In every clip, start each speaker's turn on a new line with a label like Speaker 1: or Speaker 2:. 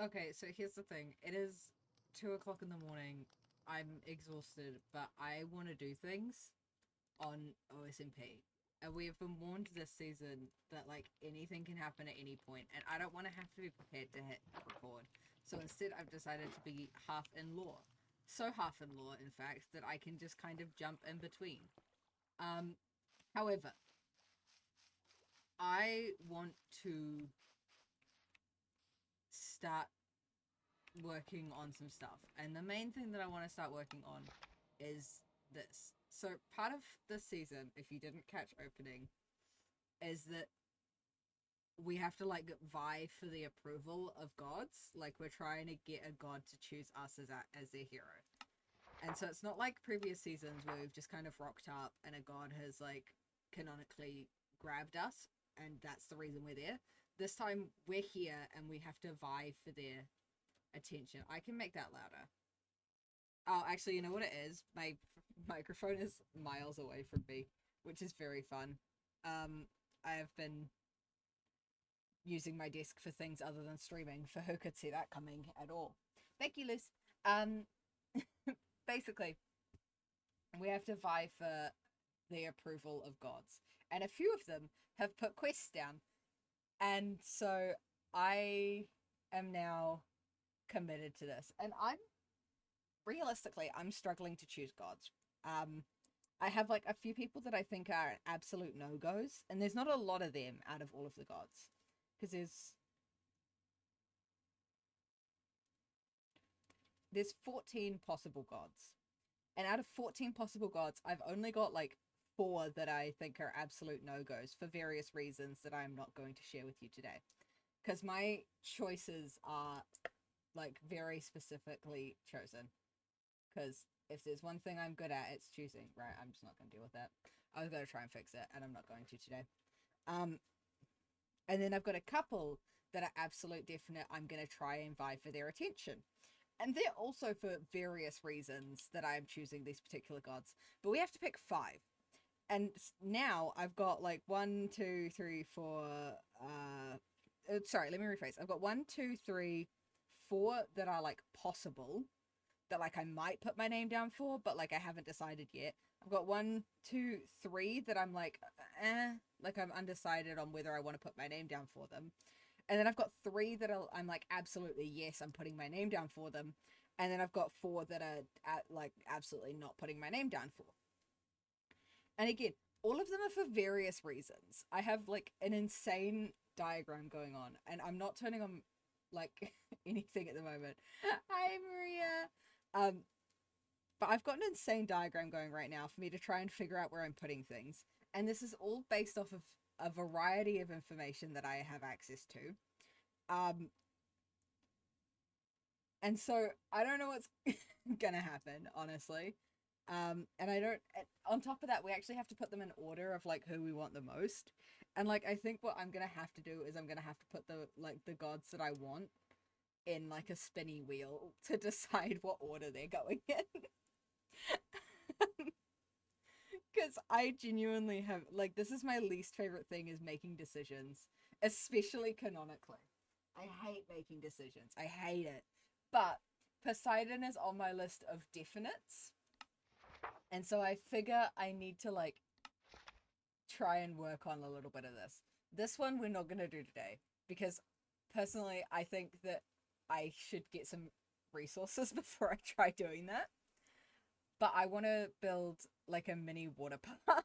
Speaker 1: Okay, so here's the thing. It is 2 o'clock in the morning. I'm exhausted, but I want to do things on OSMP. And we have been warned this season that like anything can happen at any point, and I don't want to have to be prepared to hit record. So instead, I've decided to be half in law. So half in law, in fact, that I can just kind of jump in between. Um, However, I want to start working on some stuff. And the main thing that I want to start working on is this. So, part of this season, if you didn't catch opening, is that we have to like vie for the approval of gods. Like, we're trying to get a god to choose us as their hero. And so, it's not like previous seasons where we've just kind of rocked up and a god has like canonically grabbed us, and that's the reason we're there. This time, we're here and we have to vie for their attention. I can make that louder. Oh, actually, you know what it is? My microphone is miles away from me, which is very fun. I have been using my desk for things other than streaming, for who could see that coming at all. Thank you, Liz. Um, Basically, we have to vie for the approval of gods, and a few of them have put quests down, and so I am now committed to this, and I'm struggling to choose gods. Um, I have like a few people that I think are absolute no goes, and there's not a lot of them out of all of the gods, because there's 14 possible gods, and out of 14 possible gods, I've only got like four that I think are absolute no goes for various reasons that I'm not going to share with you today, because my choices are like very specifically chosen. Because if there's one thing I'm good at, it's choosing, right? I'm just not going to deal with that. I was going to try and fix it, and I'm not going to today. Um, and then I've got a couple that are absolute definite I'm going to try and vie for their attention. And they're also for various reasons that I'm choosing these particular gods. But we have to pick five. And now I've got like one, two, three, four. Sorry, let me rephrase. I've got one, two, three, four that are like possible, that like I might put my name down for, but like I haven't decided yet. I've got one, two, three that I'm like I'm undecided on whether I want to put my name down for them. And then I've got three that I'm like absolutely yes, I'm putting my name down for them. And then I've got four that are like absolutely not putting my name down for. And again, all of them are for various reasons. I have like an insane diagram going on, and I'm not turning on like anything at the moment. Hi, Maria. But I've got an insane diagram going right now for me to try and figure out where I'm putting things. And this is all based off of a variety of information that I have access to. And so I don't know what's gonna happen, honestly. And I don't. On top of that, we actually have to put them in order of like who we want the most. And like I think what I'm gonna have to do is I'm gonna have to put the gods that I want in like a spinny wheel to decide what order they're going in. Because I genuinely have like this is my least favorite thing is making decisions, especially canonically. I hate making decisions. I hate it. But Poseidon is on my list of definites, and so I figure I need to like try and work on a little bit of this. This one we're not gonna do today because personally I think that I should get some resources before I try doing that. But I want to build like a mini water park,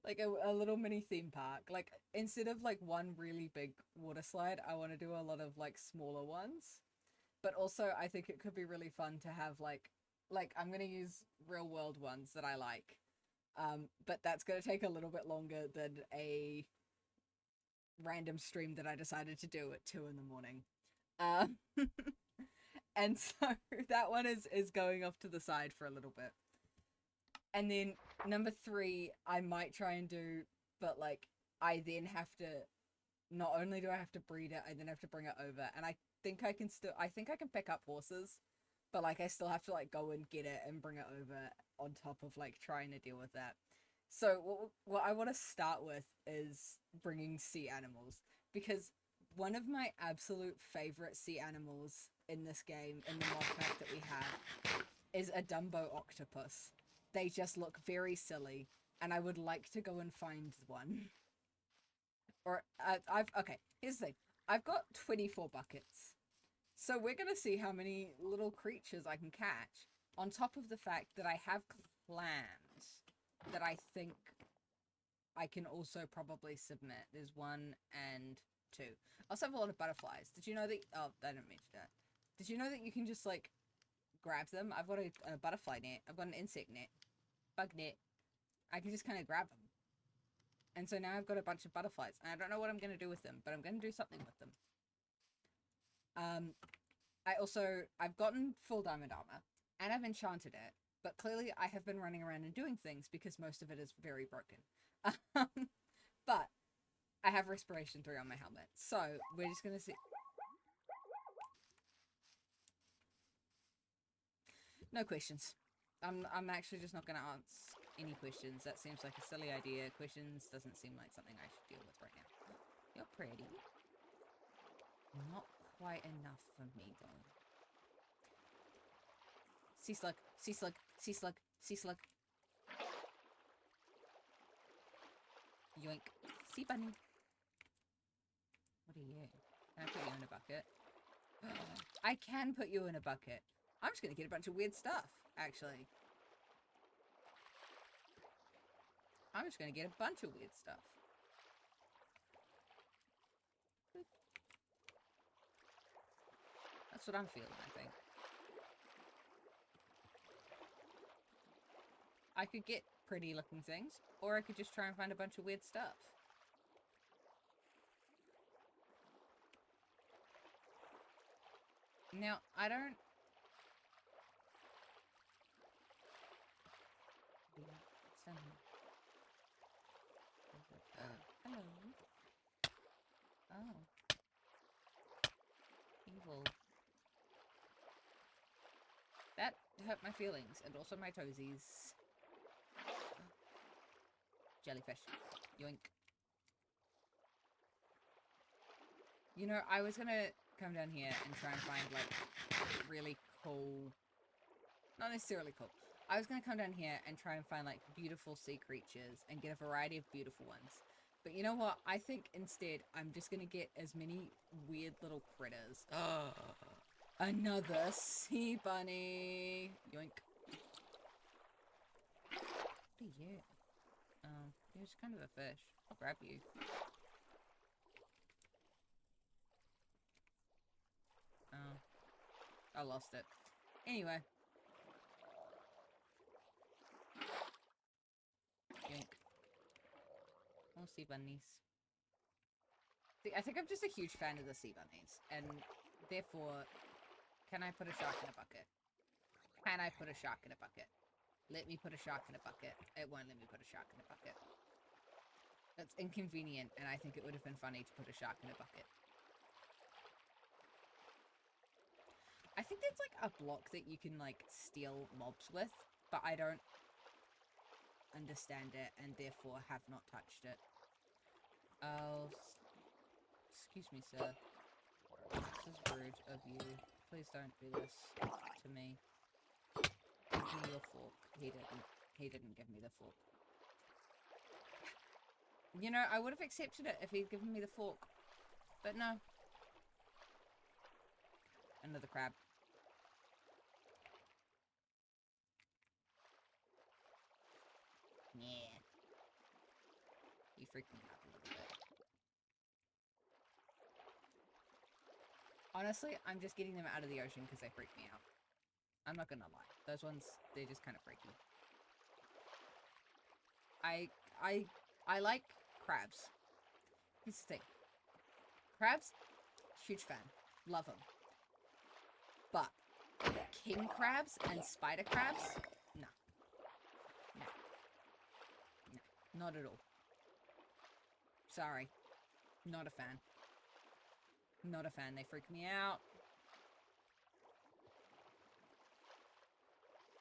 Speaker 1: like a little mini theme park. Like instead of like one really big water slide, I want to do a lot of like smaller ones. But also, I think it could be really fun to have like I'm gonna use real world ones that I like. But that's gonna take a little bit longer than a random stream that I decided to do at 2 in the morning. Um, and so that one is going off to the side for a little bit. And then number three, I might try and do, but like I then have to. Not only do I have to breed it, I then have to bring it over, and I think I can pick up horses, but like I still have to like go and get it and bring it over on top of like trying to deal with that. So what I want to start with is bringing sea animals, because One of my absolute favorite sea animals in this game, in the mod pack that we have, is a Dumbo octopus. They just look very silly, and I would like to go and find one. Or, okay, here's the thing. I've got 24 buckets. So we're gonna see how many little creatures I can catch, on top of the fact that I have clams that I think I can also probably submit. There's 1 and 2. I also have a lot of butterflies. Did you know that... Oh, I didn't mention that. Did you know that you can just, like, grab them? I've got a butterfly net. I've got an insect net. Bug net. I can just kind of grab them. And so now I've got a bunch of butterflies. And I don't know what I'm going to do with them, but I'm going to do something with them. I've gotten full diamond armor. And I've enchanted it. But clearly I have been running around and doing things because most of it is very broken. But I have respiration 3 on my helmet. So we're just going to see... No questions. I'm actually just not going to answer any questions. That seems like a silly idea. Questions doesn't seem like something I should deal with right now. You're pretty. Not quite enough for me, though. Sea slug, sea slug, sea slug, sea slug. Yoink. Sea bunny. What are you? Can I put you in a bucket? I can put you in a bucket. I'm just going to get a bunch of weird stuff, actually. I'm just going to get a bunch of weird stuff. That's what I'm feeling, I think. I could get pretty looking things, or I could just try and find a bunch of weird stuff. Now, I don't... Hello. Oh. Evil. That hurt my feelings, and also my toesies. Jellyfish. Yoink. You know, I was gonna come down here and try and find, like, really cool... Not necessarily cool. I was gonna come down here and try and find, like, beautiful sea creatures and get a variety of beautiful ones. But you know what? I think instead I'm just gonna get as many weird little critters. Another sea bunny! Yoink. What are you? You're just kind of a fish. I'll grab you. I lost it. Anyway. Yoink. More sea bunnies. See, I think I'm just a huge fan of the sea bunnies. And therefore, can I put a shark in a bucket? Can I put a shark in a bucket? Let me put a shark in a bucket. It won't let me put a shark in a bucket. That's inconvenient, and I think it would have been funny to put a shark in a bucket. I think there's like a block that you can like steal mobs with, but I don't understand it and therefore have not touched it. Oh, excuse me, sir. This is rude of you. Please don't do this to me. Give me your fork. He didn't give me the fork. You know, I would have accepted it if he'd given me the fork. But no. Another crab. Yeah. You freaked me out a little bit. Honestly, I'm just getting them out of the ocean because they freak me out. I'm not gonna lie. Those ones, they're just kind of freaky. I like crabs. Here's the thing. Crabs, huge fan. Love them. But king crabs and spider crabs, no. No. No. Not at all. Sorry. Not a fan. Not a fan. They freak me out.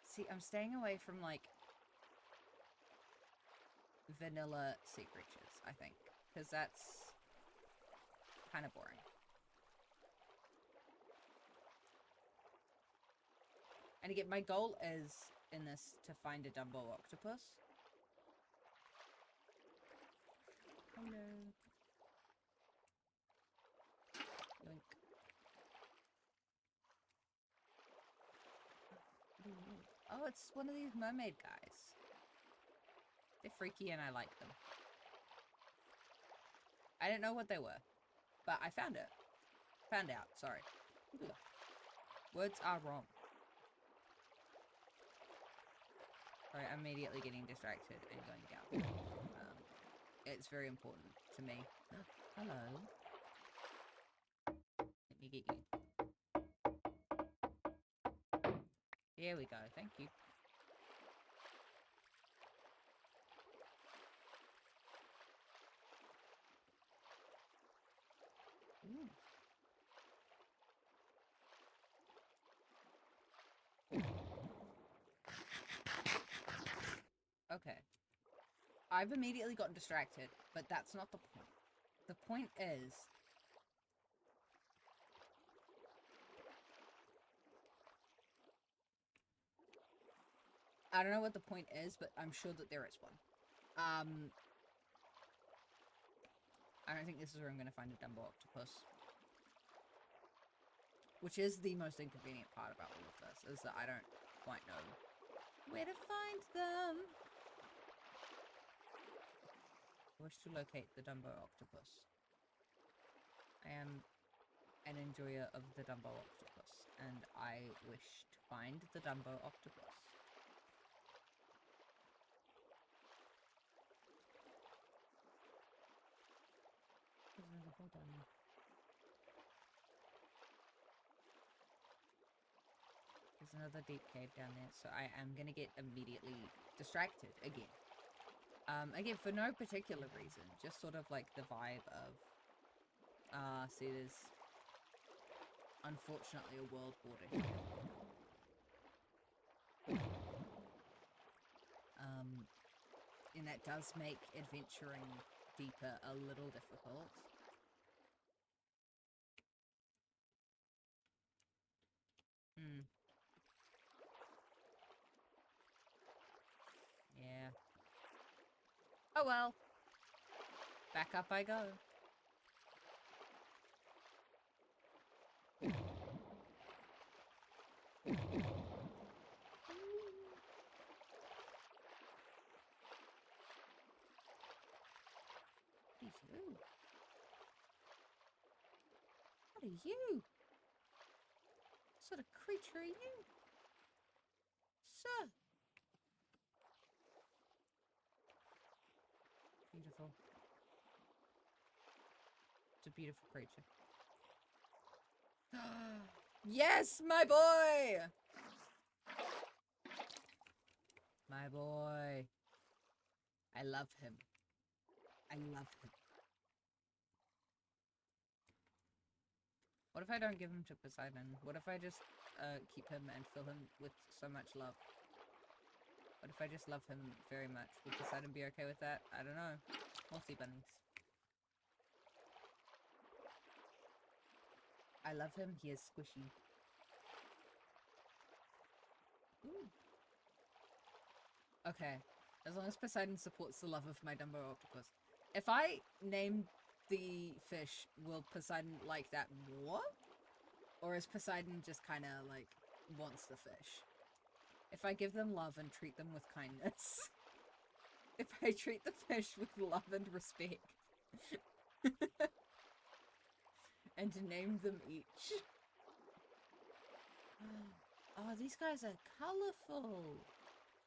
Speaker 1: See, I'm staying away from, like, vanilla sea creatures, I think. Because kind of boring. And again, my goal is in this to find a Dumbo octopus. Hello. Yoink. Oh, it's one of these mermaid guys. They're freaky and I like them. I didn't know what they were, but I found it. Found out, sorry. Words are wrong. Sorry, I'm immediately getting distracted and going down. It's very important to me. Hello. Let me get you. Here we go, thank you. Ooh. Okay. I've immediately gotten distracted, but that's not the point. The point is... I don't know what the point is, but I'm sure that there is one. I don't think this is where I'm going to find a Dumbo octopus. Which is the most inconvenient part about all of this, is that I don't quite know where to find them. I wish to locate the Dumbo octopus. I am an enjoyer of the Dumbo octopus, and I wish to find the Dumbo octopus. There's another hole down there. There's another deep cave down there, so I am gonna get immediately distracted again. Again, for no particular reason, just sort of like the vibe of, see, there's unfortunately a world border here. And that does make adventuring deeper a little difficult. Yeah. Oh well. Back up I go. What are you? What sort of creature are you? Sir. Beautiful. It's a beautiful creature. Yes, my boy! My boy. I love him. I love him. What if I don't give him to Poseidon? What if I just keep him and fill him with so much love? What if I just love him very much? Would Poseidon be okay with that? I don't know. We'll see, bunnies. I love him. He is squishy. Ooh. Okay. As long as Poseidon supports the love of my Dumbo octopus. If I name the fish, will Poseidon like that more? Or is Poseidon just kind of like wants the fish? If I give them love and treat them with kindness. If I treat the fish with love and respect. And name them each. Oh, these guys are colourful.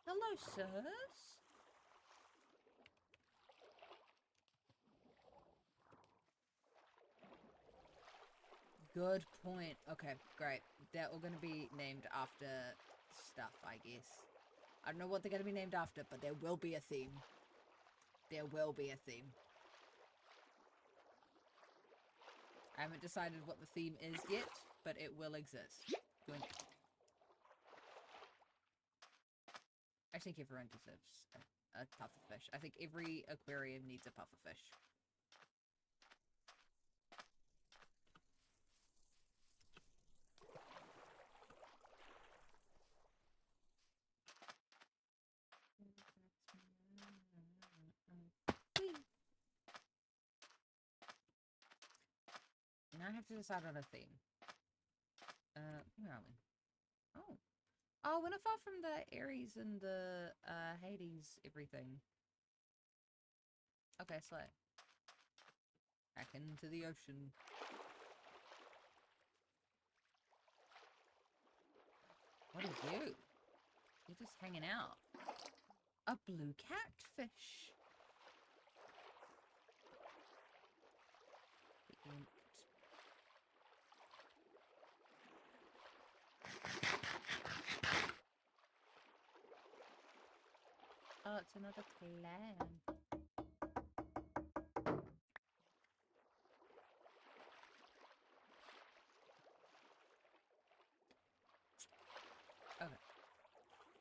Speaker 1: Hello, sirs. Good point. Okay, great. They're all going to be named after stuff, I guess. I don't know what they're going to be named after, but there will be a theme. There will be a theme. I haven't decided what the theme is yet, but it will exist. I think everyone deserves a pufferfish. I think every aquarium needs a pufferfish. I have to decide on a theme. Where are we? Oh. Oh, we're not far from the Ares and the Hades everything. Okay, slay. Back into the ocean. What is you? You're just hanging out. A blue catfish. Oh, it's another clan. Okay.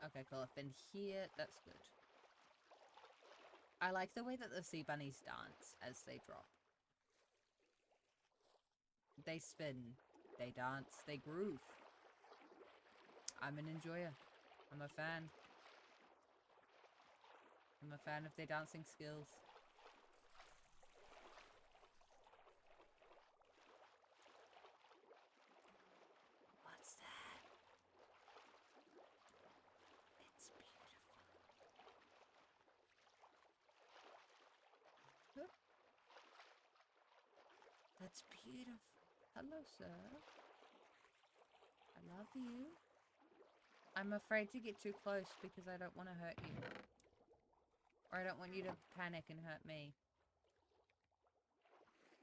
Speaker 1: Okay, cool. I've been here. That's good. I like the way that the sea bunnies dance as they drop. They spin. They dance. They groove. I'm an enjoyer. I'm a fan. I'm a fan of their dancing skills. What's that? It's beautiful. That's beautiful. Hello, sir. I love you. I'm afraid to get too close because I don't want to hurt you. Or I don't want you to panic and hurt me.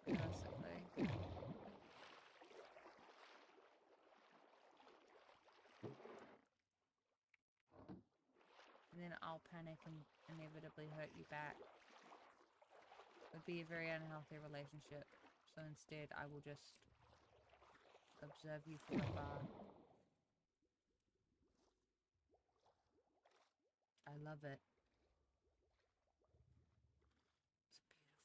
Speaker 1: Realistically. And then I'll panic and inevitably hurt you back. It would be a very unhealthy relationship. So instead, I will just observe you from afar. I love it. It's beautiful.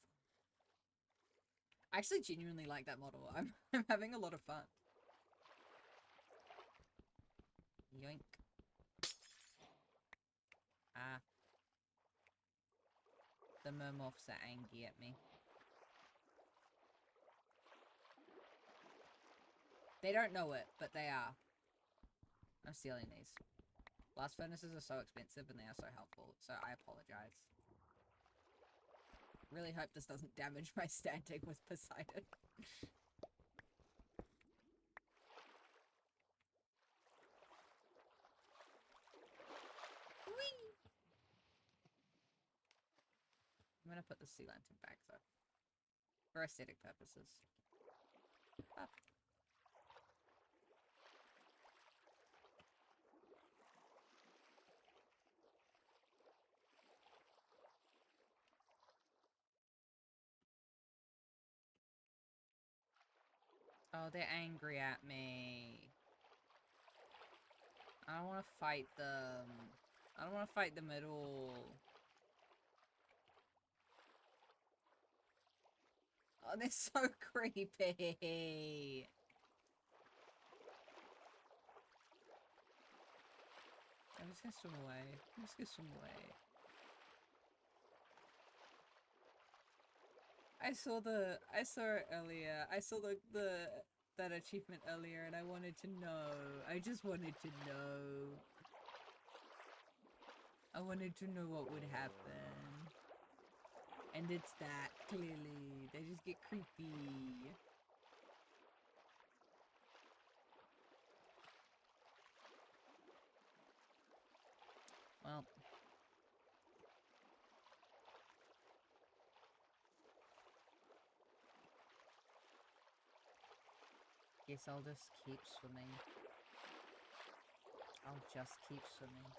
Speaker 1: I actually genuinely like that model. I'm having a lot of fun. Yoink. Ah. The mermorphs are angry at me. They don't know it, but they are. I'm stealing these. Blast furnaces are so expensive and they are so helpful, so I apologize. Really hope this doesn't damage my standing with Poseidon. Whee! I'm gonna put the sea lantern back though. For aesthetic purposes. Up. Oh, they're angry at me. I don't want to fight them. I don't want to fight them at all. Oh, they're so creepy. I'm just gonna swim away. I'm just gonna swim away. I saw it earlier. I saw that achievement earlier and I wanted to know. I just wanted to know. I wanted to know what would happen. And it's that, clearly. They just get creepy. Well. Guess I'll just keep swimming. I'll just keep swimming.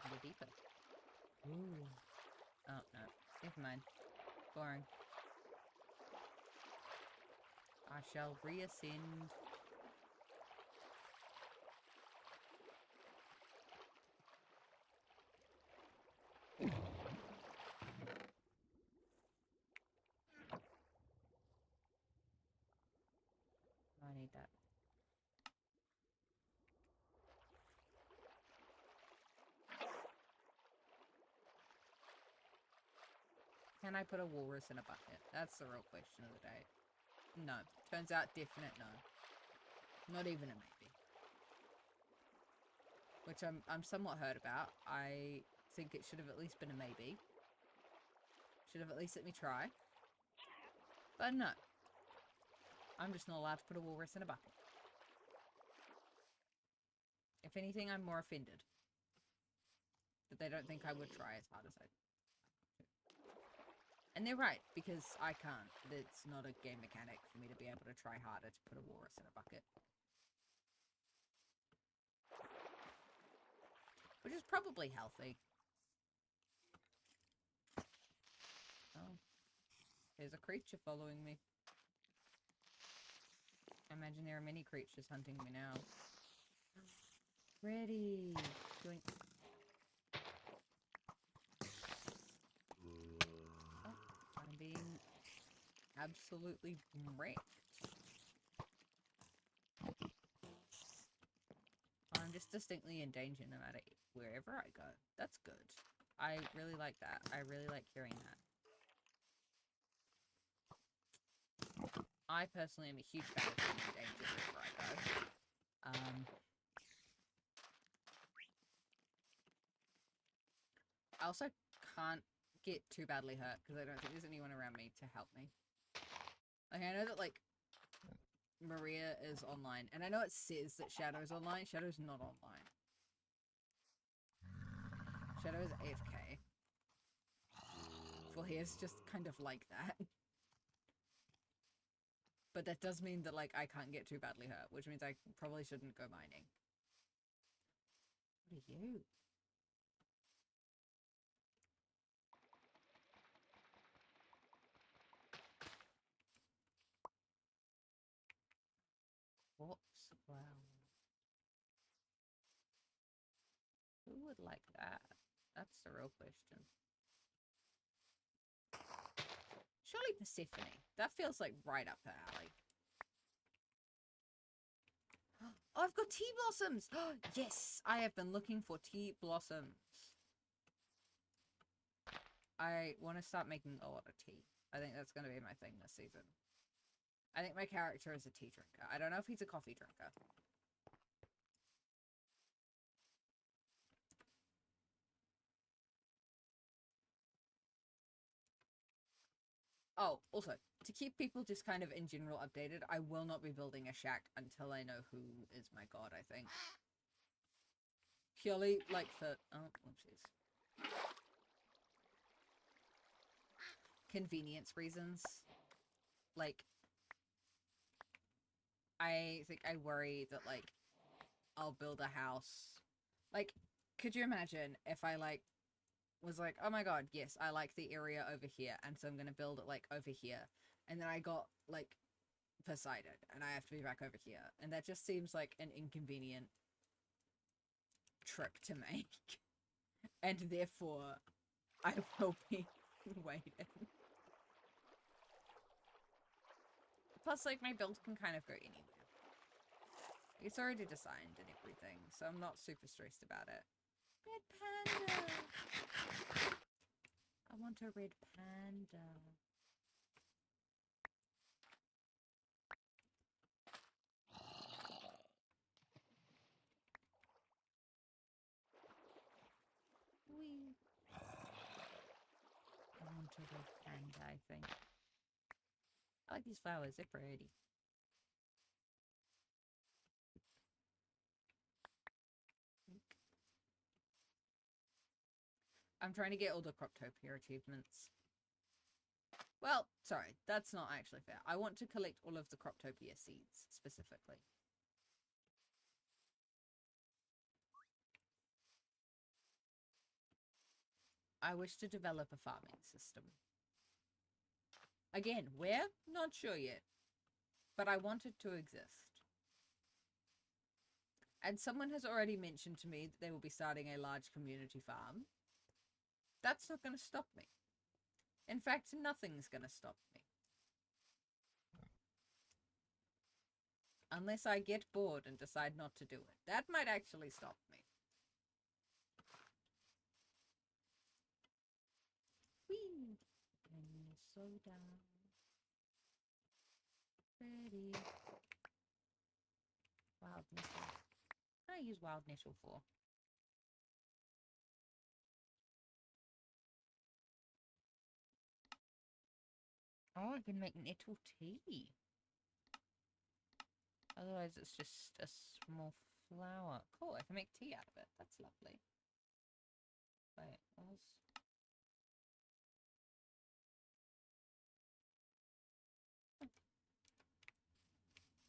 Speaker 1: A bit deeper. Ooh. Oh, no. Never mind. Boring. I shall reascend. I need that. Can I put a walrus in a bucket? That's the real question of the day. No. Turns out definite no. Not even a maybe. Which I'm somewhat hurt about. I think it should have at least been a maybe. Should have at least let me try. But no. I'm just not allowed to put a walrus in a bucket. If anything, I'm more offended. That they don't think I would try as hard as I do. And they're right, because I can't. It's not a game mechanic for me to be able to try harder to put a walrus in a bucket. Which is probably healthy. Oh. There's a creature following me. I imagine there are many creatures hunting me now. Ready. Doing... Oh, I'm being absolutely wrecked. I'm just distinctly in danger no matter wherever I go. That's good. I really like that. I really like hearing that. I personally am a huge fan of being in danger wherever I go. I also can't get too badly hurt because I don't think there's anyone around me to help me. Like, I know that, like, Maria is online, and I know it says that Shadow's online. Shadow's not online. Shadow is AFK. Well, he is just kind of like that. But that does mean that, like, I can't get too badly hurt, which means I probably shouldn't go mining. What are you? Whoops. Wow. Who would like that? That's the real question. Surely Persephone. That feels like right up her alley. Oh, I've got tea blossoms! Yes! I have been looking for tea blossoms. I want to start making a lot of tea. I think that's going to be my thing this season. I think my character is a tea drinker. I don't know if he's a coffee drinker. Oh, also, to keep people just kind of in general updated, I will not be building a shack until I know who is my god, I think. Purely, like, for... Oh, whoopsies. Convenience reasons. Like, I think I worry that, like, I'll build a house. Like, could you imagine if I, like, was like, oh my god, yes, I like the area over here, and so I'm gonna build it, like, over here. And then I got, like, Poseidon, and I have to be back over here. And that just seems like an inconvenient trip to make. And therefore, I will be waiting. Plus, like, my build can kind of go anywhere. It's already designed and everything, so I'm not super stressed about it. Red panda! I want a red panda. Wee. I want a red panda, I think. I like these flowers, they're pretty. I'm trying to get all the Croptopia achievements. Well, sorry, that's not actually fair. I want to collect all of the Croptopia seeds, specifically. I wish to develop a farming system. Again, where? Not sure yet. But I want it to exist. And someone has already mentioned to me that they will be starting a large community farm. That's not going to stop me. In fact, nothing's going to stop me. Unless I get bored and decide not to do it. That might actually stop me. Whee! slow down. Ready. Wild nettle. What can I use wild nettle for? Oh, I can make nettle tea. Otherwise, it's just a small flower. Cool, I can make tea out of it. That's lovely. Wait, what was...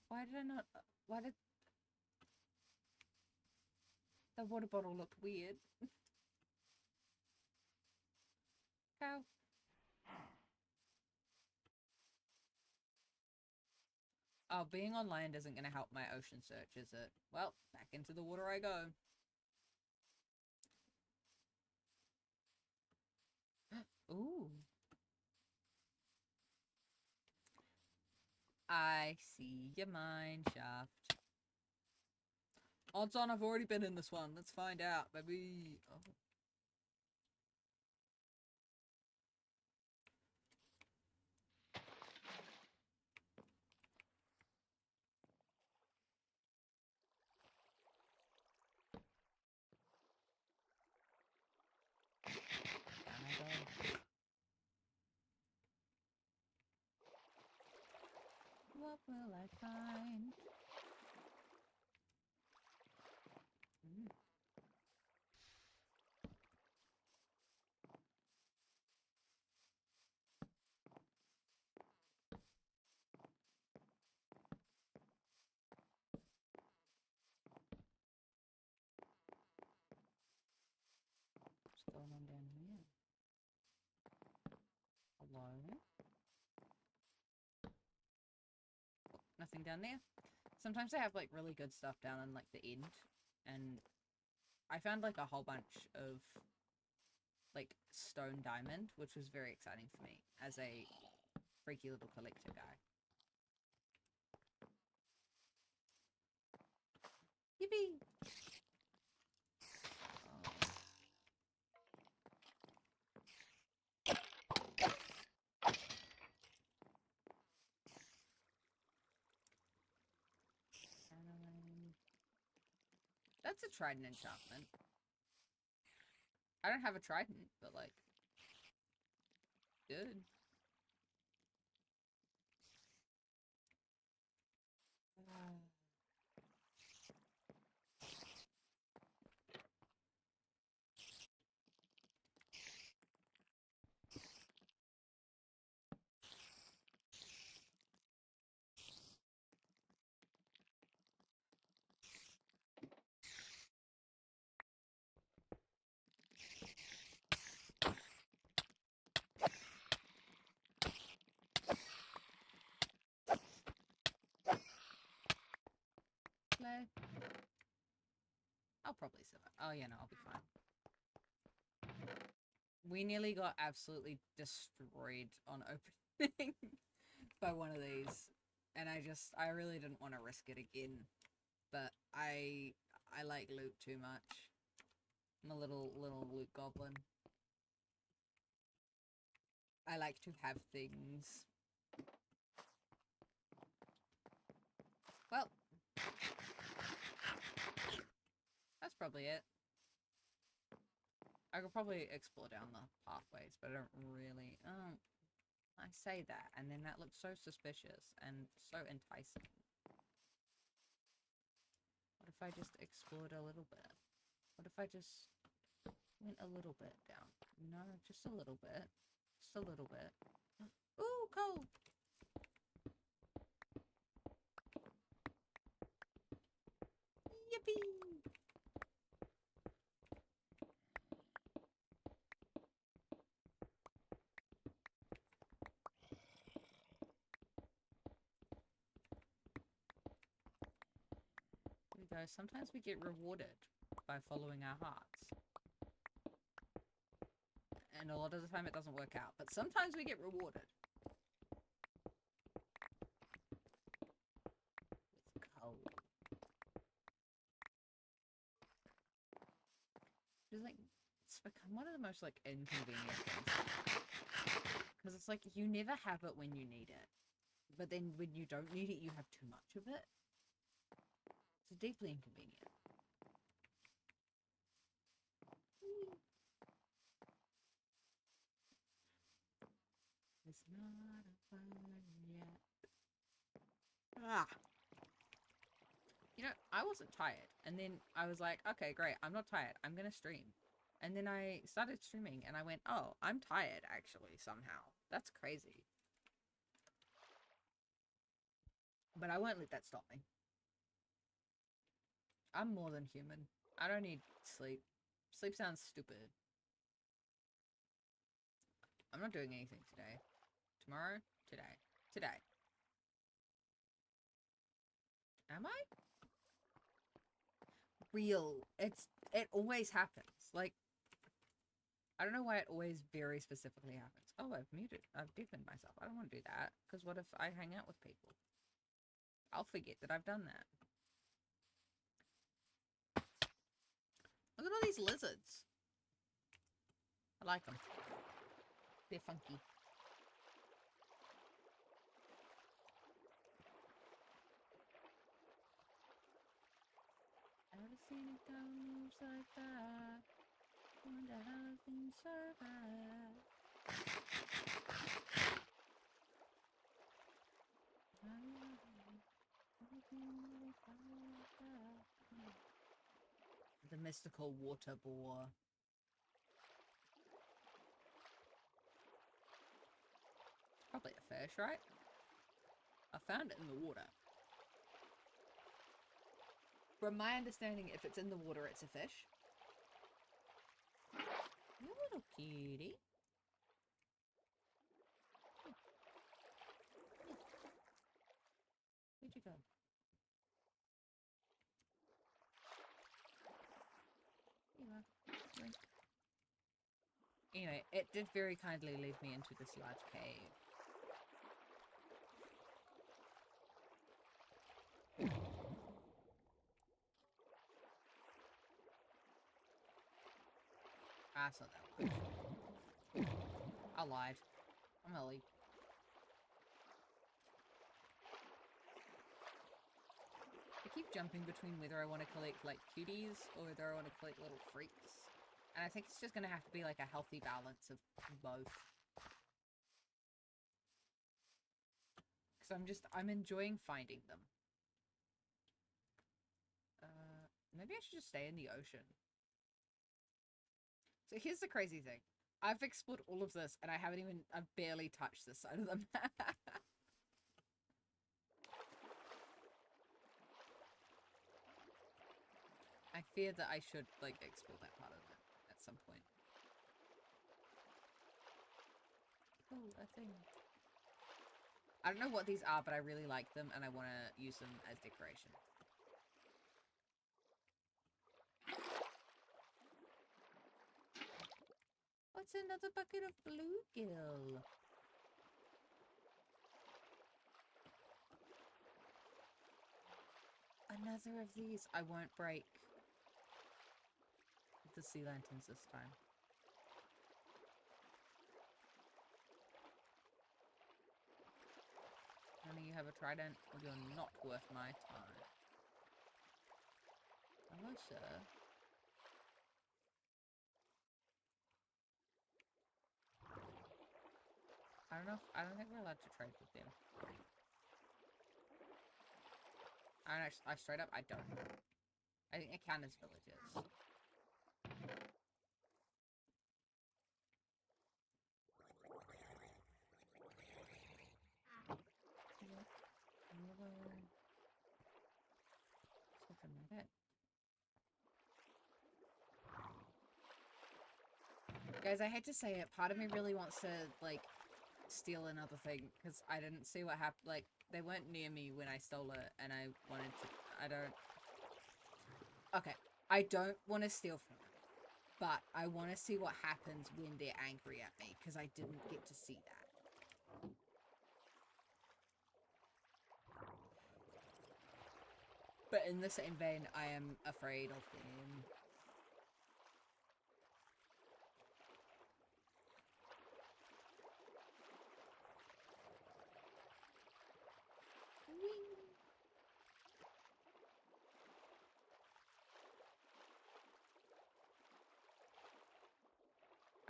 Speaker 1: Why did I not... Why did... The water bottle look weird? Cow. Oh, being on land isn't going to help my ocean search, is it? Well, back into the water I go. Ooh. I see your mine shaft. Odds on I've already been in this one. Let's find out, baby. Oh. What will I find? Mm. What's going on down here? Hello? Oh, nothing down there. Sometimes they have like really good stuff down in like the end, and I found like a whole bunch of like stone diamond, which was very exciting for me as a freaky little collector guy. Yippee! That's a trident enchantment. I don't have a trident, but like, good. Play. I'll probably survive. Oh yeah, no, I'll be fine. We nearly got absolutely destroyed on opening by one of these, and I really didn't want to risk it again. But I like loot too much. I'm a little loot goblin. I like to have things. Well, that's probably it. I could probably explore down the pathways, but I don't really... I say that, and then that looks so suspicious and so enticing. What if I just explored a little bit? What if I just went a little bit down? No, just a little bit. Just a little bit. Ooh, coal! Yippee! There we go. Sometimes we get rewarded by following our hearts. And a lot of the time it doesn't work out, but sometimes we get rewarded. With coal. It's like, it's become one of the most like inconvenient things. Because it's like, you never have it when you need it. But then when you don't need it, you have too much of it. It's deeply inconvenient. It's not a fire yet. Ah! You know, I wasn't tired. And then I was like, okay, great. I'm not tired. I'm going to stream. And then I started streaming and I went, oh, I'm tired actually somehow. That's crazy. But I won't let that stop me. I'm more than human. I don't need sleep. Sleep sounds stupid. I'm not doing anything today. Tomorrow? Today. Today. Am I? Real. It always happens. Like, I don't know why it always very specifically happens. Oh, I've deafened myself. I don't want to do that. Because what if I hang out with people? I'll forget that I've done that. Look at all these lizards. I like them. They're funky. Ever seen a girl moves like that? Wonder how things survive. The mystical water boar. Probably a fish, right? I found it in the water. From my understanding, if it's in the water, it's a fish. You little kitty. Where'd you go? Here you are. Drink. Anyway, it did very kindly lead me into this large cave. I saw that large. I lied. I'm gonna leave. I keep jumping between whether I want to collect like cuties or whether I want to collect little freaks. And I think it's just gonna have to be like a healthy balance of both. Because I'm enjoying finding them. Maybe I should just stay in the ocean. So here's the crazy thing. I've explored all of this and I've barely touched this side of the map. I fear that I should, like, explore that part of it at some point. Oh, a thing. I don't know what these are, but I really like them and I want to use them as decoration. What's another bucket of bluegill? Another of these. I won't break the sea lanterns this time. Honey, you have a trident, or you're not worth my time. Hello, sir. I don't think we're allowed to trade with them. I straight up, I don't. I think they count as villagers. Guys, I hate to say it, part of me really wants to, like, steal another thing, because I didn't see what happened. Like, they weren't near me when I stole it, and I wanted to... Okay, I don't want to steal from them, but I want to see what happens when they're angry at me, because I didn't get to see that. But in the same vein, I am afraid of them.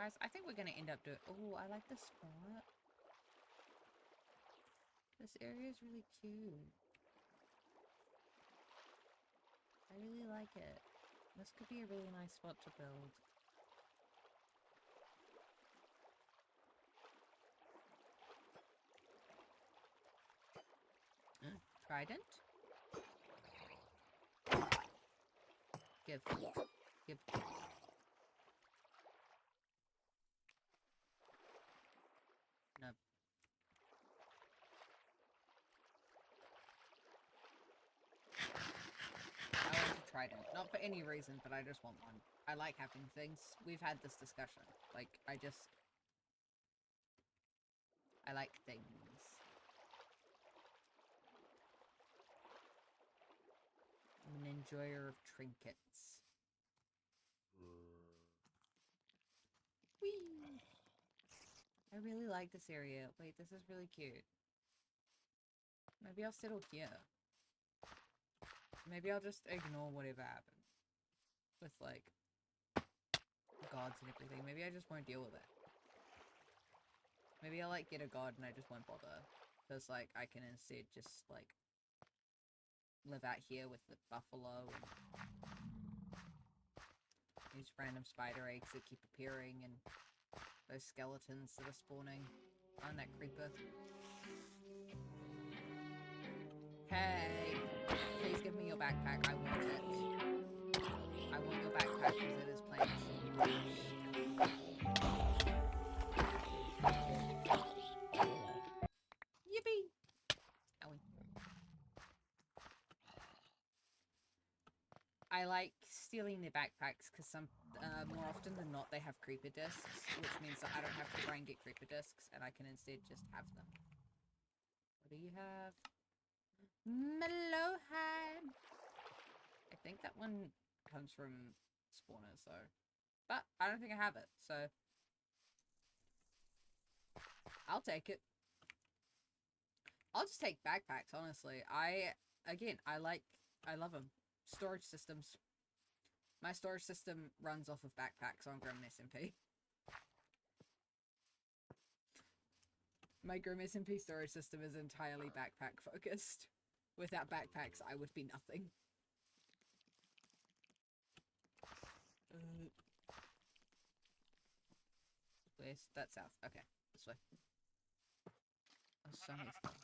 Speaker 1: Guys, I think we're going to end up doing... Oh, I like this spot. This area is really cute. I really like it. This could be a really nice spot to build. Trident? Give. Give. No. I want a trident. Not for any reason, but I just want one. I like having things. We've had this discussion. Like, I like things. I'm an enjoyer of trinkets. Whee! I really like this area. Wait, this is really cute. Maybe I'll settle here. Maybe I'll just ignore whatever happens. With, like, gods and everything. Maybe I just won't deal with it. Maybe I'll, like, get a god and I just won't bother. Because, like, I can instead just, like, live out here with the buffalo and these random spider eggs that keep appearing and those skeletons that are spawning. Oh, and that creeper. Hey! Please give me your backpack. I want it. I want your backpack because it is playing huge. Yippee! Owie. I like stealing their backpacks because more often than not they have creeper discs, which means that I don't have to try and get creeper discs and I can instead just have them. What do you have? Mellowhide! I think that one comes from spawners though. But I don't think I have it, so I'll take it. I'll just take backpacks, honestly. I love them. Storage systems. My storage system runs off of backpacks on Grim SMP. My Grim SMP storage system is entirely backpack focused. Without backpacks, I would be nothing. West? That's south. Okay, this way. There's so many skeletons.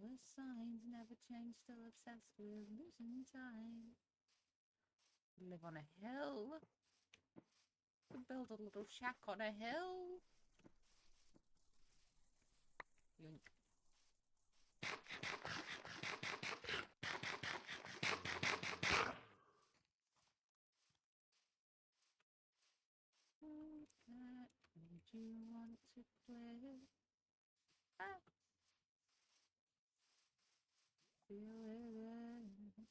Speaker 1: The signs never change, still obsessed with losing time. Live on a hill. Build a little shack on a hill. Yoink. What made you want to play? Ah. Feel it.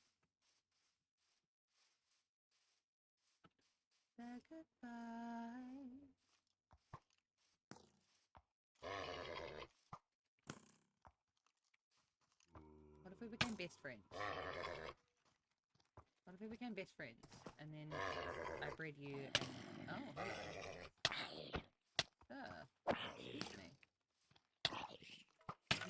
Speaker 1: Say goodbye. What if we became best friends? What if we became best friends? And then I bred you and... Oh, hey. Excuse me.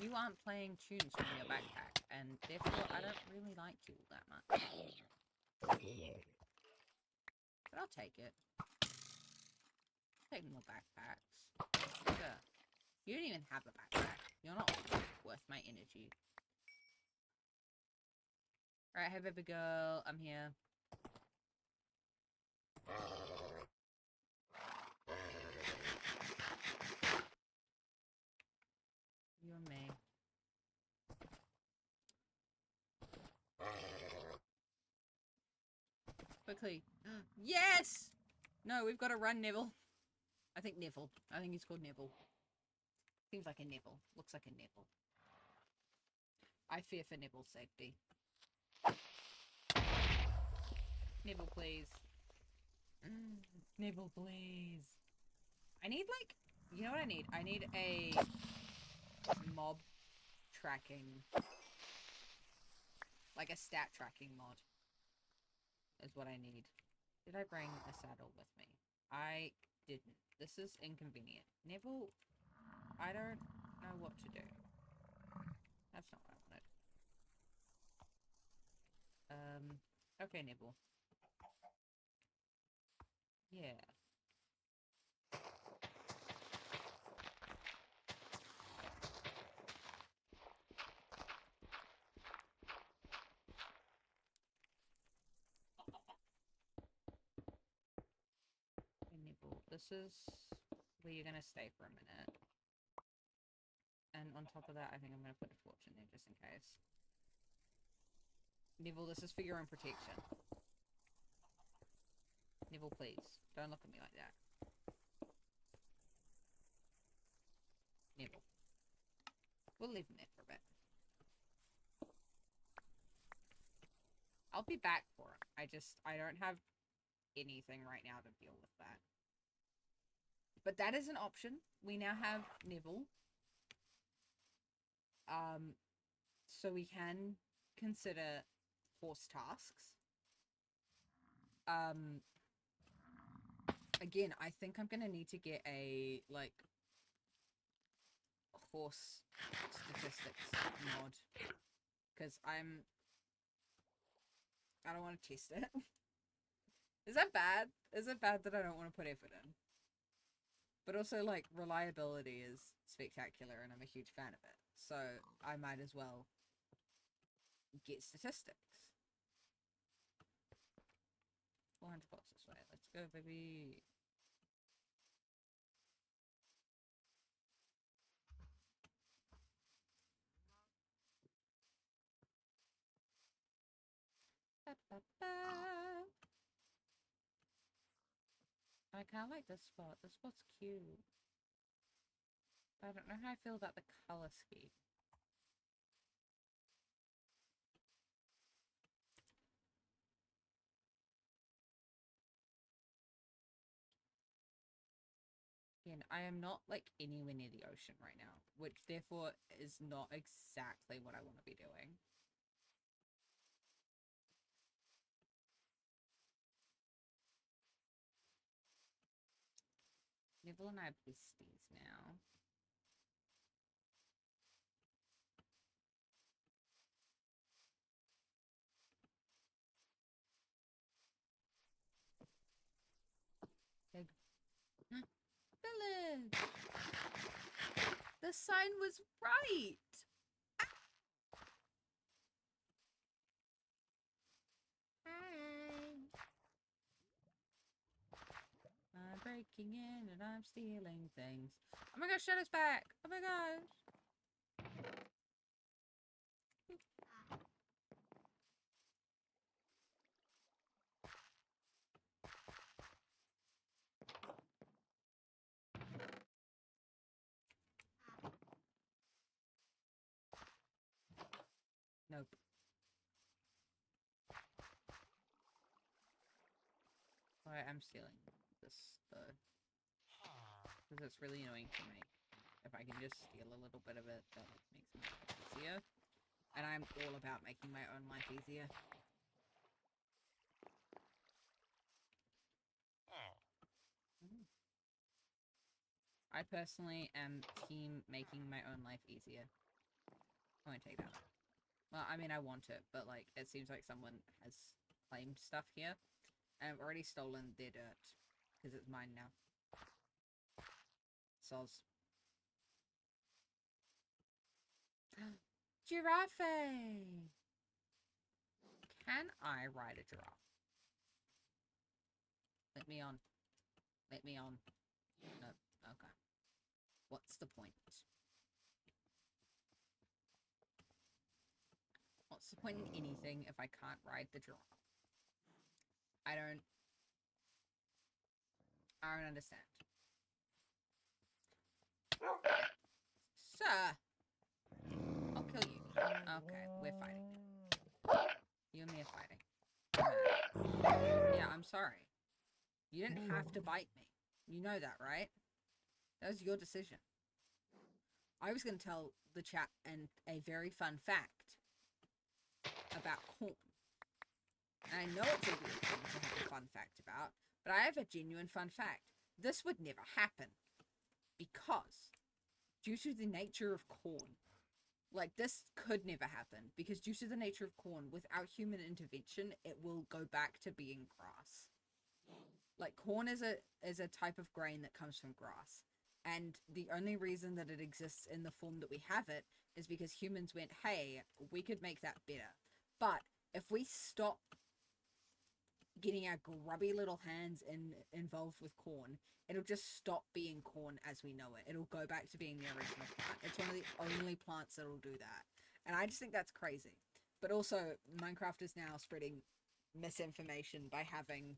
Speaker 1: You aren't playing tunes from your backpack, and therefore I don't really like you all that much. But I'll take it. Take more backpacks. Sure. You don't even have a backpack. You're not worth my energy. Alright, hey baby girl, I'm here. You and me. Quickly. Yes! No, we've got to run, Neville. I think Neville. I think he's called Neville. Seems like a Neville. Looks like a Neville. I fear for Neville's safety. Neville, please. Nibble, please. I need, like, you know what I need? I need a mob tracking, like a stat tracking mod is what I need. Did I bring a saddle with me? I didn't. This is inconvenient. Nibble, I don't know what to do. That's not what I wanted. Okay, Nibble. Yeah. Okay, Nibble. This is where you're gonna stay for a minute. And on top of that, I think I'm gonna put a torch in there just in case. Nibble, this is for your own protection. Nibble, please. Don't look at me like that. Nibble. We'll leave him there for a bit. I'll be back for him. I don't have anything right now to deal with that. But that is an option. We now have Nibble. So we can consider horse tasks. Again, I think I'm gonna need to get a, like, horse statistics mod. Because I don't want to test it. Is that bad? Is it bad that I don't want to put effort in? But also, like, reliability is spectacular and I'm a huge fan of it. So I might as well get statistics. 400 blocks this way. Let's go, baby. Ba, ba, ba. I kind of like this spot. This spot's cute. But I don't know how I feel about the color scheme. Again, I am not, like, anywhere near the ocean right now, which therefore is not exactly what I want to be doing. Nibble and I are besties now. Big village! The sign was right! I'm breaking in and I'm stealing things. Oh my gosh, Shadow's back! Oh my gosh! Nope. Alright, I'm stealing this, though. Because it's really annoying for me. If I can just steal a little bit of it, that makes my life easier. And I'm all about making my own life easier. I personally am team making my own life easier. I won't take that. Well, I mean, I want it, but, like, it seems like someone has claimed stuff here. And I've already stolen their dirt. Because it's mine now. Soz. Giraffe! Can I ride a giraffe? Let me on. Let me on. No. Okay. What's the point? What's the point in anything if I can't ride the giraffe? I don't understand. Sir! I'll kill you. Okay, we're fighting. You and me are fighting. Yeah, I'm sorry. You didn't have to bite me. You know that, right? That was your decision. I was going to tell the chat a very fun fact about corn. And I know it's a weird thing to have a fun fact about, but I have a genuine fun fact. This would never happen because, due to the nature of corn, like, this could never happen because due to the nature of corn, without human intervention, it will go back to being grass. Like, corn is a type of grain that comes from grass. And the only reason that it exists in the form that we have it is because humans went, hey, we could make that better. But if we stop getting our grubby little hands involved with corn, it'll just stop being corn as we know it. It'll go back to being the original plant. It's one of the only plants that'll do that. And I just think that's crazy. But also, Minecraft is now spreading misinformation by having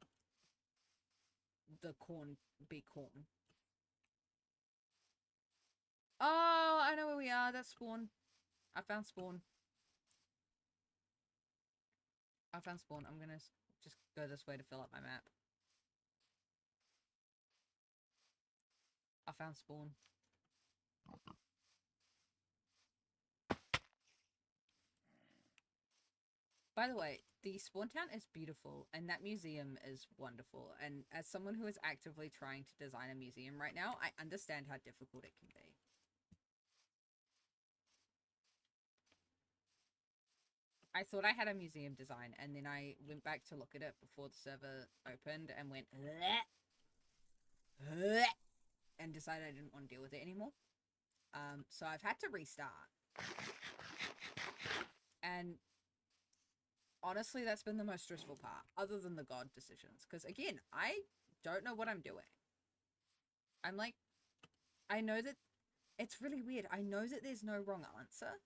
Speaker 1: the corn be corn. Oh, I know where we are. That's spawn. I found spawn. I found spawn. I'm gonna just go this way to fill up my map. I found spawn. By the way, the spawn town is beautiful, and that museum is wonderful. And as someone who is actively trying to design a museum right now, I understand how difficult it can be. I thought I had a museum design, and then I went back to look at it before the server opened and went, and decided I didn't want to deal with it anymore. So I've had to restart. And honestly, that's been the most stressful part, other than the God decisions. Because again, I don't know what I'm doing. I'm like, I know that it's really weird. I know that there's no wrong answer.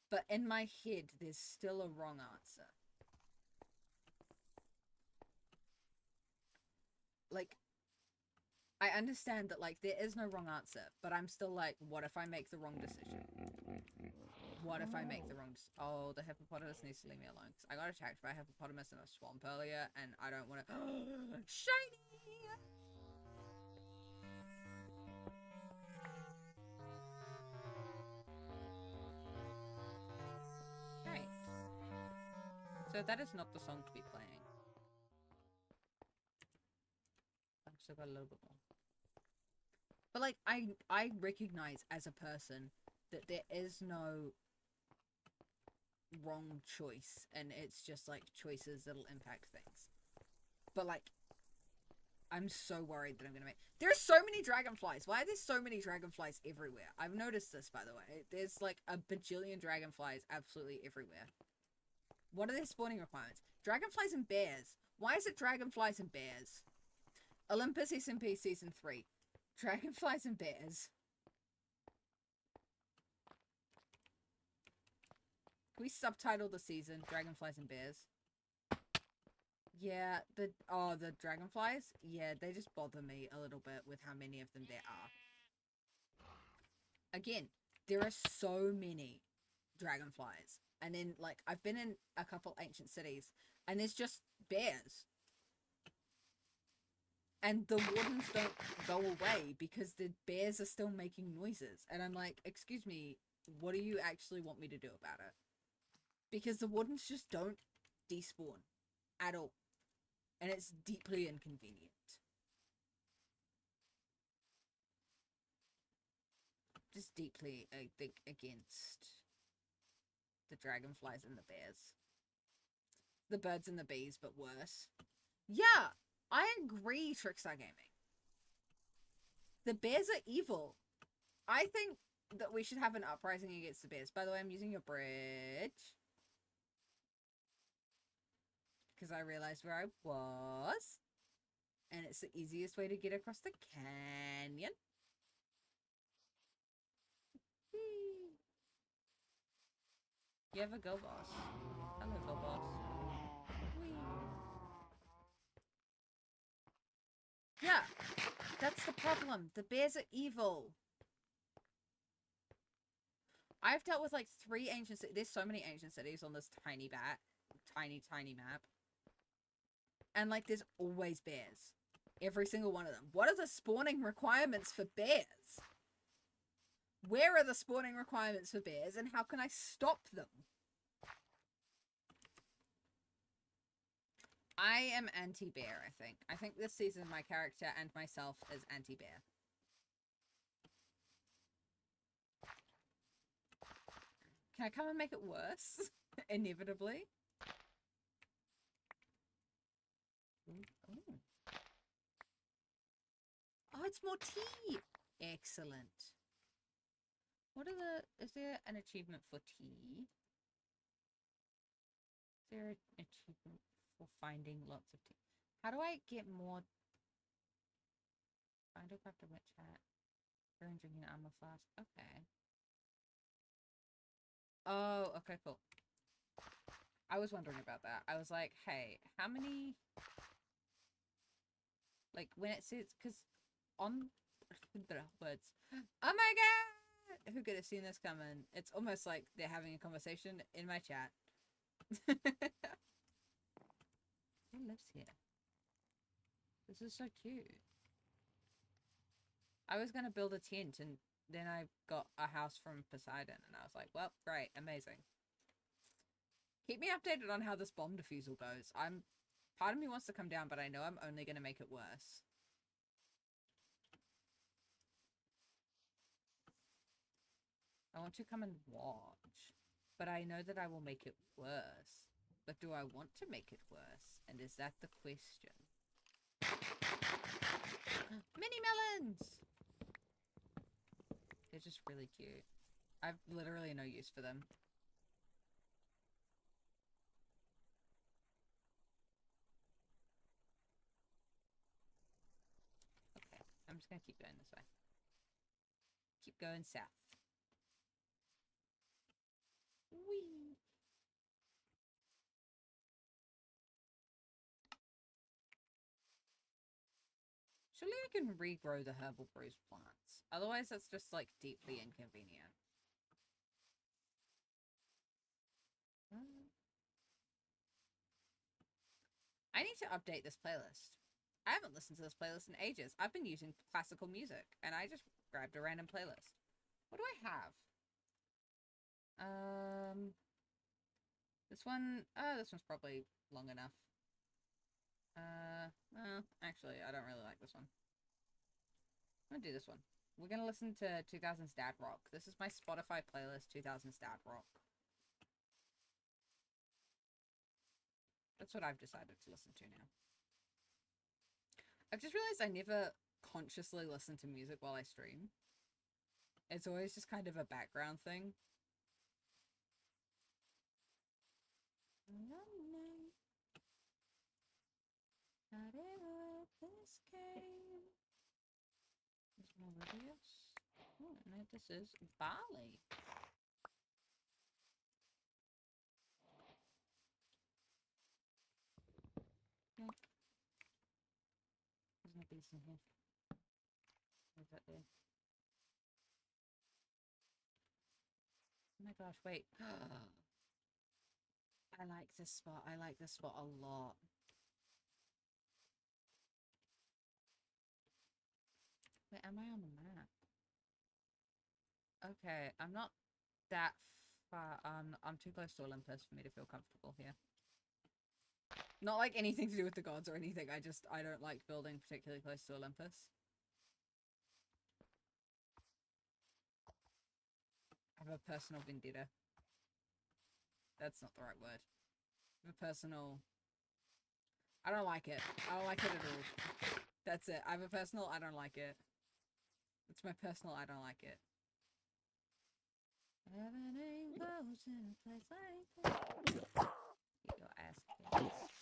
Speaker 1: But in my head, there's still a wrong answer. Like, I understand that, like, there is no wrong answer, but I'm still like, what if I make the wrong decision? What if I make the wrong decision? Oh, the hippopotamus needs to leave me alone. I got attacked by a hippopotamus in a swamp earlier, and I don't want to... Shiny! Hey. So that is not the song to be playing. I've still got a little bit more. But, like, I recognize as a person that there is no wrong choice, and it's just, like, choices that'll impact things. But, like, I'm so worried that I'm gonna make... There's so many dragonflies! Why are there so many dragonflies everywhere? I've noticed this, by the way. There's, like, a bajillion dragonflies absolutely everywhere. What are their spawning requirements? Dragonflies and bears. Why is it dragonflies and bears? Olympus SMP Season 3. Dragonflies and bears. Can we subtitle the season Dragonflies and Bears? Yeah, the dragonflies? Yeah, they just bother me a little bit with how many of them there are. Again, there are so many dragonflies. And then, like, I've been in a couple ancient cities, and there's just bears. And the wardens don't go away because the bears are still making noises. And I'm like, excuse me, what do you actually want me to do about it? Because the wardens just don't despawn at all. And it's deeply inconvenient. Just deeply, I think, against the dragonflies and the bears. The birds and the bees, but worse. Yeah! I agree, Trickstar Gaming. The bears are evil. I think that we should have an uprising against the bears. By the way, I'm using your bridge. Because I realized where I was. And it's the easiest way to get across the canyon. You have a go boss. Hello, go boss. Whee. Yeah, that's the problem. The bears are evil. I've dealt with like 3 ancient cities. There's so many ancient cities on this tiny map. And like there's always bears. Every single one of them. What are the spawning requirements for bears? Where are the spawning requirements for bears, and how can I stop them? I am anti-bear, I think. I think this season my character and myself is anti-bear. Can I come and make it worse? Inevitably. Ooh. Oh, it's more tea! Excellent. What are the... Is there an achievement for tea? Is there an achievement for finding lots of tea? How do I get more... Find a craft of witch hat. Burn drinking armor flask. Okay. Oh, okay, cool. I was wondering about that. I was like, hey, how many... Like, when it says... Because on... Words. Oh my god! Who could have seen this coming? It's almost like they're having a conversation in my chat. Who lives here? This is so cute. I was gonna build a tent and then I got a house from Poseidon and I was like, well, great, amazing. Keep me updated on how this bomb defusal goes. Part of me wants to come down, but I know I'm only gonna make it worse. I want to come and watch, but I know that I will make it worse. But do I want to make it worse? And is that the question? Mini melons! They're just really cute. I've literally no use for them. Okay, I'm just gonna keep going this way. Keep going south. Whee! Surely I can regrow the herbal bruise plants. Otherwise, that's just, like, deeply inconvenient. I need to update this playlist. I haven't listened to this playlist in ages. I've been using classical music, and I just grabbed a random playlist. What do I have? This one... this one's probably long enough. Actually, I don't really like this one. I'm gonna do this one. We're gonna listen to 2000s Dad Rock. This is my Spotify playlist, 2000s Dad Rock. That's what I've decided to listen to now. I've just realized I never consciously listen to music while I stream. It's always just kind of a background thing. This game is Mauritius. Oh, no, this is Bali. Yoink. There's no bees in here. Where's that there? Oh my gosh, wait. I like this spot. I like this spot a lot. Wait, am I on the map? Okay, I'm not that far. I'm too close to Olympus for me to feel comfortable here. Not like anything to do with the gods or anything. I don't like building particularly close to Olympus. I have a personal vendetta. That's not the right word. I have a personal... I don't like it. I don't like it at all. That's it. I have a personal I don't like it. It's my personal I don't like it. Everything goes in a place like that. Get your ass kicked.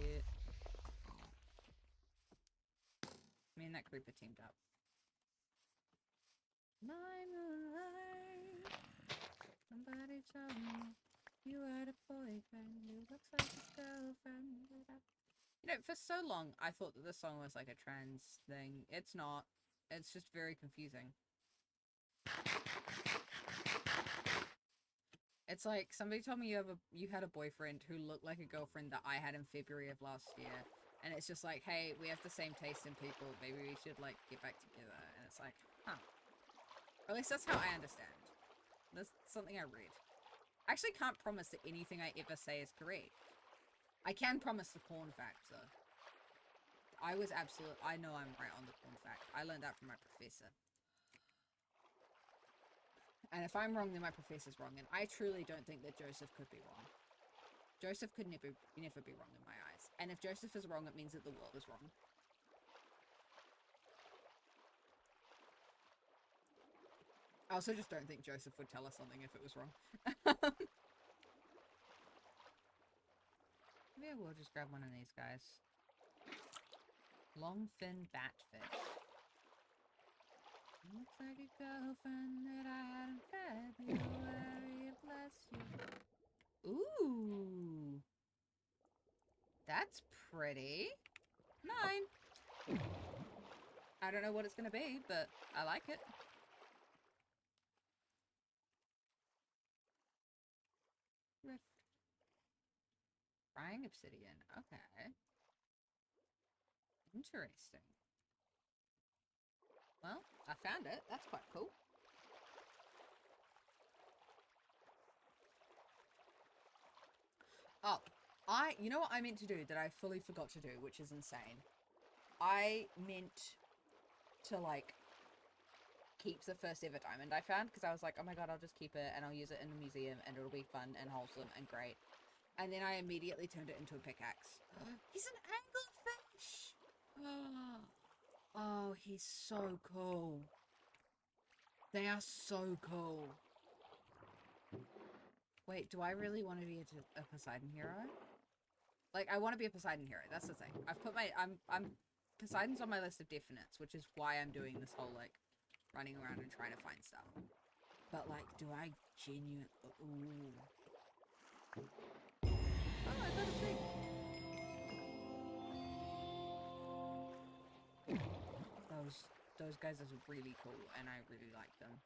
Speaker 1: Yeah. Me and that creeper teamed up. My moonlight. Somebody told me you had a boyfriend who looks like his girlfriend. You know, for so long, I thought that this song was like a trans thing. It's not. It's just very confusing. It's like somebody told me you had a boyfriend who looked like a girlfriend that I had in February of last year, And it's just like, hey, we have the same taste in people. Maybe we should, like, get back together. And it's like, huh. Or at least that's how I understand. That's something I read. I actually can't promise that anything I ever say is correct. I can promise the porn fact, though. I know I'm right on the porn fact. I learned that from my professor. And if I'm wrong, then my professor's wrong. And I truly don't think that Joseph could be wrong. Joseph could never be wrong in my eyes. And if Joseph is wrong, it means that the world is wrong. I also just don't think Joseph would tell us something if it was wrong. Maybe we'll just grab one of these guys. Long fin batfish. Looks like a girlfriend that I had in February. Bless you. Ooh. That's pretty. 9. I don't know what it's gonna be, but I like it. Rift. Frying obsidian. Okay. Interesting. Well, I found it. That's quite cool. Oh, you know what I meant to do that I fully forgot to do, which is insane. I meant to, like, keep the first ever diamond I found, because I was like, oh my god, I'll just keep it, and I'll use it in the museum, and it'll be fun and wholesome and great. And then I immediately turned it into a pickaxe. He's an anglerfish! Oh, he's so cool. They are so cool. Wait, do I really want to be a Poseidon hero? Like, I want to be a Poseidon hero. That's the thing. I've put my... I'm Poseidon's on my list of definites, which is why I'm doing this whole, like, running around and trying to find stuff. But, like, do I genuinely... Ooh. Oh, I got a thing. Those guys are really cool, and I really like them.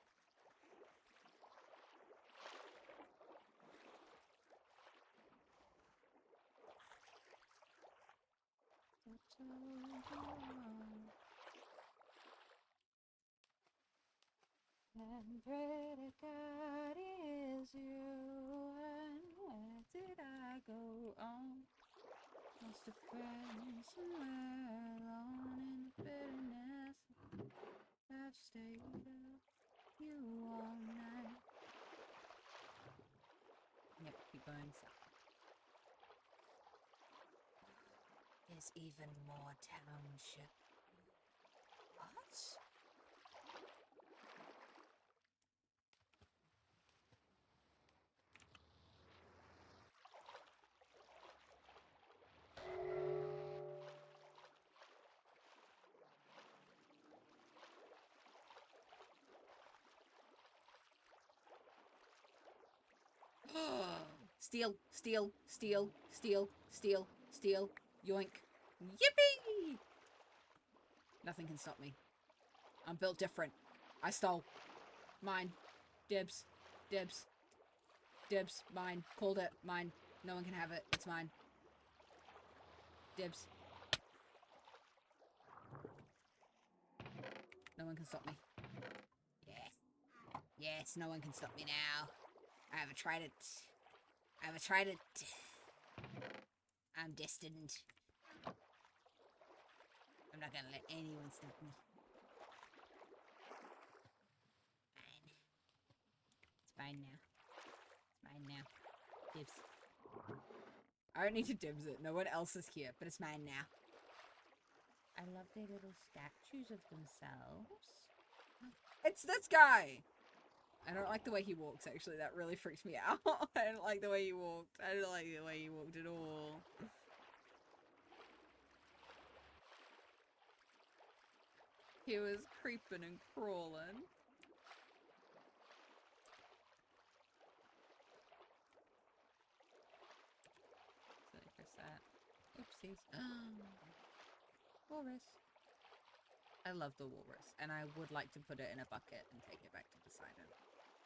Speaker 1: And pray to God is you, and where did I go on? Lost a friend somewhere alone in the bitterness. I've stayed up you all night. Yep, keep going south. There's even more township. What? Steal, steal, steal, steal, steal, steal, yoink. Yippee! Nothing can stop me. I'm built different. I stole. Mine. Dibs. Dibs. Dibs. Mine. Called it. Mine. No one can have it. It's mine. Dibs. No one can stop me. Yes. Yes, no one can stop me now. I haven't tried it. I haven't tried it. I'm destined. I'm not gonna let anyone stop me. Fine. It's fine now. It's mine now. Dibs. I don't need to dibs it. No one else is here, but it's mine now. I love their little statues of themselves. It's this guy! I don't like the way he walks, actually. That really freaks me out. I don't like the way he walked. I don't like the way he walked at all. He was creeping and crawling. So press that. Oopsies. Walrus. I love the walrus, and I would like to put it in a bucket and take it back to Poseidon.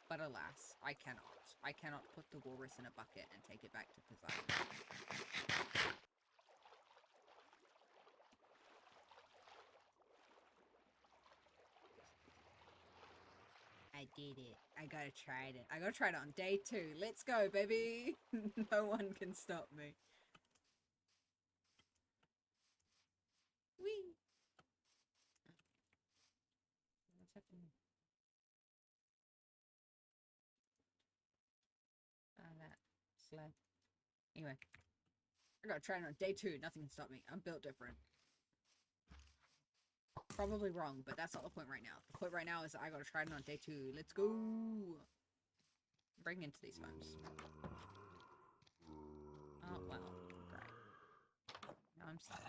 Speaker 1: But alas, I cannot. I cannot put the walrus in a bucket and take it back to Poseidon. I did it. I gotta try it. I gotta try it on day 2. Let's go, baby. No one can stop me. Whee! What's happening? That slab. Anyway, I gotta try it on day 2. Nothing can stop me. I'm built different. Probably wrong, but that's not the point right now. The point right now is that I gotta try it on day 2. Let's go! Bring into these homes. Oh, well. Great. Now I'm stuck.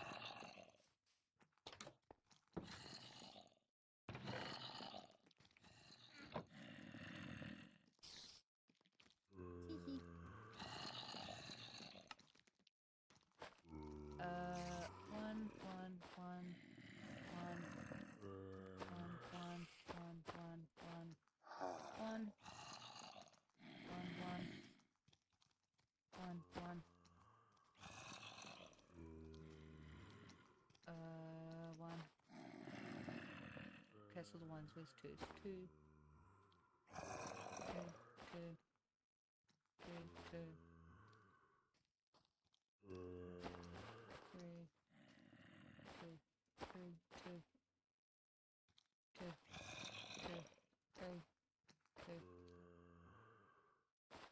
Speaker 1: One. Okay, so the ones with 2s. 2. 2. 2. 2. 3. 2. 2. 2. 2. 2. 3. 2.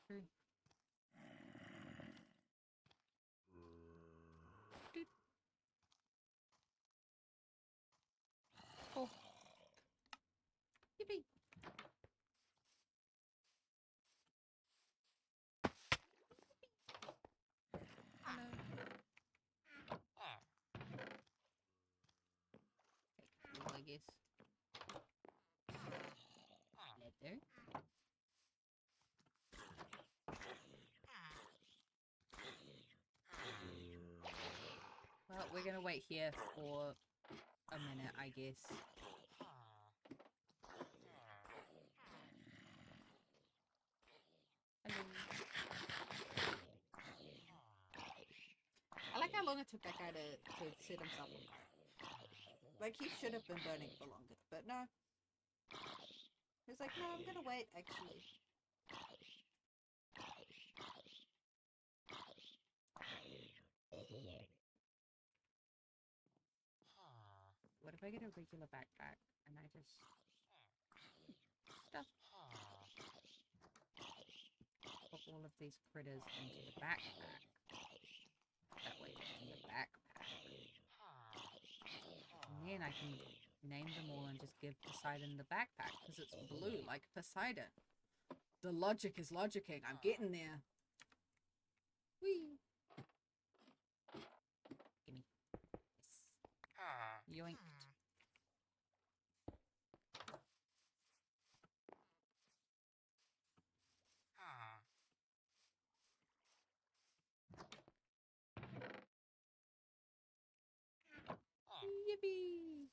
Speaker 1: 3. Doot. 4. Yippee. Hello. Take fuel, I guess. Leather. Well, we're gonna wait here for a minute, I guess. Hello. I like how long it took that guy to set himself on fire. Like, he should have been burning for longer, but no. He was like, no, I'm gonna wait, actually. What if I get a regular backpack and I just stuff put all of these critters into the backpack? That way it's in the backpack. And then I can name them all and just give Poseidon the backpack because it's blue like Poseidon. The logic is logicking. I'm getting there. Whee! Gimme. Yes. Yoinked. Yippee!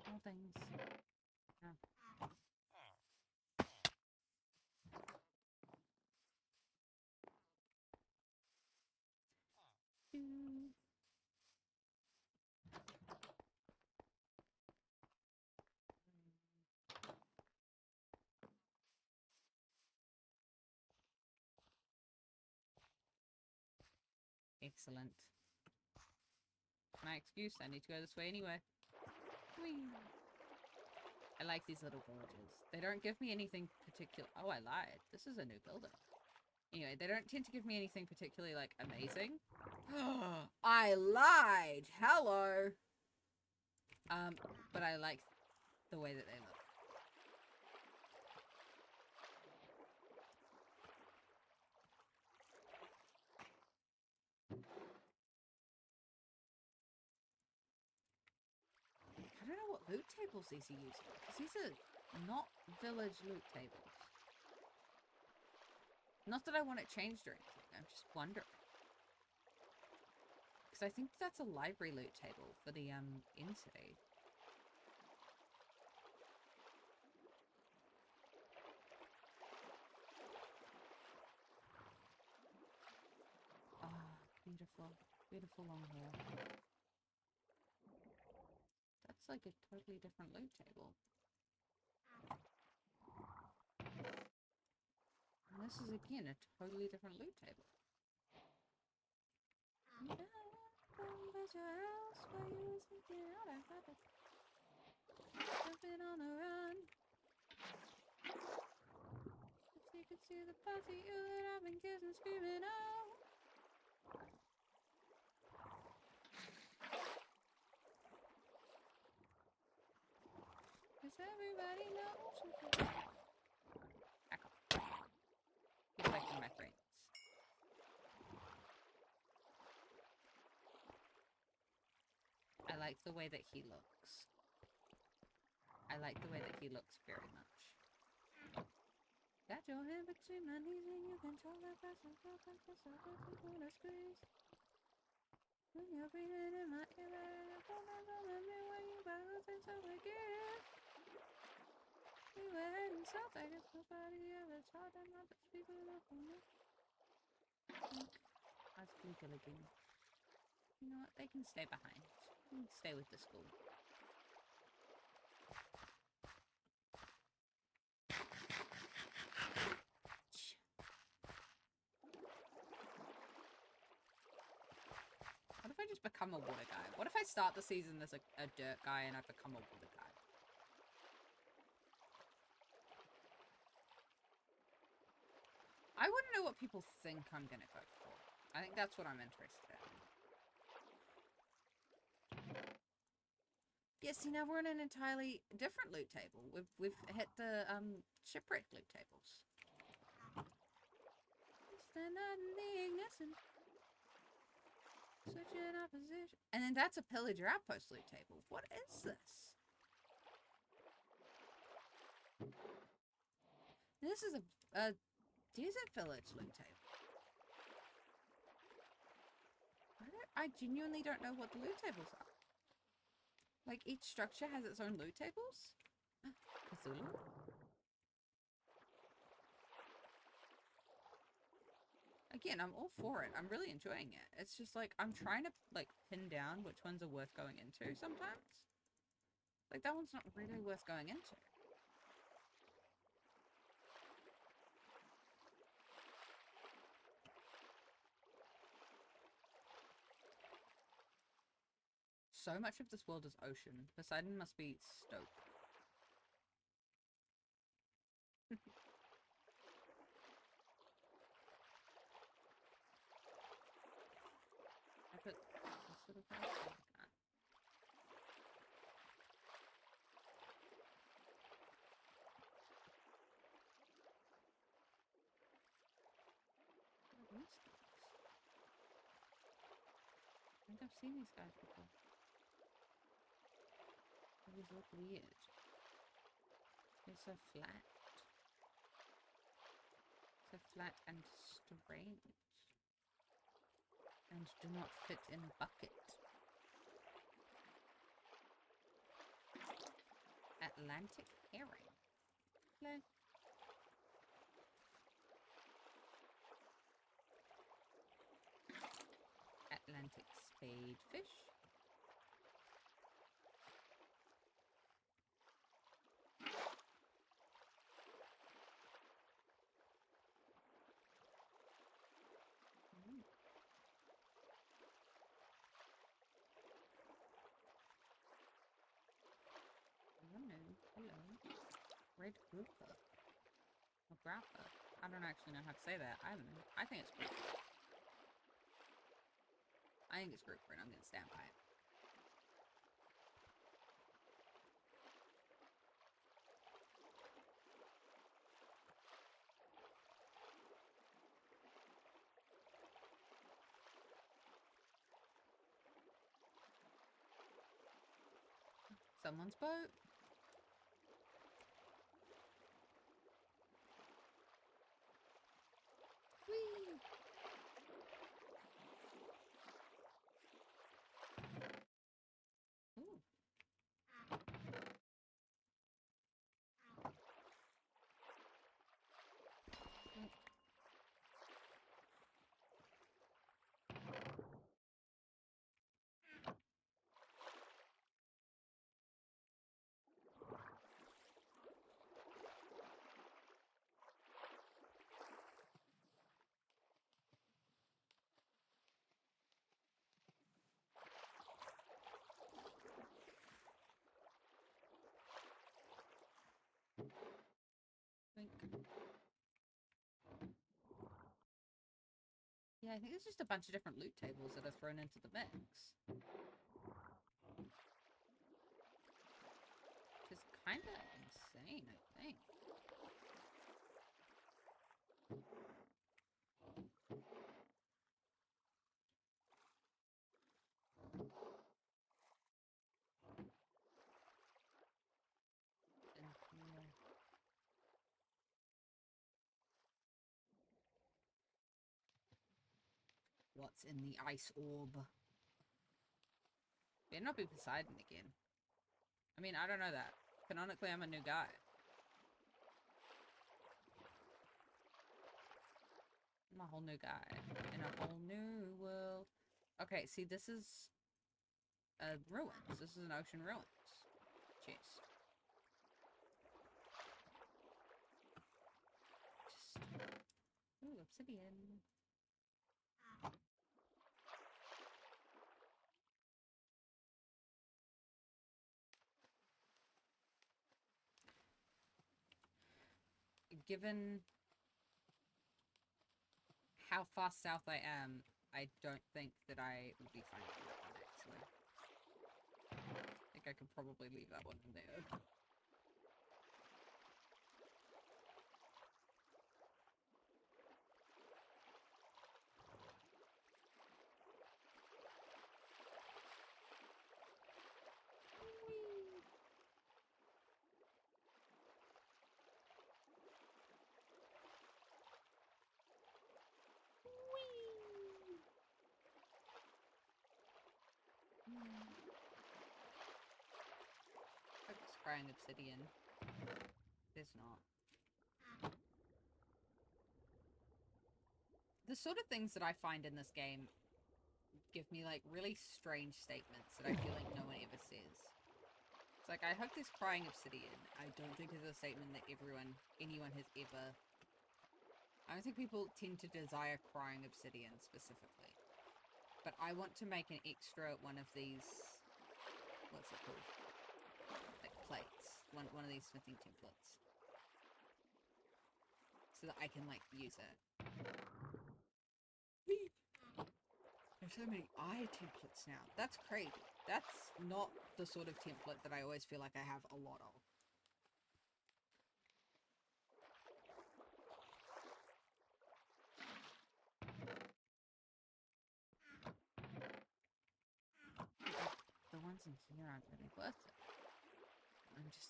Speaker 1: All things. Yeah. Excellent. My excuse, I need to go this way anyway. Whee! I like these little villages. They don't give me anything particular. Oh, I lied. This is a new building. Anyway, they don't tend to give me anything particularly, like, amazing. I lied! Hello! But I like the way that they look. I don't know what loot tables these are using, because these are not village loot tables. Not that I want it changed or anything, I'm just wondering. Because I think that's a library loot table for the, inn city. Oh, beautiful. Beautiful long hair. That's like a totally different loot table. And this is again a totally different loot table. Jumping on the run. If you could see the parts of you that I've been kissing, screaming out. Cause everybody knows. Back off. He's affecting my friends. I like the way that he looks. I like the way that he looks very much. Got your hand between my knees and you can tell that that's a girl like yourself as you wanna squeeze. When you're breathing in my ear, I don't let me when you bounce and so again. We were heading south, I guess nobody ever taught them how to speak enough for me. That's legal again. You know what? They can stay behind. They can stay with the school. What if I just become a water guy? What if I start the season as a dirt guy and I become a water guy? I want to know what people think I'm going to go for. I think that's what I'm interested in. Yeah, see, now we're in an entirely different loot table. We've hit the shipwreck loot tables. Stand out in the ignition. Switching our position. And then that's a pillage or outpost loot table. What is this? This is a desert village loot table. I genuinely don't know what the loot tables are. Like, each structure has its own loot tables? Cthulhu? Again, I'm all for it. I'm really enjoying it. It's just like, I'm trying to, like, pin down which ones are worth going into sometimes. Like, that one's not really worth going into. So much of this world is ocean. Poseidon must be stoked. I put this little thing. What are these things? I think I've seen these guys before. These look weird. They're so flat. So flat and strange. And do not fit in a bucket. Atlantic herring. Hello. Atlantic spadefish. Hello. Red grouper. Or grappa. I don't actually know how to say that. I think it's grouper. I think it's grouper and I'm going to stand by it. Someone's boat. Yeah, I think it's just a bunch of different loot tables that are thrown into the mix. Which is kind of insane, I think. What's in the ice orb? Better not be Poseidon again. I mean, I don't know that. Canonically, I'm a new guy. I'm a whole new guy in a whole new world. Okay, see, this is ruins. This is an ocean ruins. Chest. Ooh, obsidian. Given how far south I am, I don't think that I would be fine with that one, actually. I think I could probably leave that one in there. It's crying obsidian. There's not. The sort of things that I find in this game give me like really strange statements that I feel like no one ever says. It's like, I hope there's crying obsidian. I don't think it's a statement that anyone has ever... I don't think people tend to desire crying obsidian specifically. But I want to make an extra one of these... What's it called? Like plates. One of these smithing templates. So that I can like use it. There's so many eye templates now. That's crazy. That's not the sort of template that I always feel like I have a lot of. The ones in here aren't really worth it.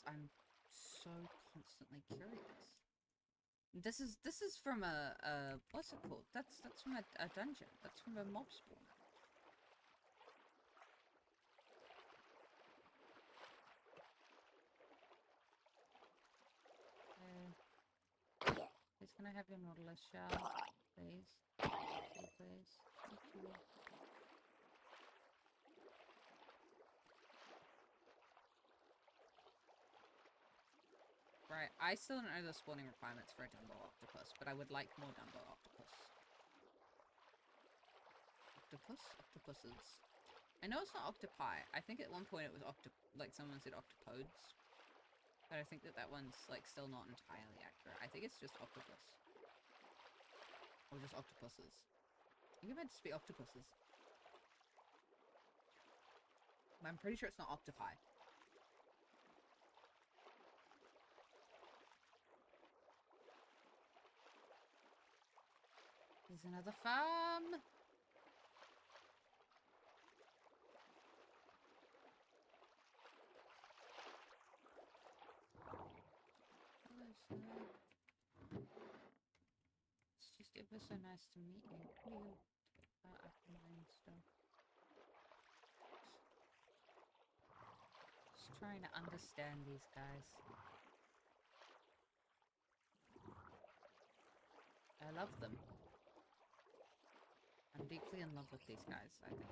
Speaker 1: I'm so constantly curious. This is from a what's it called? That's from a dungeon. That's from a mob spawn. Please, can I have your Nautilus shell, please? Please. Thank you. Right, I still don't know the spawning requirements for a Dumbo octopus, but I would like more Dumbo octopus. Octopuses. I know it's not octopi. I think at one point it was like someone said octopodes. But I think that one's like still not entirely accurate. I think it's just octopus. Or just octopuses. I think it might just be octopuses. I'm pretty sure it's not octopi. There's another farm! Hello, sir. It's just ever so nice to meet you. What are you? Aquamarine stuff. Just trying to understand these guys. I love them. I'm deeply in love with these guys, I think.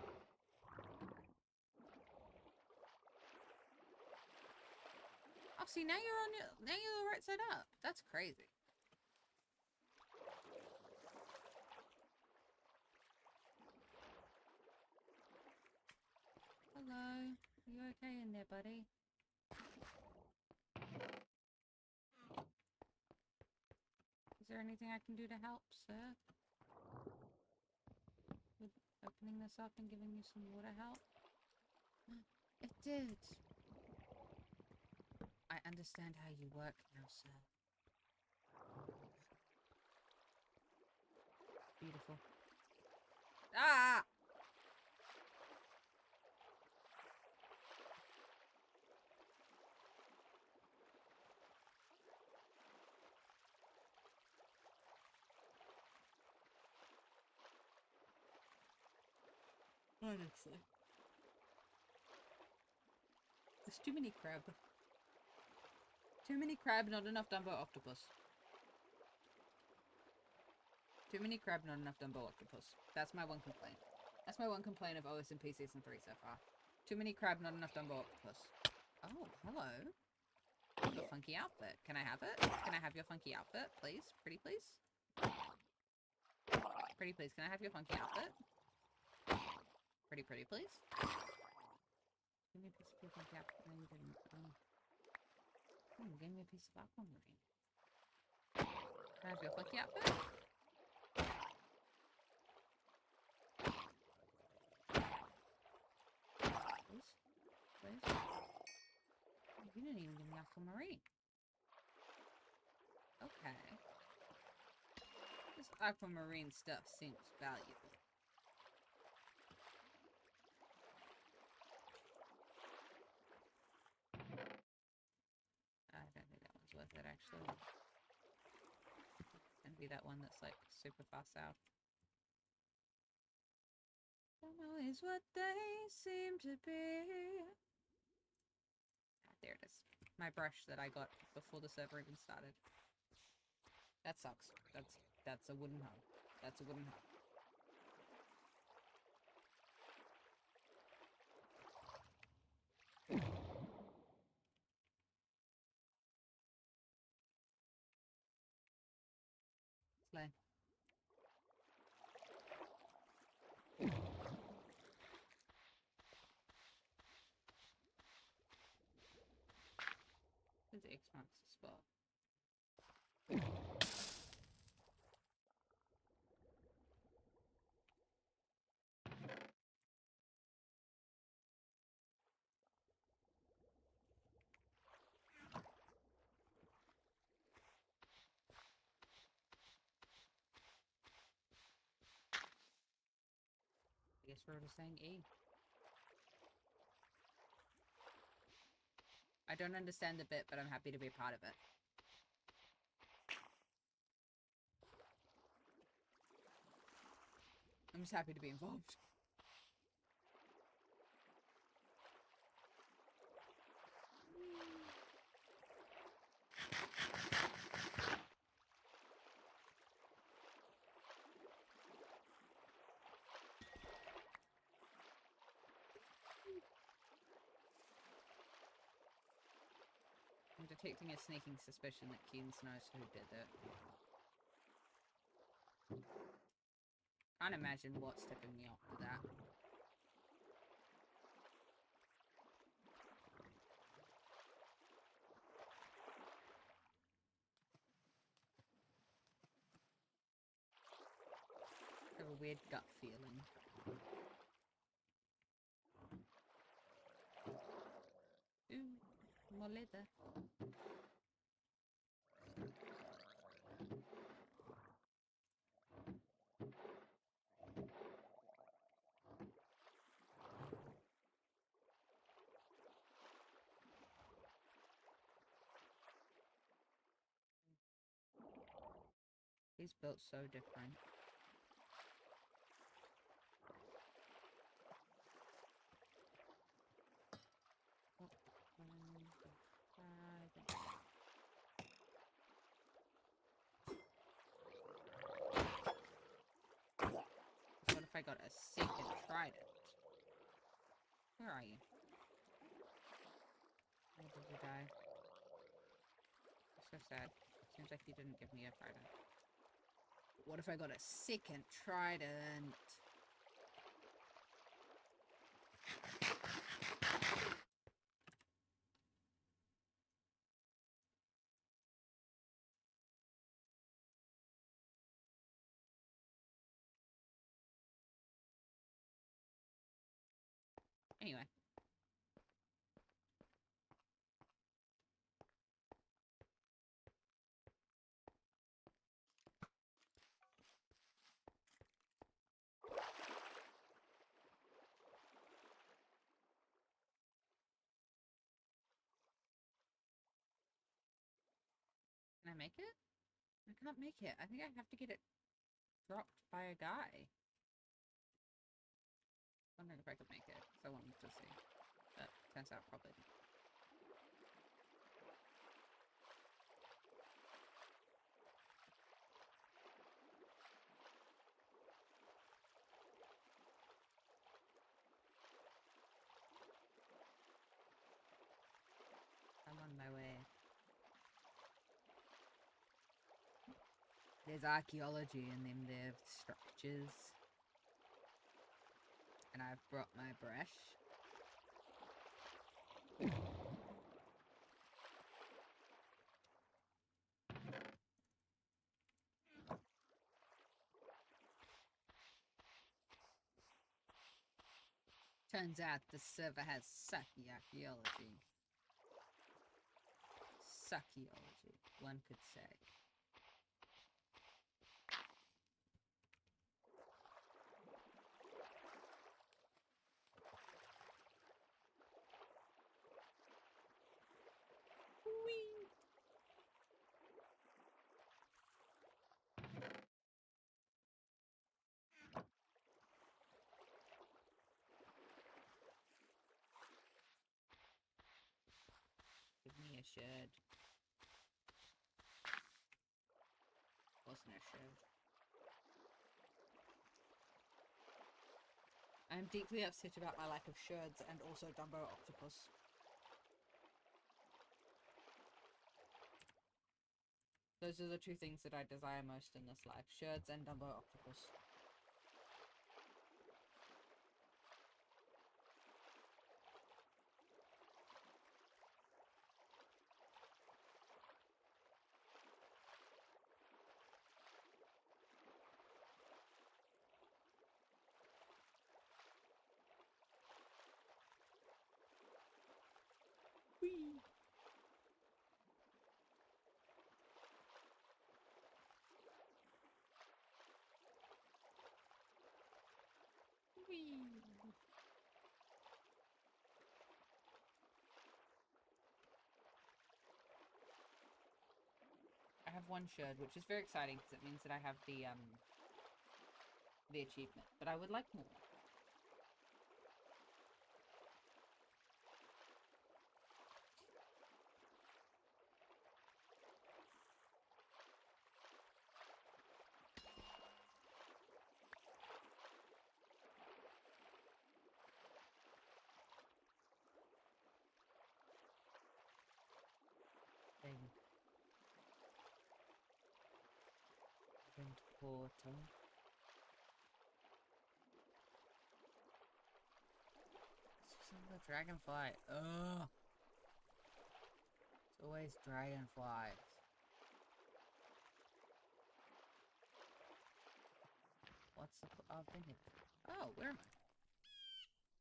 Speaker 1: Oh, see, now you're the right side up. That's crazy. Hello. Are you okay in there, buddy? Is there anything I can do to help, sir?
Speaker 2: opening this up and giving you some water help? It did. I understand how you work now, sir. Beautiful. Ah!
Speaker 1: Honestly. There's too many crab. Too many crab, not enough Dumbo octopus. Too many crab, not enough Dumbo octopus. That's my one complaint. That's my one complaint of OSMP Season 3 so far. Too many crab, not enough Dumbo octopus. Oh, hello. Your funky outfit. Can I have it? Can I have your funky outfit, please? Pretty please? Pretty please, can I have your funky outfit? Pretty please? Give me a piece of your funky outfit. No, you didn't. Oh. You gave me a piece of aquamarine. Can I have your funky outfit? Please? Please? You didn't even give me aquamarine. Okay. This aquamarine stuff seems valuable. I don't think that one's worth it, actually. It's gonna be that one that's like super fast out. Don't always what they seem to be. Ah, there it is. My brush that I got before the server even started. That sucks. That's a wooden hub. That's a wooden hub. Slay. There's X marks the spot. I guess we're just saying E. I don't understand the bit, but I'm happy to be a part of it. I'm just happy to be involved. I'm detecting a sneaking suspicion that Keynes knows who did it. Can't imagine what's tipping me off to that. I have a weird gut feeling. Ooh, more leather. He's built so different. What if I got a second trident? Where are you? Where did you die? So sad. Seems like you didn't give me a trident. What if I got a second trident?
Speaker 2: Anyway. Can I make it? I can't make it. I think I have to get it dropped by a guy. Wondering if I could make it, because I wanted to see. But turns out probably not. I'm on my way. There's archaeology in them there structures. And I've brought my brush. Turns out the server has sucky archaeology. Suckyology, one could say. Whee! Give me a shed. Wasn't a shed. I'm deeply upset about my lack of sherds and also Dumbo Octopus. Those are the two things that I desire most in this life. Sherds and Dumbo Octopus. Whee! Whee! I have one sherd, which is very exciting because it means that I have the achievement, but I would like more. Thing. Event portal. Some of the dragonfly. Ugh. It's always dragonflies. What's the... Oh, I've been here. Oh, where am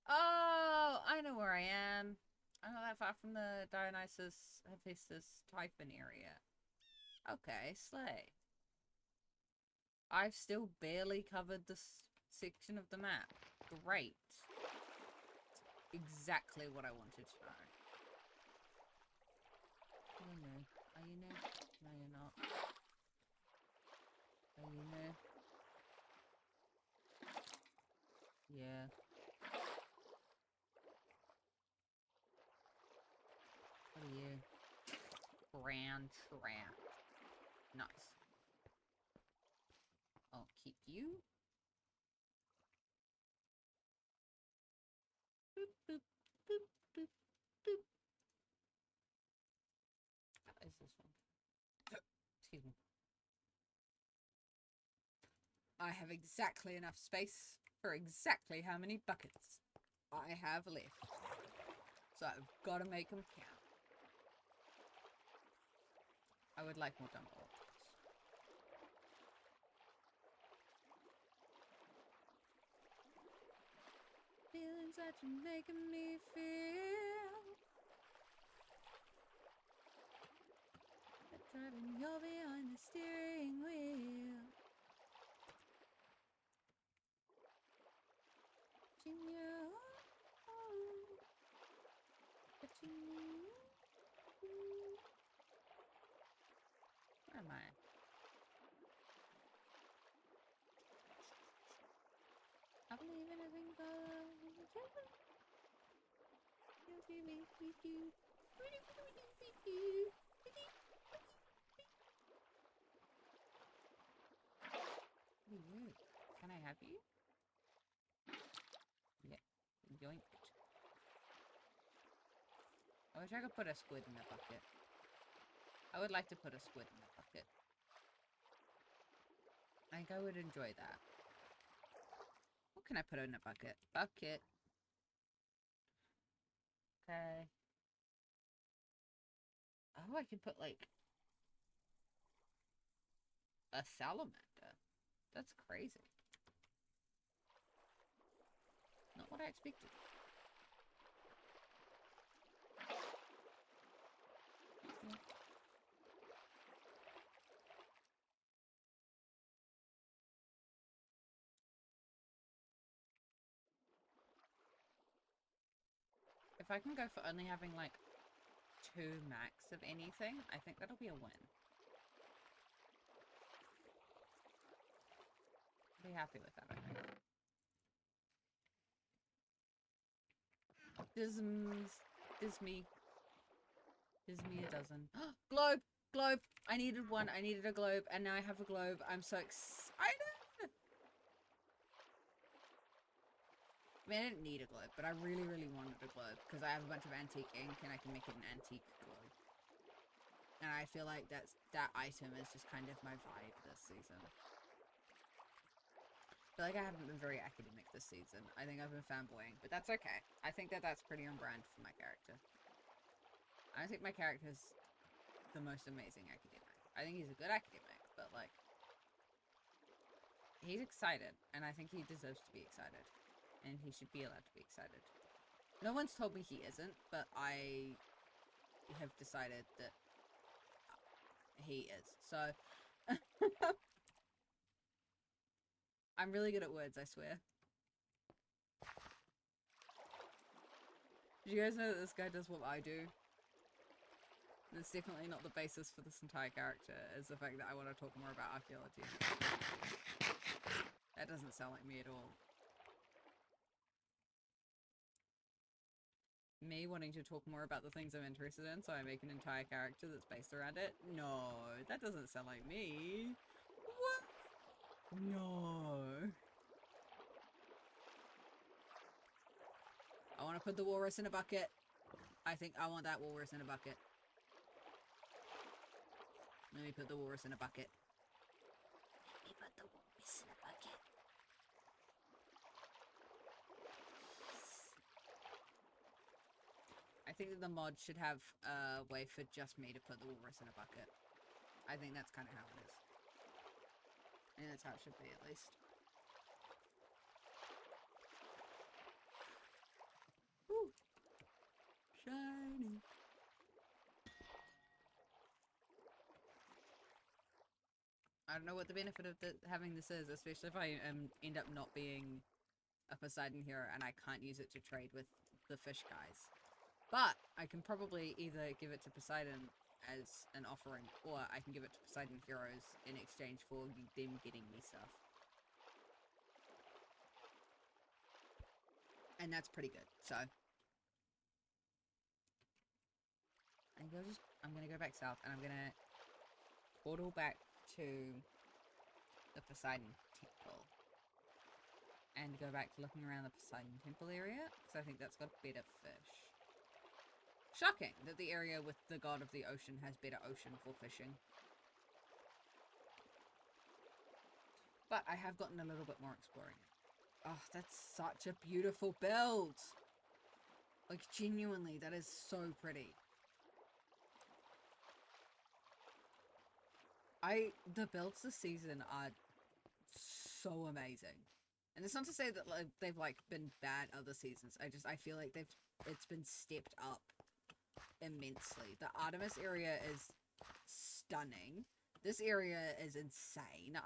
Speaker 2: I? Oh, I know where I am. I'm not that far from the Dionysus Hephaestus Typhon area. Okay, slay. I've still barely covered this section of the map. Great. Exactly what I wanted to know. Are you new? Are you new? No, you're not. Are you new? Yeah. What are you? Grand Tramp. Nice. I'll keep you. Boop, boop, boop, boop, boop. What is this one? Excuse me. I have exactly enough space for exactly how many buckets I have left. So I've got to make them count. I would like more Dumbo Octopus. Feelings are what you're making me feel. Driving, you're behind the steering wheel. Watching you. Watching you. Where am I? I believe in a thing called Can I have you? Yeah. Yoinked. I wish I could put a squid in a bucket. I would like to put a squid in a bucket. I think I would enjoy that. What can I put in a bucket? Bucket. Okay. Oh, I can put like a salamander. That's crazy. Not what I expected. Yeah. If I can go for only having like 2 max of anything, I think that'll be a win. Be happy with that, I think. Disme a dozen. Globe! Globe! I needed one. I needed a globe, and now I have a globe. I'm so excited! I mean, I didn't need a globe, but I really, really wanted a globe, because I have a bunch of antique ink, and I can make it an antique globe. And I feel like that item is just kind of my vibe this season. I feel like I haven't been very academic this season. I think I've been fanboying, but that's okay. I think that's pretty on brand for my character. I don't think my character's the most amazing academic. I think he's a good academic, but like, he's excited, and I think he deserves to be excited, and he should be allowed to be excited. No one's told me he isn't, but I have decided that he is. So I'm really good at words, I swear. Did you guys know that this guy does what I do? That's definitely not the basis for this entire character, is the fact that I want to talk more about archaeology. That doesn't sound like me at all. Me wanting to talk more about the things I'm interested in, so I make an entire character that's based around it? No, that doesn't sound like me. What? No. I want to put the walrus in a bucket. I think I want that walrus in a bucket. Let me put the walrus in a bucket. Let me put the walrus in a bucket. I think that the mod should have a way for just me to put the walrus in a bucket. I think that's kind of how it is. And that's how it should be, at least. Woo! Shiny! I don't know what the benefit of having this is, especially if I end up not being a Poseidon hero and I can't use it to trade with the fish guys. But I can probably either give it to Poseidon as an offering, or I can give it to Poseidon heroes in exchange for them getting me stuff. And that's pretty good, so. I'm gonna go back south, and I'm gonna portal back to the Poseidon Temple. And go back to looking around the Poseidon Temple area, because I think that's got better fish. Shocking that the area with the god of the ocean has better ocean for fishing. But I have gotten a little bit more exploring it. Oh, that's such a beautiful build! Like, genuinely, that is so pretty. The builds this season are so amazing. And it's not to say that like they've like been bad other seasons. I feel like it's been stepped up immensely. The Artemis area is stunning. This area is insane.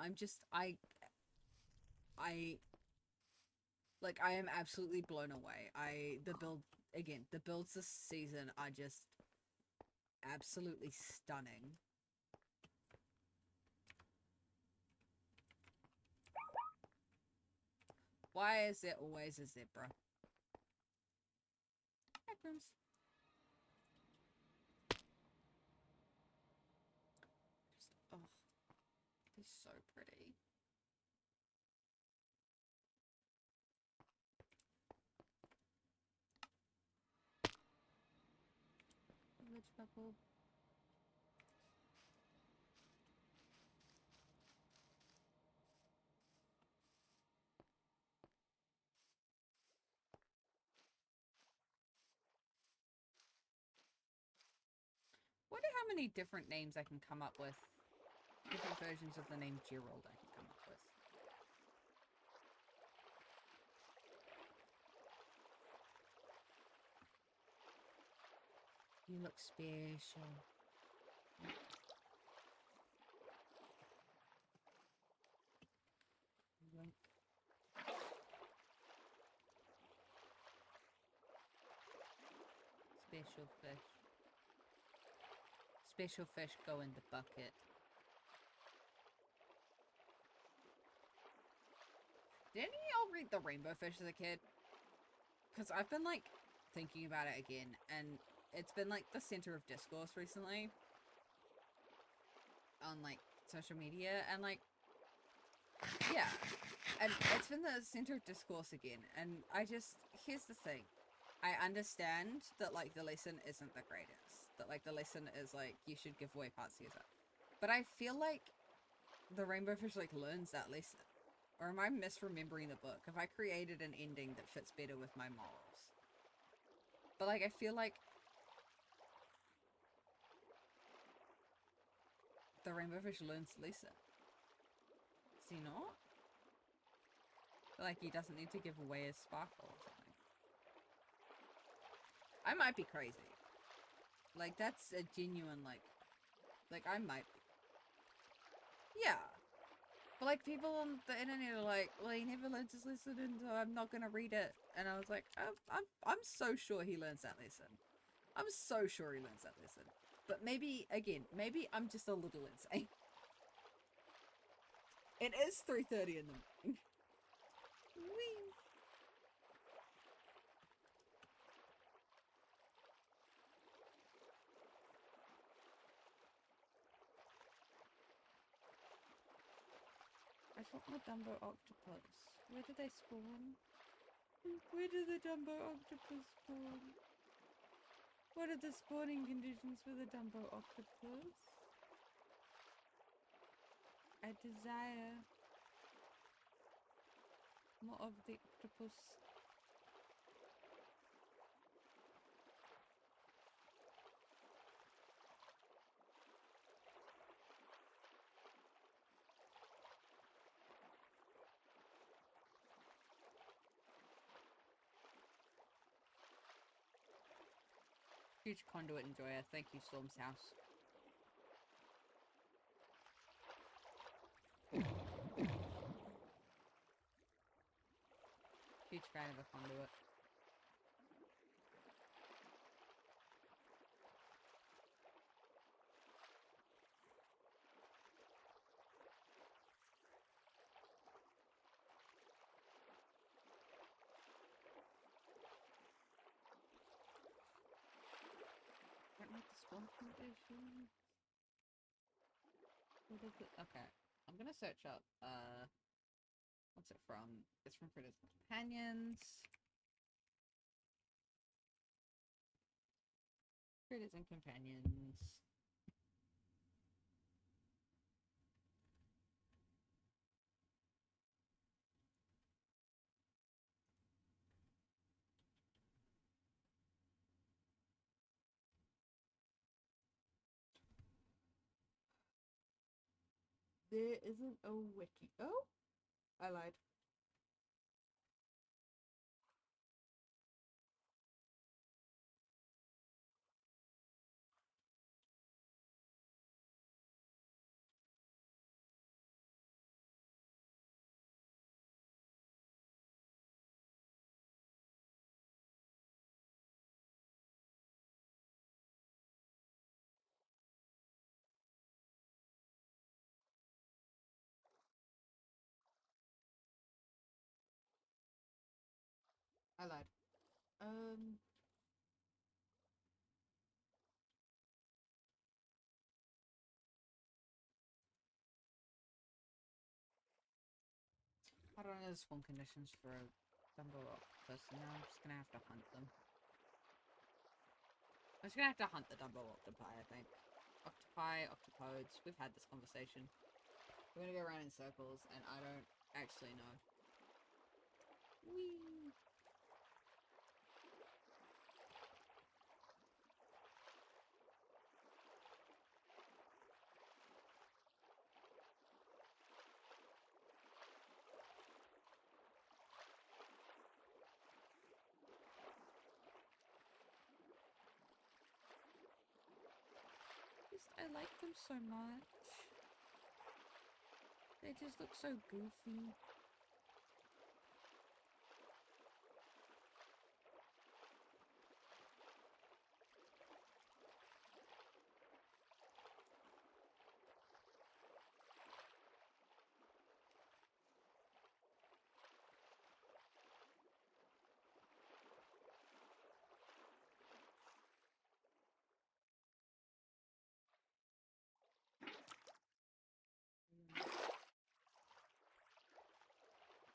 Speaker 2: I like I am absolutely blown away. The builds this season are just absolutely stunning. Why is there always a zebra? Happens. Just, oh, they're so pretty. Village couple. Wonder how many different names I can come up with. Different versions of the name Gerald I can come up with. You look special. Yoink. Special fish. Special fish go in the bucket. Did any of y'all read The Rainbow Fish as a kid? Because I've been like thinking about it again, and it's been like the center of discourse recently on like social media, and like yeah, and it's been the center of discourse again. And here's the thing, I understand that like the lesson isn't the greatest, that like the lesson is like you should give away parts of yourself, but I feel like the Rainbow Fish like learns that lesson. Or am I misremembering the book? Have I created an ending that fits better with my morals? But like I feel like the Rainbow Fish learns the lesson. Does he not? Like he doesn't need to give away his sparkle or something. I might be crazy. Like that's a genuine like I might be. Yeah. But like people on the internet are like, well, he never learns his lesson, and so I'm not gonna read it. And I was like, I'm so sure he learns that lesson. I'm so sure he learns that lesson. But maybe I'm just a little insane. It is 3:30 in the morning. Whee! I want my Dumbo octopus. Where do they spawn? Where do the Dumbo octopus spawn? What are the spawning conditions for the Dumbo octopus? I desire more of the octopus. Huge conduit enjoyer. Thank you, Storm's house. Huge fan of a conduit. Don't need the spawn condition. What is it? Okay. I'm gonna search up, what's it from? It's from Critters and Companions. Critters and Companions. There isn't a wiki. Oh, I lied.
Speaker 1: I lied. I don't know the spawn conditions for a Dumbo octopus, and now I'm just gonna have to hunt them. I'm just gonna have to hunt the Dumbo octopi, I think. Octopi, octopodes, we've had this conversation. We're gonna go around in circles, and I don't actually know. Whee! I like them so much. They just look so goofy.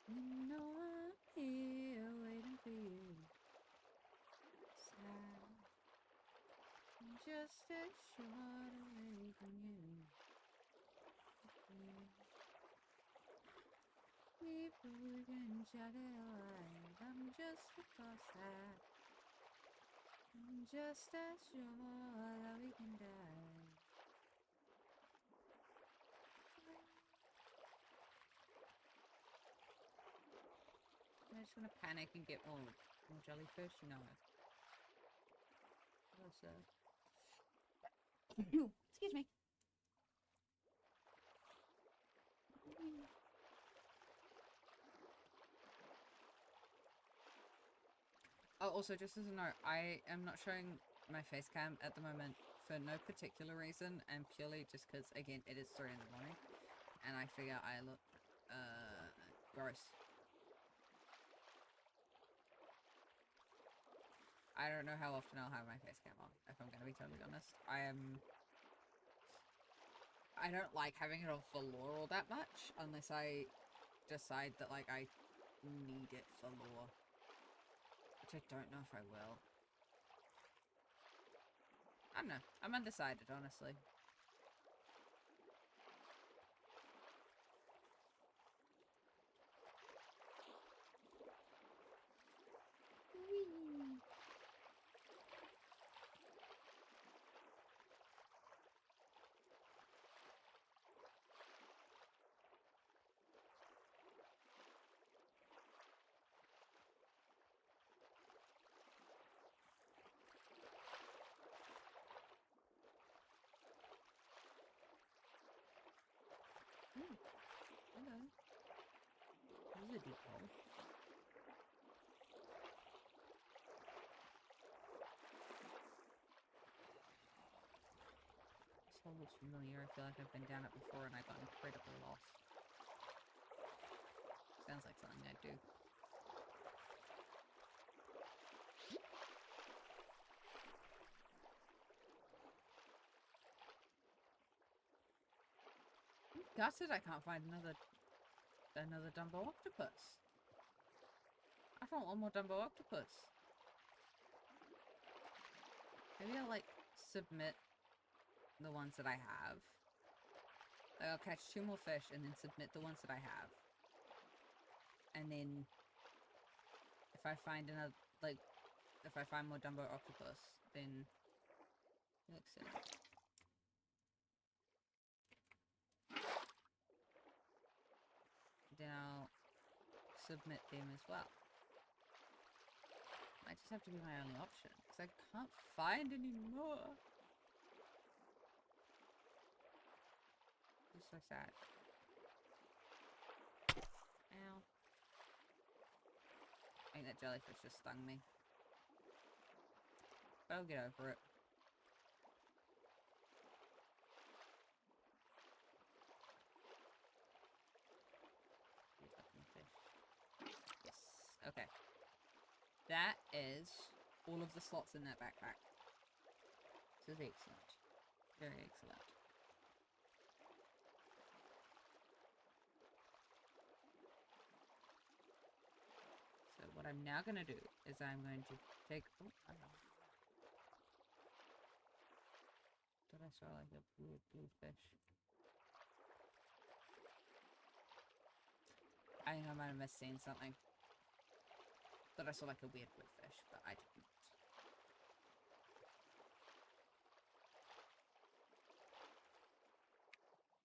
Speaker 1: You know I'm here waiting for you. Sad. I'm just a short away from you. Before we can chat it alive, I'm just a that. I'm just as sure that we can die. I'm just gonna panic and get more jellyfish? No. Excuse me. Oh, also, just as a note, I am not showing my face cam at the moment for no particular reason, and purely just because, again, it is 3 in the morning, and I figure I look, gross. I don't know how often I'll have my face cam on, if I'm gonna be totally honest. I don't like having it on for lore all that much, unless I decide that, like, I need it for lore. Which I don't know if I will. I don't know. I'm undecided, honestly. Whee! Ooh, hello. This is a deep hole. This hole looks familiar. I feel like I've been down it before and I got incredibly lost. Sounds like something I'd do. Gutted I can't find another Dumbo octopus. I found one more Dumbo octopus. Maybe I'll, like, submit the ones that I have. Like, I'll catch 2 more fish and then submit the ones that I have. And then if I find another, like, if I find more Dumbo octopus, then it looks silly. Then I'll submit them as well. Might just have to be my only option, because I can't find any more. It's so sad. Ow. I think that jellyfish just stung me. But I'll get over it. Yes. Okay. is all of the slots in that backpack. This is excellent. Very excellent. So what I'm now going to do is I'm going to take... Oh, I don't know. Thought I saw like a blue fish. I think I might have misseen something. Thought I saw like a weird blue fish, but I didn't.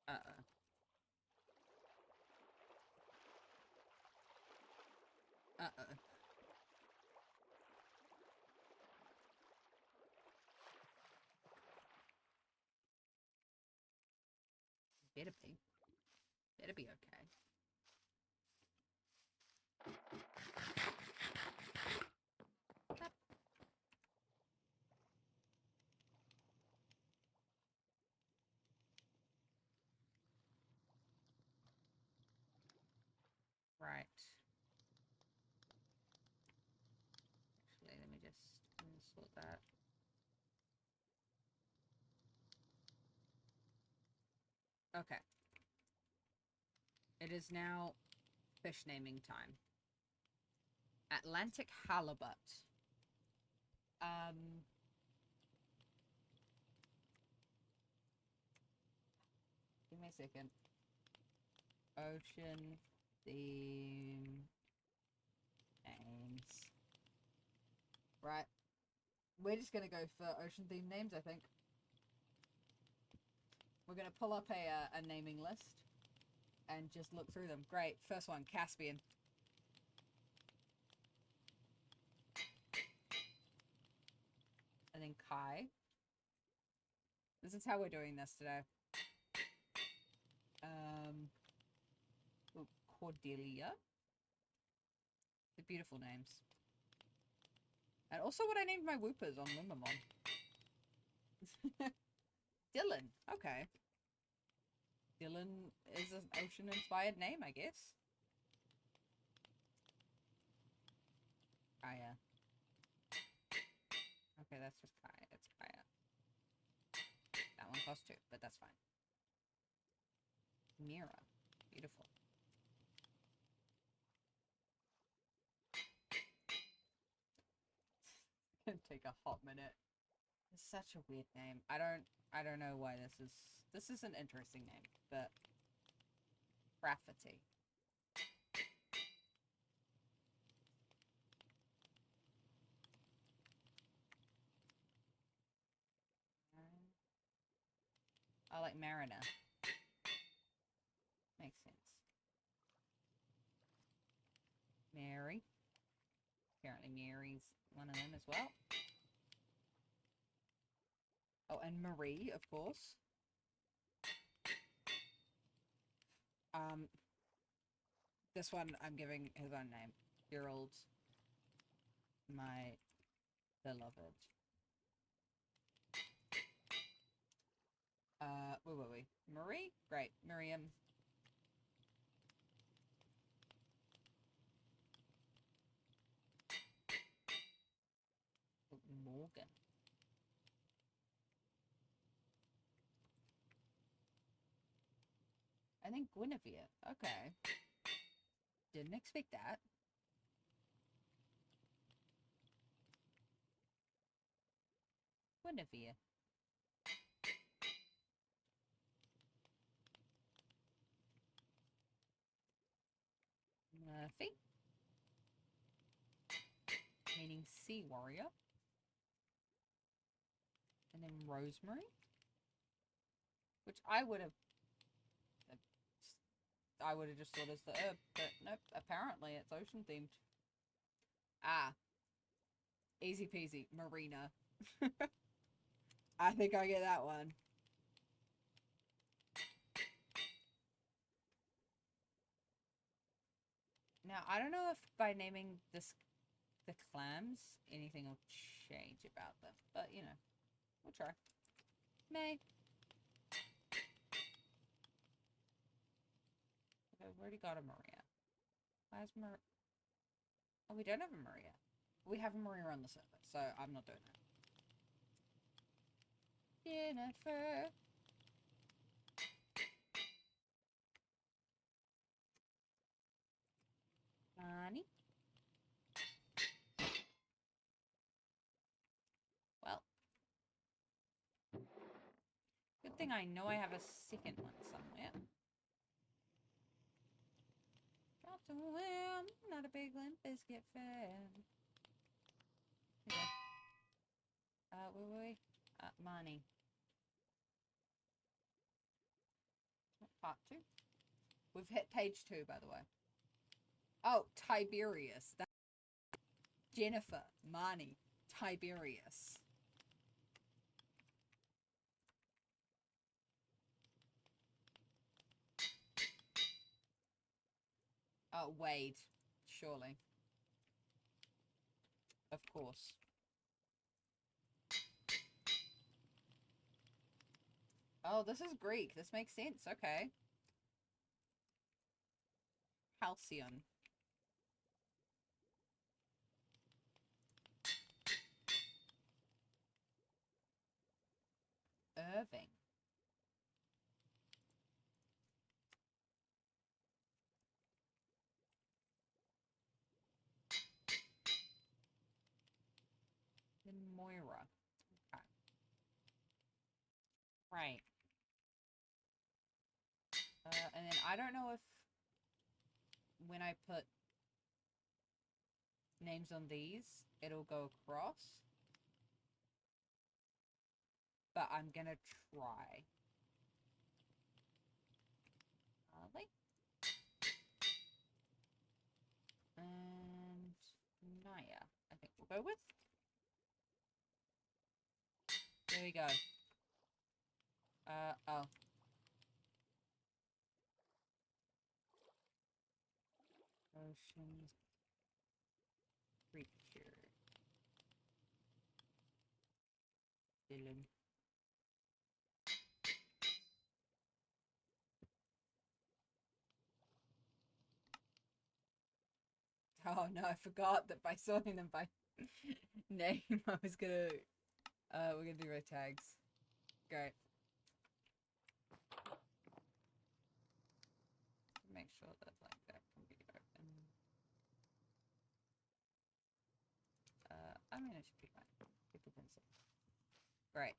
Speaker 1: Uh-oh. Uh-oh. Better be. Better be okay. Right. Actually, let me just sort that. Okay. It is now fish naming time. Atlantic halibut. Give me a second. Ocean theme names. Right. We're just gonna go for ocean theme names, I think. We're gonna pull up a naming list and just look through them. Great. First one, Caspian. And then Kai. This is how we're doing this today. Cordelia. The beautiful names. And also what I named my whoopers on Limbermon. Dylan. Okay. Dylan is an ocean-inspired name, I guess. Kaya. Okay, that's just Kaya. It's Kaya. That one costs 2, but that's fine. Mira. Beautiful. It's gonna take a hot minute. It's such a weird name. I don't know why this is an interesting name, but Rafferty. I like Mariner. Makes sense. Mary. Apparently Mary's one of them as well. Oh, and Marie, of course. This one I'm giving his own name. Gerald, my beloved. Wait. Marie? Great. Miriam. Morgan. I think Guinevere. Okay. Didn't expect that. Guinevere. Murphy. Meaning sea warrior. And then Rosemary. Which I would have just thought as the herb, but nope, apparently it's ocean themed. Ah. Easy peasy. Marina. I think I get that one. Now, I don't know if by naming this the clams, anything will change about them. But, you know, we'll try. May. Okay, we already got a Maria. Where's Maria? Oh, we don't have a Maria. We have Maria on the server, so I'm not doing that. Jennifer. Honey. Well. Good thing I know I have a second one somewhere. Got to win, not a big Limp Bizkit fan. Okay. Wait. Money. Part 2. We've hit page 2, by the way. Oh, Tiberius. That's Jennifer, Marnie, Tiberius. Oh, Wade. Surely. Of course. Oh, this is Greek. This makes sense. Okay. Halcyon. Irving. Then Moira. Okay. Right. And then I don't know if when I put names on these, it'll go across. But I'm gonna try. Ollie? And Naya, I think we'll go with. There we go. Oh. Ocean creature. Dylan. Oh no, I forgot that by sorting them by name, I was gonna, we're gonna do red tags. Great. Make sure that like that can be open. I mean, it should be fine. People can see. Great.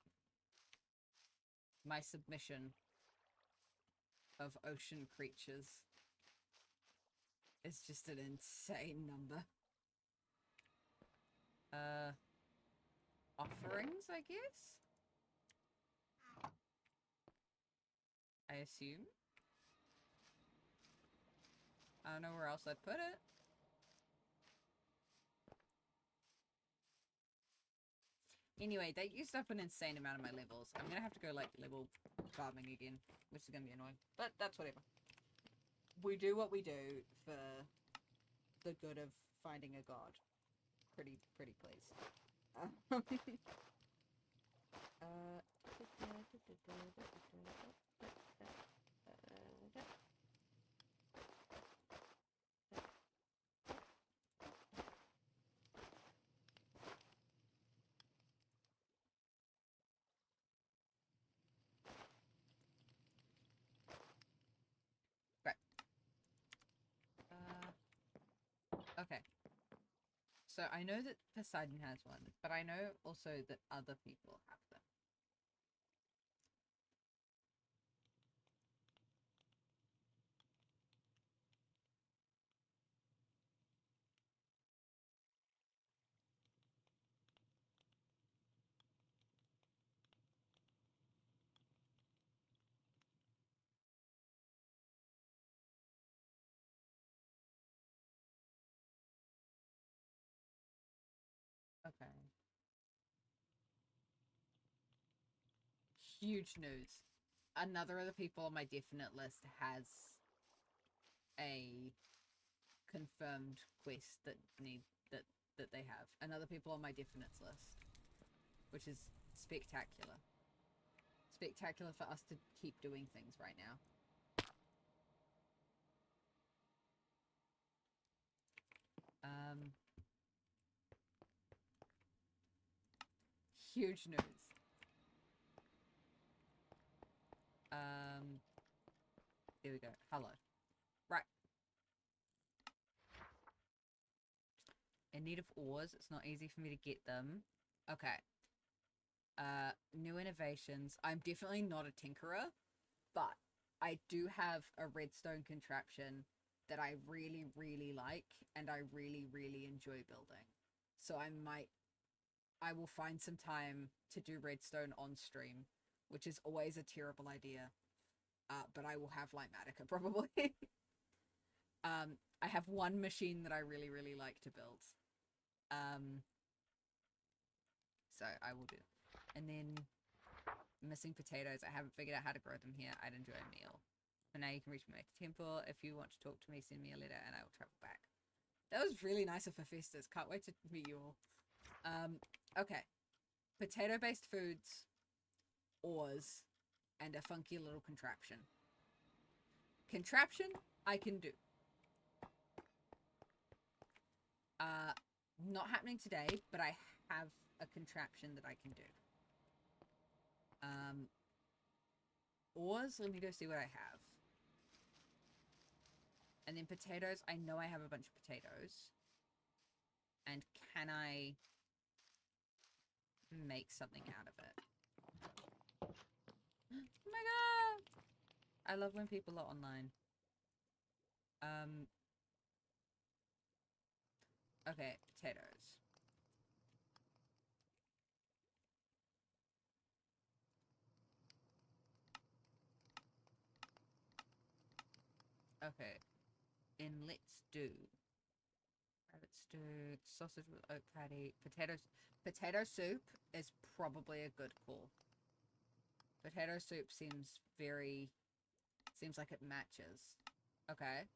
Speaker 1: My submission of ocean creatures is just an insane number. Offerings, I guess? I assume. I don't know where else I'd put it. Anyway, that used up an insane amount of my levels. I'm gonna have to go, like, level farming again, which is gonna be annoying. But that's whatever. We do what we do for the good of finding a god. Pretty please. Okay. So I know that Poseidon has one, but I know also that other people have them. Okay. Huge news. Another of the people on my definite list has a confirmed quest that they have. Another people on my definites list, which is spectacular. Spectacular for us to keep doing things right now. Huge news. There we go. Hello. Right. In need of ores. It's not easy for me to get them. Okay. New innovations. I'm definitely not a tinkerer, but I do have a redstone contraption that I really, really like and I really, really enjoy building. So I will find some time to do redstone on stream, which is always a terrible idea. But I will have Lightmatica probably. I have one machine that I really, really like to build. So I will do. And then missing potatoes. I haven't figured out how to grow them here. I'd enjoy a meal. For now, you can reach me at the temple. If you want to talk to me, send me a letter and I will travel back. That was really nice of Hephaestus. Can't wait to meet you all. Okay. Potato-based foods, ores, and a funky little contraption. Contraption, I can do. Not happening today, but I have a contraption that I can do. Ores, let me go see what I have. And then potatoes, I know I have a bunch of potatoes. And can I make something out of it? Oh my god! I love when people are online. Okay, potatoes. Okay, in let's do rabbit stew, sausage with oat patty, potatoes. Potato soup is probably a good call. Potato soup seems like it matches. Okay,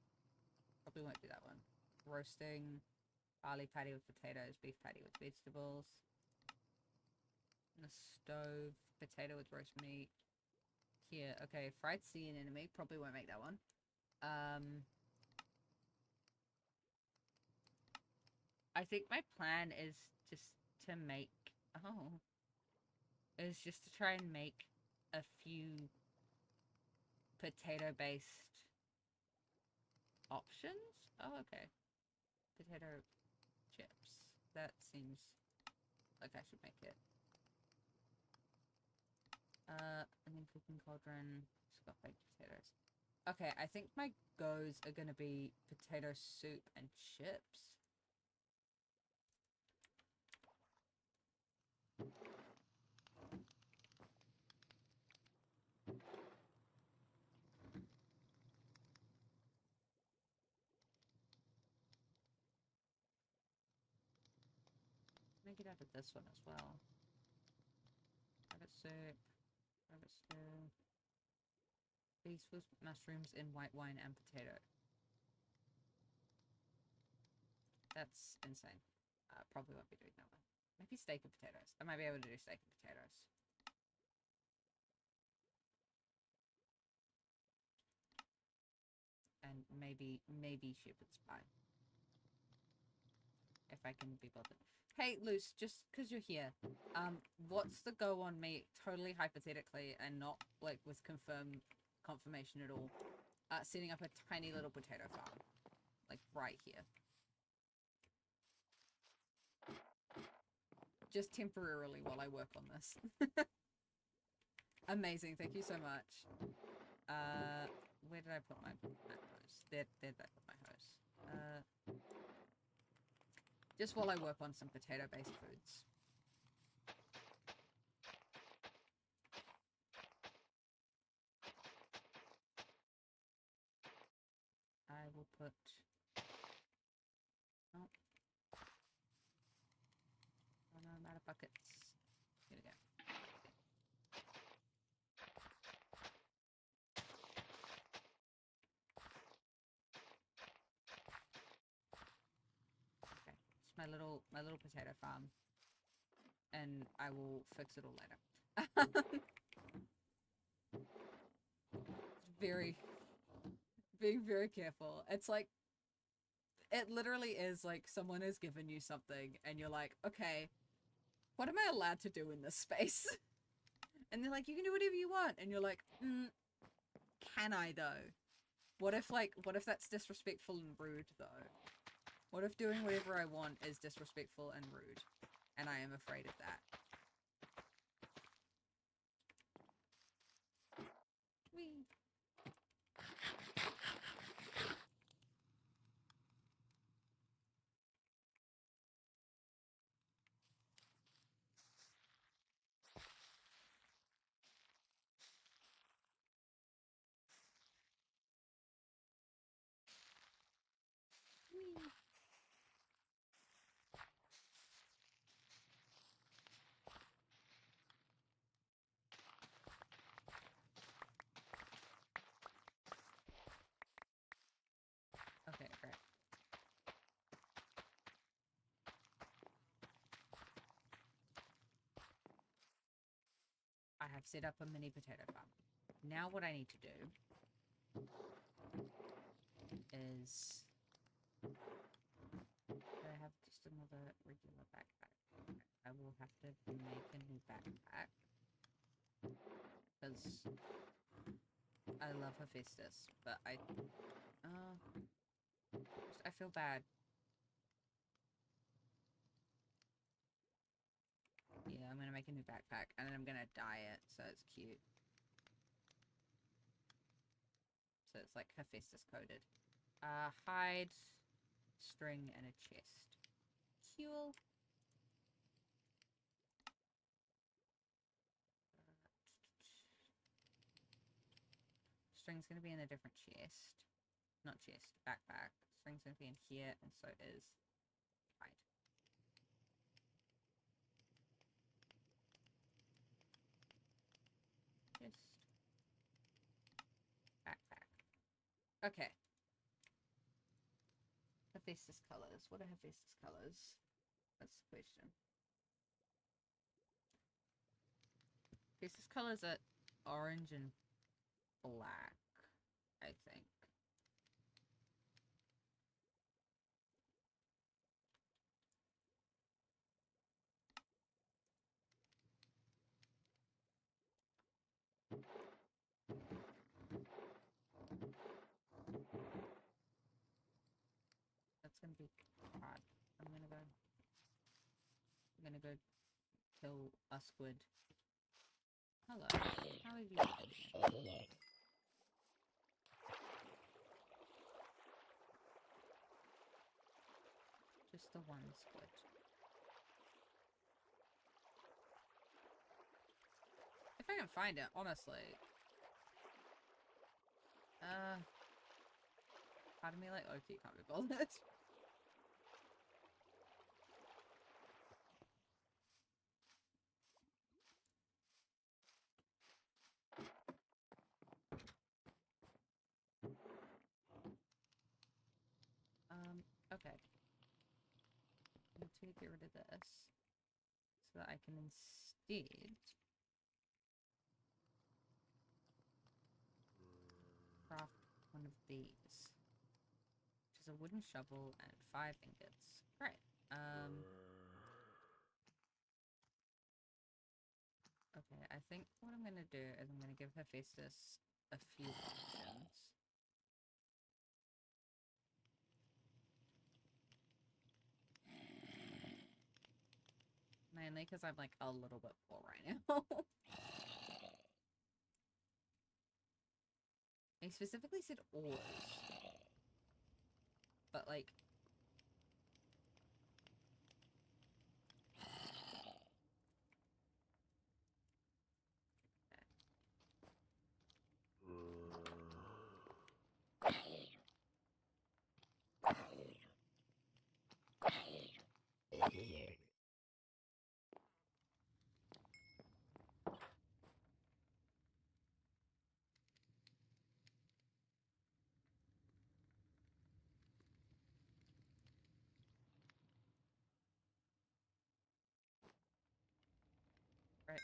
Speaker 1: probably won't do that one. Roasting, barley patty with potatoes, beef patty with vegetables. In the stove, potato with roast meat. Here, okay, fried sea anemone, probably won't make that one. I think my plan is just to make, is just to try and make a few potato-based options. Oh, okay. Potato chips. That seems like I should make it. And then cooking cauldron. Just got baked potatoes. Okay, I think my goes are gonna be potato soup and chips. Make it out of this one as well. Rabbit soup, rabbit stew, beef with mushrooms in white wine and potato. That's insane. Probably won't be doing that one. Maybe steak and potatoes. I might be able to do steak and potatoes. And maybe shepherd's pie. If I can be bothered. Hey, Luce, just because you're here, what's the go on me, totally hypothetically and not like with confirmation at all, setting up a tiny little potato farm, like right here. Just temporarily while I work on this. Amazing, thank you so much. Where did I put my hose? There I put my hose. Just while I work on some potato-based foods. I will put... Oh. Oh no, I'm out of buckets. Here we go. Okay, it's my little potato farm. And I will fix it all later. Being very careful. It's like, it literally is like someone has given you something and you're like, okay, what am I allowed to do in this space? And they're like, you can do whatever you want. And you're like, can I though? What if that's disrespectful and rude though? What if doing whatever I want is disrespectful and rude? And I am afraid of that. Whee. Whee. Okay, great. I have set up a mini potato farm. Now what I need to do is... I have just another regular backpack. I will have to make a new backpack. Because I love Hephaestus, but I feel bad. Yeah, I'm gonna make a new backpack, and then I'm gonna dye it so it's cute. So it's like Hephaestus coded. Hide, string, and a chest. Cool. String's gonna be in a different chest. Not chest, backpack. String's gonna be in here, and so is hide. Chest. Backpack. Okay. Hephaestus colors. What are Hephaestus colors? That's the question. Hephaestus colors are orange and black, I think. That's gonna be hard. I'm gonna go kill a squid. Hello. How have you been? Just the one squid. If I can find it, honestly. Part of me like, okay, can't be bothered. Okay. I need to get rid of this so that I can instead craft one of these, which is a wooden shovel and 5 ingots. Great. Okay, I think what I'm gonna do is I'm gonna give Hephaestus a few options. Mainly because I'm like a little bit poor right now. He specifically said ores. But like... Right.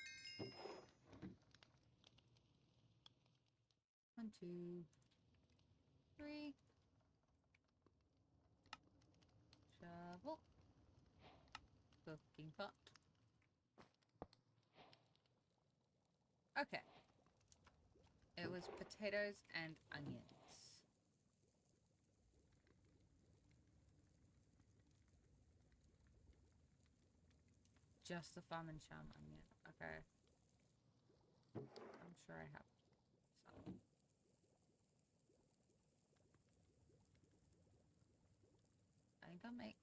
Speaker 1: 1, 2, 3. Shovel. Cooking pot.
Speaker 2: Okay. It was potatoes and onions. Just the farm and chum onion. Okay. I'm sure I have some. I think I'll make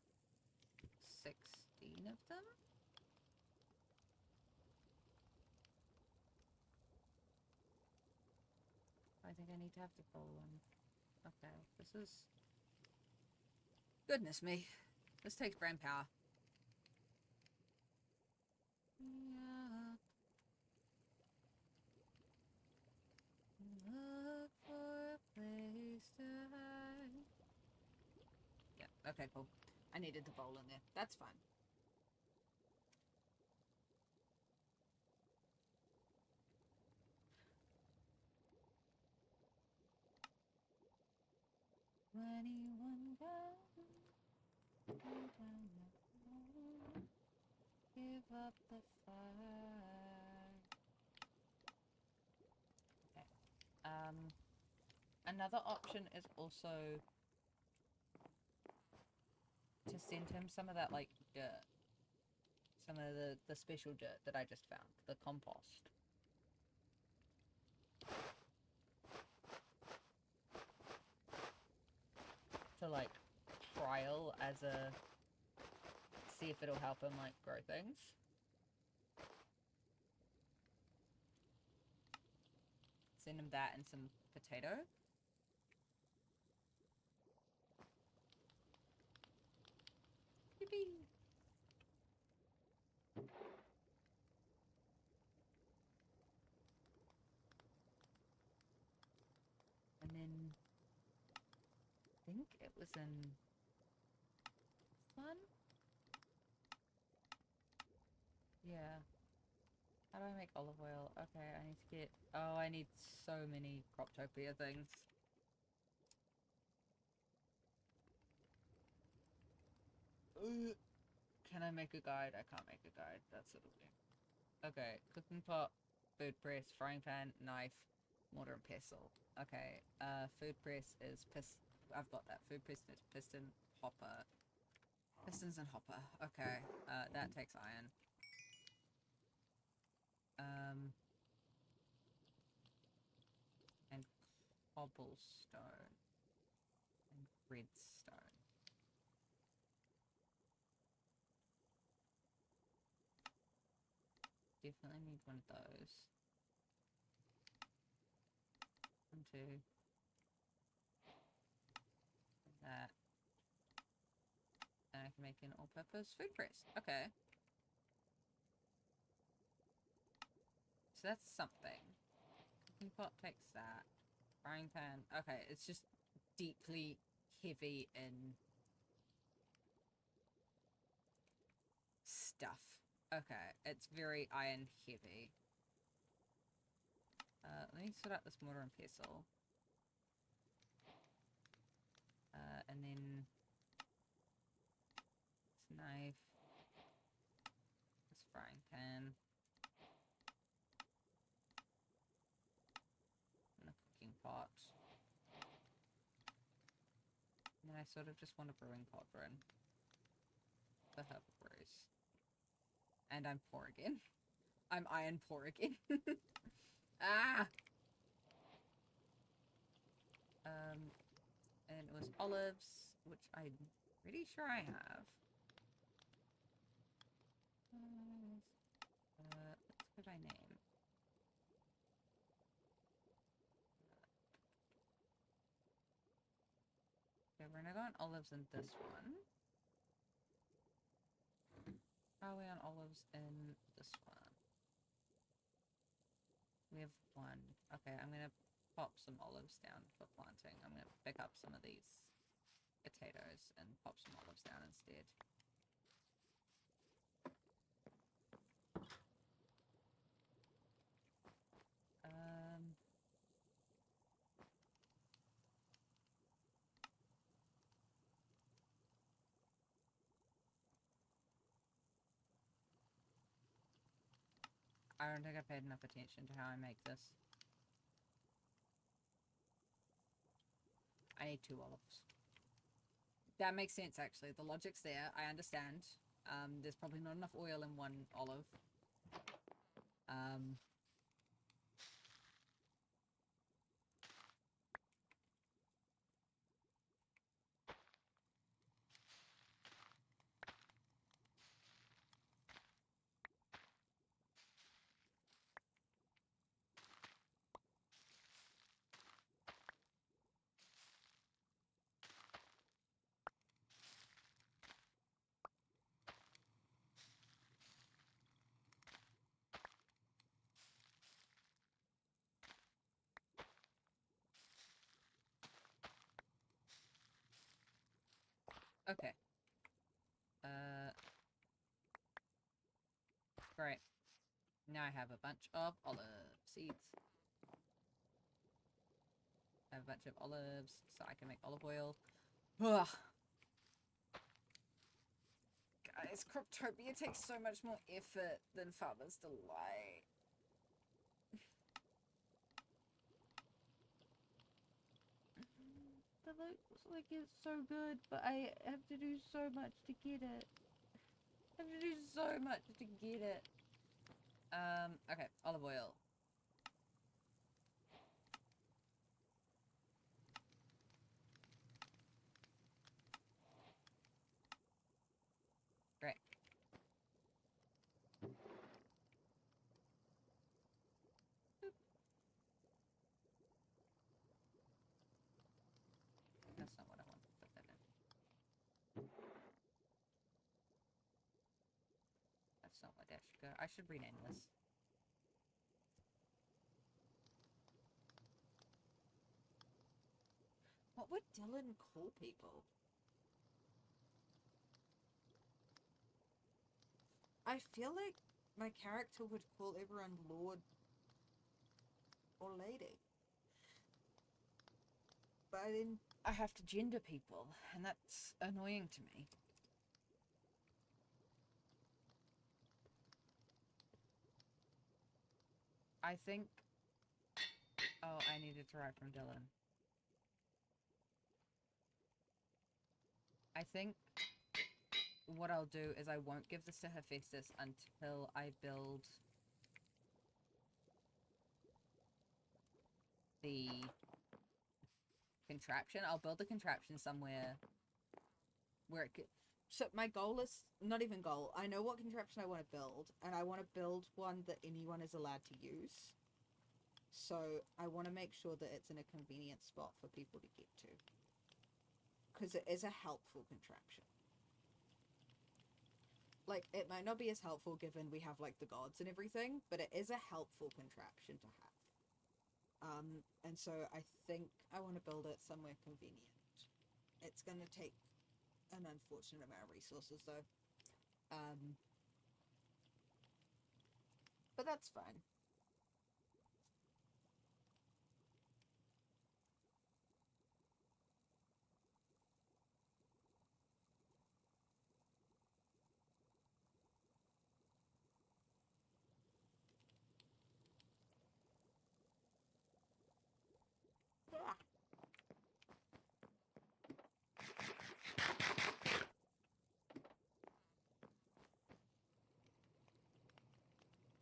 Speaker 2: 16 of them. I think I need to have the full one. Okay, this is... Goodness me. This takes brain power. Yeah. Look for a place to hide. Yeah, okay, cool. I needed the bowl in there. That's fine. Anyone give up the fight. Okay. Another option is also to send him some of that, like, dirt. Some of the special dirt that I just found. The compost. To, like, trial as a... See if it'll help him, like, grow things. Send him that and some potato. Yippee! And then... I think it was in... this one? Yeah. How do I make olive oil? Okay, I need to get... Oh, I need so many Croptopia things. Can I make a guide? I can't make a guide. That's it'll do. Okay, cooking pot, food press, frying pan, knife, mortar and pestle. Okay, food press is I've got that. Food press is piston, hopper. Pistons and hopper. Okay, that takes iron. And cobblestone. And redstone. Definitely need one of those. 1, 2. That. And I can make an all-purpose food press. Okay. So that's something. Cooking pot takes that. Frying pan. Okay, it's just deeply heavy in stuff. Okay, it's very iron heavy. Let me sort out this mortar and pestle. And then this knife. This frying pan. And a cooking pot. And then I sort of just want a brewing cauldron. For herbal brews. And I'm poor again. I'm iron poor again. Ah! And it was olives, which I'm pretty sure I have. Let's go by name. Okay, we're gonna go on olives in this one. How are we on olives in this one? We have 1. Okay, I'm gonna pop some olives down for planting. I'm gonna pick up some of these potatoes and pop some olives down instead. I don't think I paid enough attention to how I make this. I need 2 olives. That makes sense, actually. The logic's there. I understand. There's probably not enough oil in 1 olive. Okay. Great. Now I have a bunch of olive seeds. I have a bunch of olives, so I can make olive oil. Ugh. Guys, Croptopia takes so much more effort than Farmer's Delight. The looks like it's so good, but I have to do so much to get it. I have to do so much to get it. Okay, olive oil. Great. Boop. That's not what I want to put that in. That's not what that should go. I should rename this. What would Dylan call people? I feel like my character would call everyone Lord or Lady. But then I have to gender people, and that's annoying to me. I think... Oh, I needed to write from Dylan. I think what I'll do is I won't give this to Hephaestus until I build the contraption. I'll build the contraption somewhere where it could... So my goal is... Not even goal. I know what contraption I want to build, and I want to build one that anyone is allowed to use. So I want to make sure that it's in a convenient spot for people to get to. Because it is a helpful contraption. Like, it might not be as helpful given we have, like, the gods and everything, but it is a helpful contraption to have. And so I think I want to build it somewhere convenient. It's going to take an unfortunate amount of resources, though. But that's fine.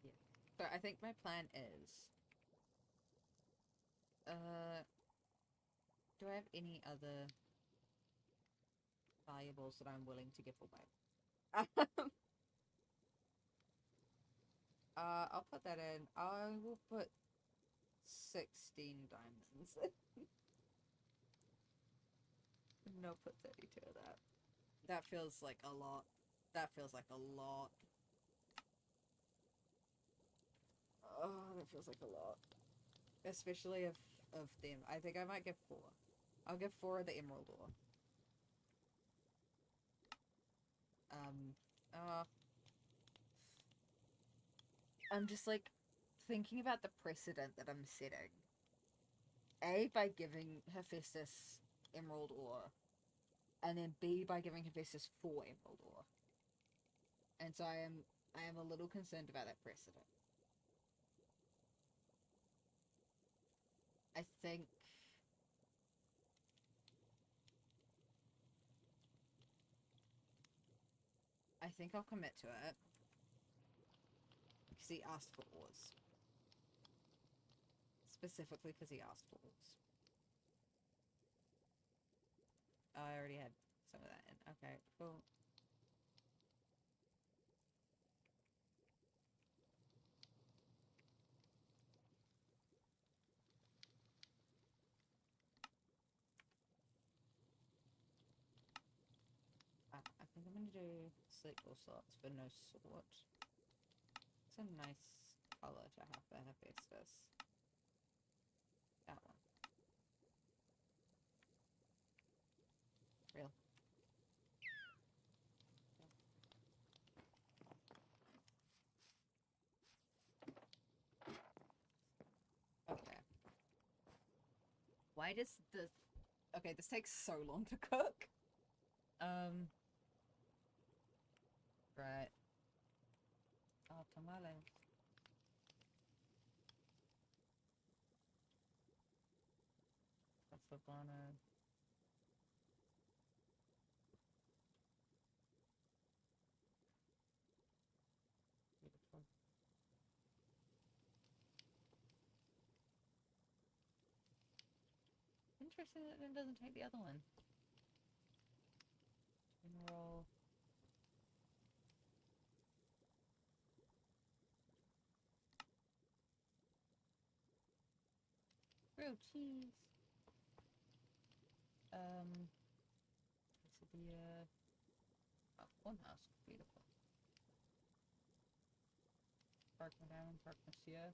Speaker 2: Yeah. So I think my plan is... do I have any other valuables that I'm willing to give away? I'll put that in. I will put 16 diamonds. No, put 32 of that. That feels like a lot. That feels like a lot. Oh, that feels like a lot. Especially of them. I think I might give 4. I'll give 4 of the emerald ore. I'm just like thinking about the precedent that I'm setting. A, by giving Hephaestus emerald ore, and then B, by giving Hephaestus 4 emerald ore. And so I am a little concerned about that precedent.
Speaker 1: I think... I think I'll commit to it. Because he asked for ores. Specifically because he asked for ores. Oh, I already had some of that in. Okay, cool. I think I'm gonna do sleep ball slots for no sort. It's a nice color to have for Hephaestus. That one. Real. Okay. Why does this... Okay, this takes so long to cook. Right. Oh, tamales. Casablanca. Beautiful. Interesting that it doesn't take the other one. Roll. Grilled cheese. Quesadilla. Oh, funhouse. Beautiful. Park Madame, Park Monsieur.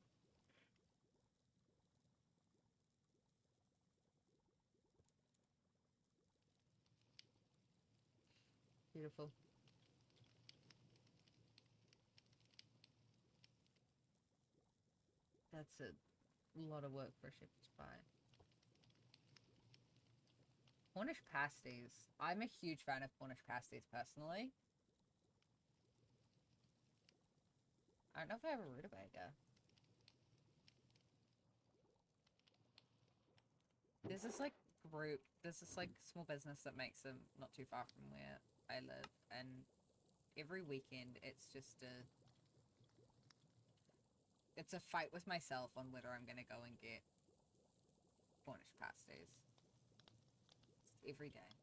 Speaker 1: Beautiful. That's a lot of work for a shepherd's pie. Cornish pasties. I'm a huge fan of Cornish pasties, personally. I don't know if I have a rutabaga. There's this, like, group. There's this, like, small business that makes them not too far from where I live. And every weekend, it's just a... It's a fight with myself on whether I'm gonna go and get Cornish pasties. Every day.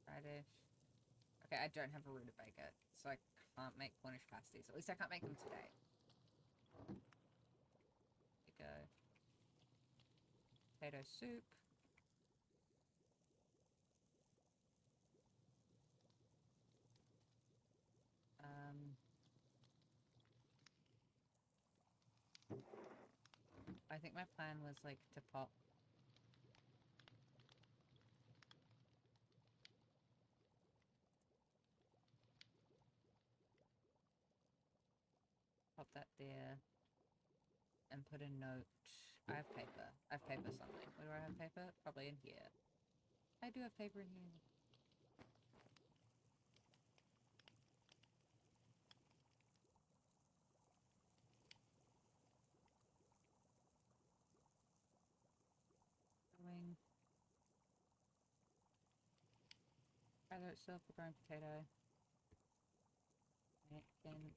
Speaker 1: Friday. Okay, I don't have a rutabaga, so I can't make Cornish pasties. At least I can't make them today. There you go. Potato soup. I think my plan was, like, to pop that there and put a note. I have paper. I have paper somewhere. Where do I have paper? Probably in here. I do have paper in here. Going. Either itself or growing potato. Then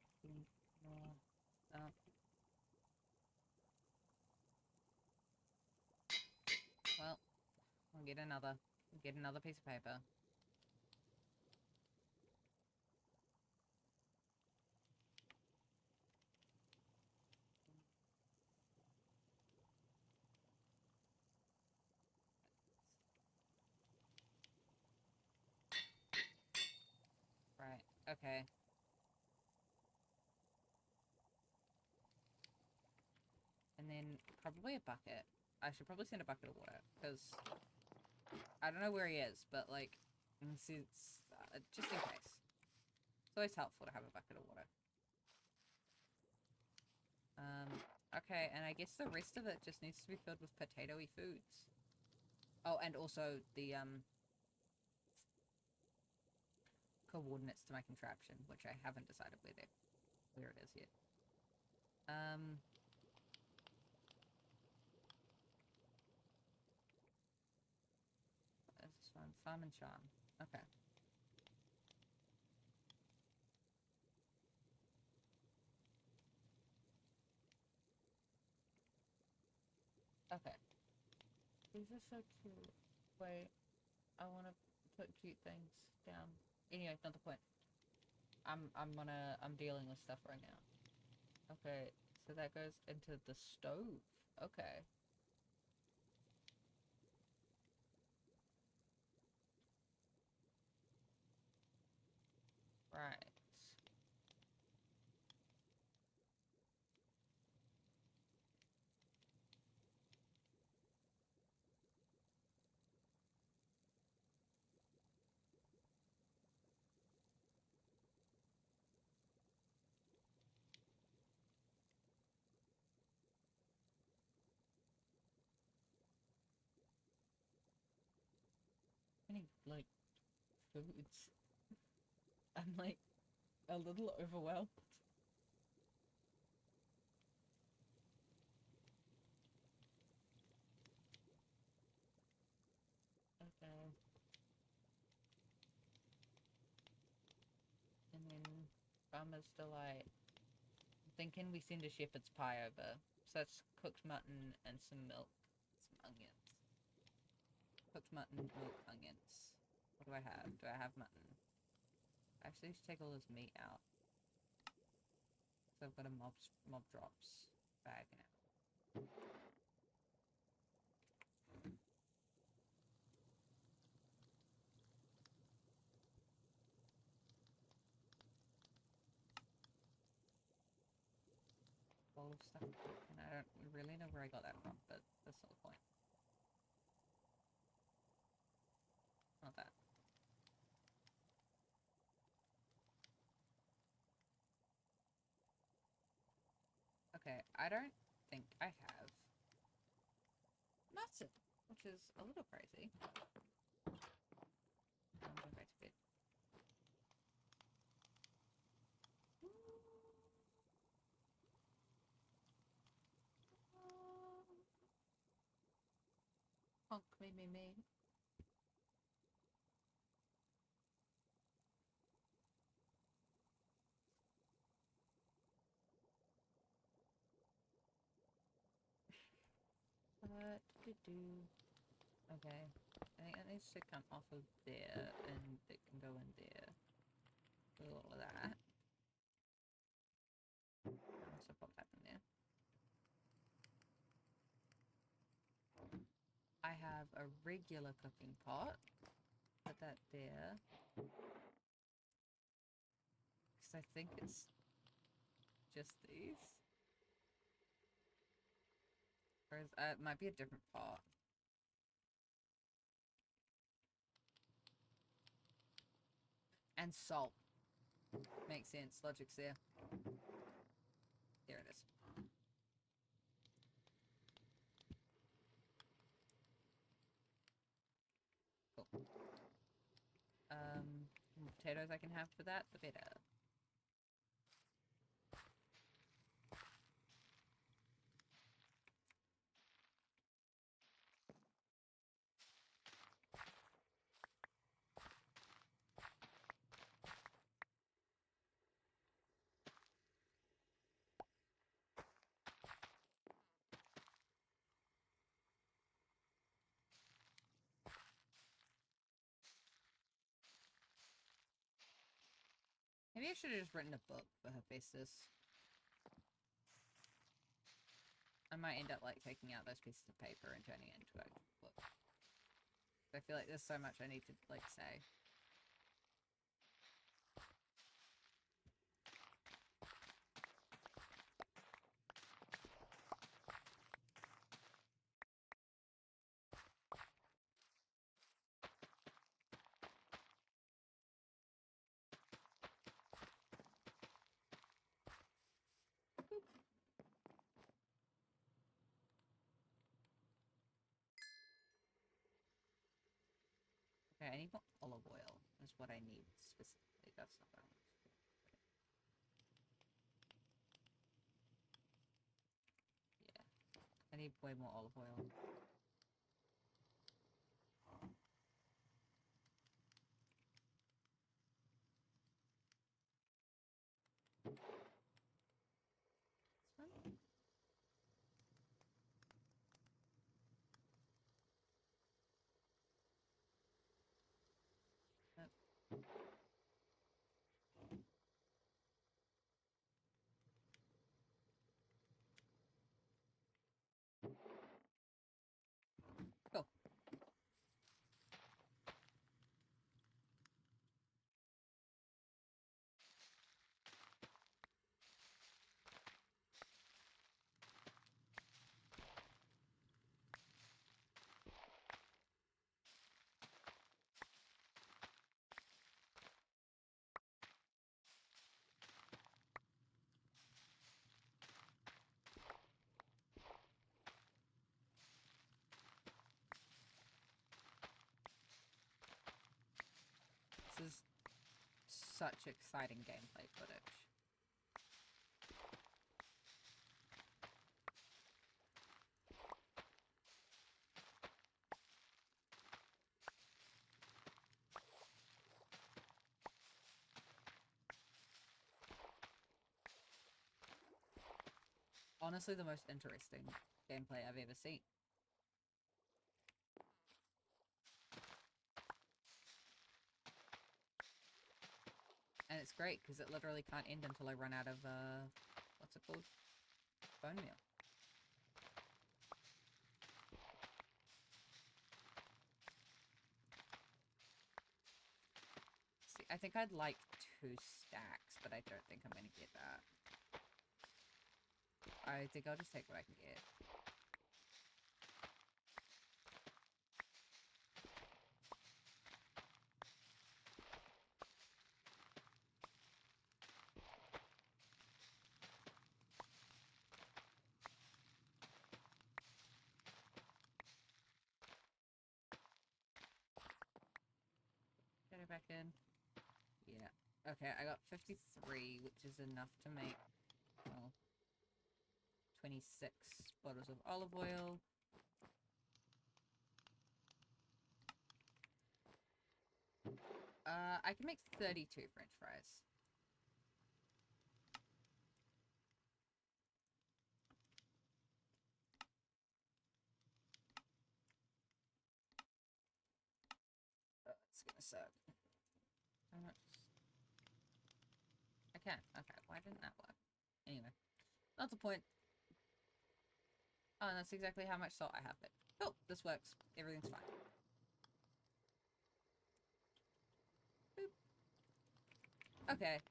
Speaker 1: more. Oh. Well, we'll get another. We'll get another piece of paper. Right, okay. And then probably a bucket. I should probably send a bucket of water, because I don't know where he is, but, like, just in case. It's always helpful to have a bucket of water. Okay, and I guess the rest of it just needs to be filled with potatoey foods. Oh, and also the, coordinates to my contraption, which I haven't decided where it is yet.
Speaker 2: Simon Charm. Okay. Okay. These are so cute. Wait, I want to put cute things down. Anyway, not the point. I'm dealing with stuff right now. Okay, so that goes into the stove. Okay. Right. Any like foods? I'm like a little overwhelmed. Okay. And then Farmer's Delight. I'm thinking we send a shepherd's pie over. So that's cooked mutton and some milk. Some onions. Cooked mutton, milk, onions. What do I have? Do I have mutton? I actually need to take all this meat out. So I've got a mob drops bag now. Bowl of stuff, and I don't really know where I got that from, but that's not the point. Not that. Okay, I don't think I have mutton, which is a little crazy. I'm going back to bed. Honk me. What to do? Okay, I think that needs to come off of there, and it can go in there. Do all of that. So pop that in there. I have a regular cooking pot. Put that there. Because I think it's just these. Or it might be a different pot. And salt. Makes sense. Logic's there. There it is. Cool. The more potatoes I can have for that, the better. Maybe I should have just written a book for Hephaestus. I might end up like taking out those pieces of paper and turning it into a book. I feel like there's so much I need to like say. Okay, I need more olive oil. Is what I need specifically. That's not what I want. Yeah, I need way more olive oil. Cool. This is such exciting gameplay footage. Honestly, the most interesting gameplay I've ever seen. And it's great because it literally can't end until I run out of, what's it called? Bone meal. See, I think I'd like 2 stacks, but I don't think I'm going to get that. I think I'll just take what I can get. Get it back in. Yeah. Okay, I got 53, which is enough to make, well, 26 bottles of olive oil. I can make 32 French fries. It's gonna suck. How much? I can. Okay, why didn't that work? Anyway, not the point. Oh, and that's exactly how much salt I have there. Cool, this works. Everything's fine. Boop. Okay.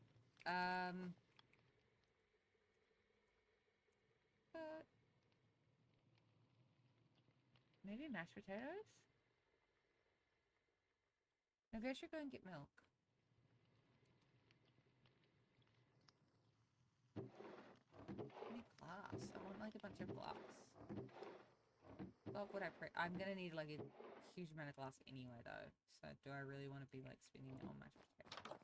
Speaker 2: Maybe mashed potatoes? Maybe I should go and get milk. I need glass. I want like a bunch of glass. What would I I'm gonna need like a huge amount of glass anyway though. So do I really want to be like spending it on mashed potatoes?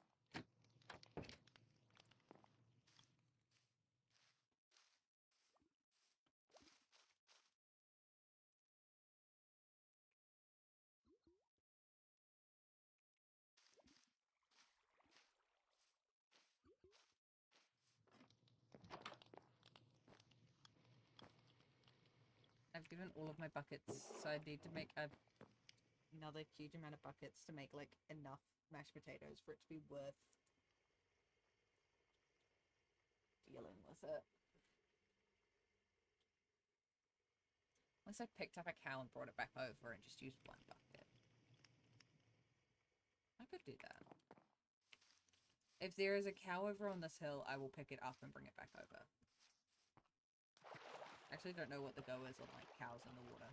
Speaker 2: I've given all of my buckets, so I need to make another huge amount of buckets to make like enough mashed potatoes for it to be worth dealing with it. Unless I picked up a cow and brought it back over and just used one bucket. I could do that. If there is a cow over on this hill, I will pick it up and bring it back over. Actually, don't know what the go is on like cows in the water.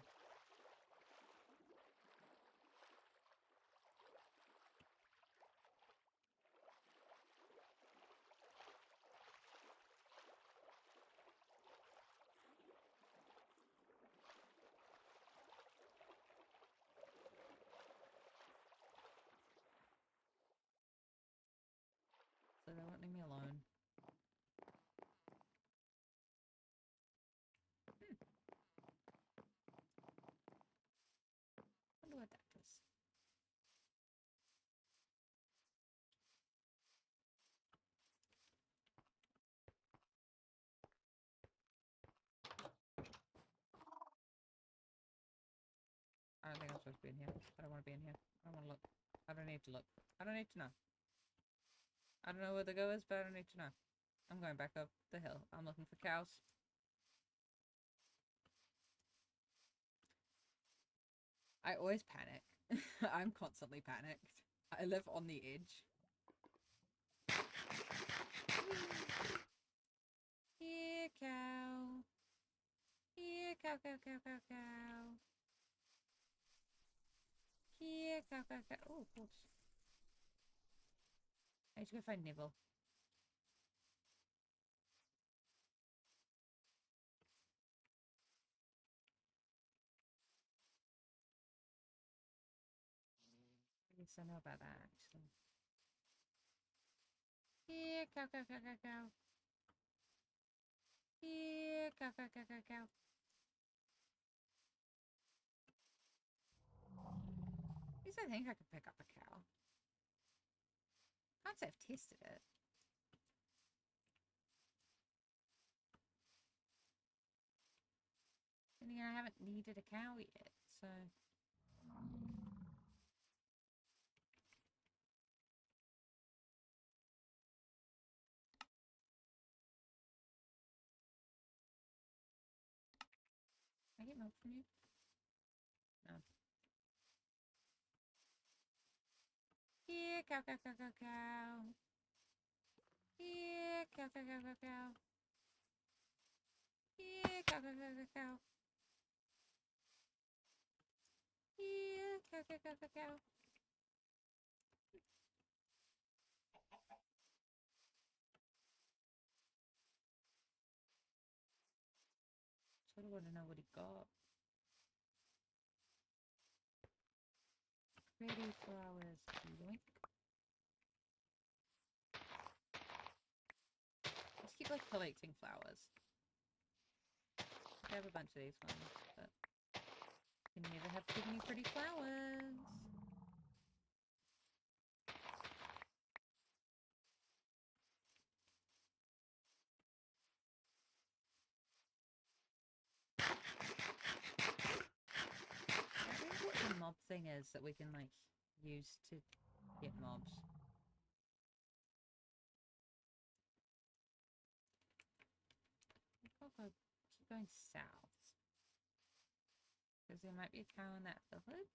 Speaker 2: So they won't leave me alone. I wonder what that is. don't think I'm supposed to be in here. I don't want to be in here. I don't want to look. I don't need to look. I don't need to know. I don't know where the go is, but I don't need to know. I'm going back up the hill. I'm looking for cows. I always panic. I'm constantly panicked. I live on the edge. Here, cow. Here, cow, cow, cow, cow, cow. Here, cow, cow, cow. Oh, of course. I need to go find Nibble. I guess I know about that, actually. Here, cow, cow, cow, cow, cow. Here, cow, cow, cow, cow, cow. At least I think I could pick up a cow. Can't say I've tested it. And again, I haven't needed a cow yet, so. Can I get milk from you? No. Here, cow, cow, cow, cow, cow. Here, cow, cow, cow, cow, cow. Here, cow, cow, cow, cow, cow. Here, cow, cow, cow, cow, cow. Sort of want to know what he got. Pretty flowers. Yoink. Just keep like collecting flowers. I have a bunch of these ones, but you can never have too many pretty flowers. I don't know what the mob thing is that we can like use to get mobs. I'll go keep going south. Because there might be a cow in that village.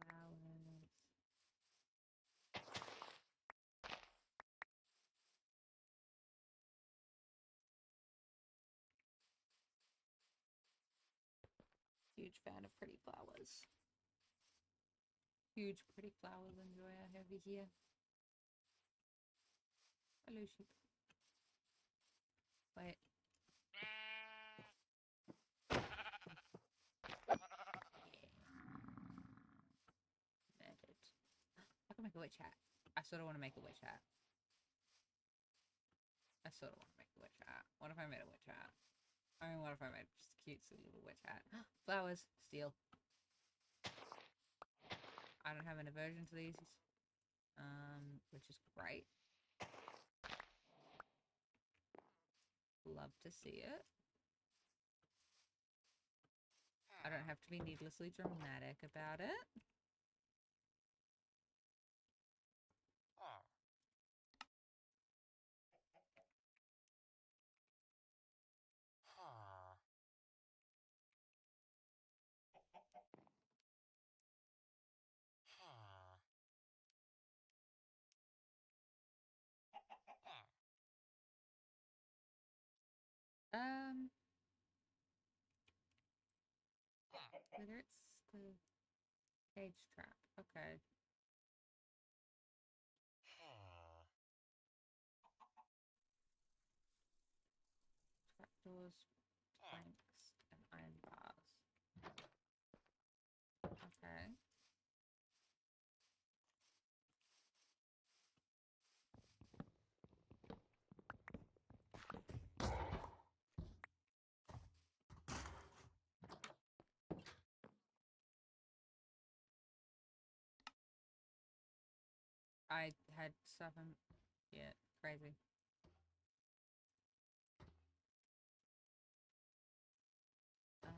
Speaker 2: Flowers. Huge fan of pretty flowers. Huge pretty flowers enjoyer over here. Hello, sheep. Wait. Murdered. I can make a witch hat. I sort of want to make a witch hat. I sort of want to make a witch hat. What if I made a witch hat? I mean, what if I made just a cute little witch hat? Flowers. Steal. I don't have an aversion to these. Which is great. Love to see it. I don't have to be needlessly dramatic about it. Whether it's the cage trap. Okay. Trapdoors, planks, and iron bars. Okay. I had stuff in... Yeah, crazy. Um...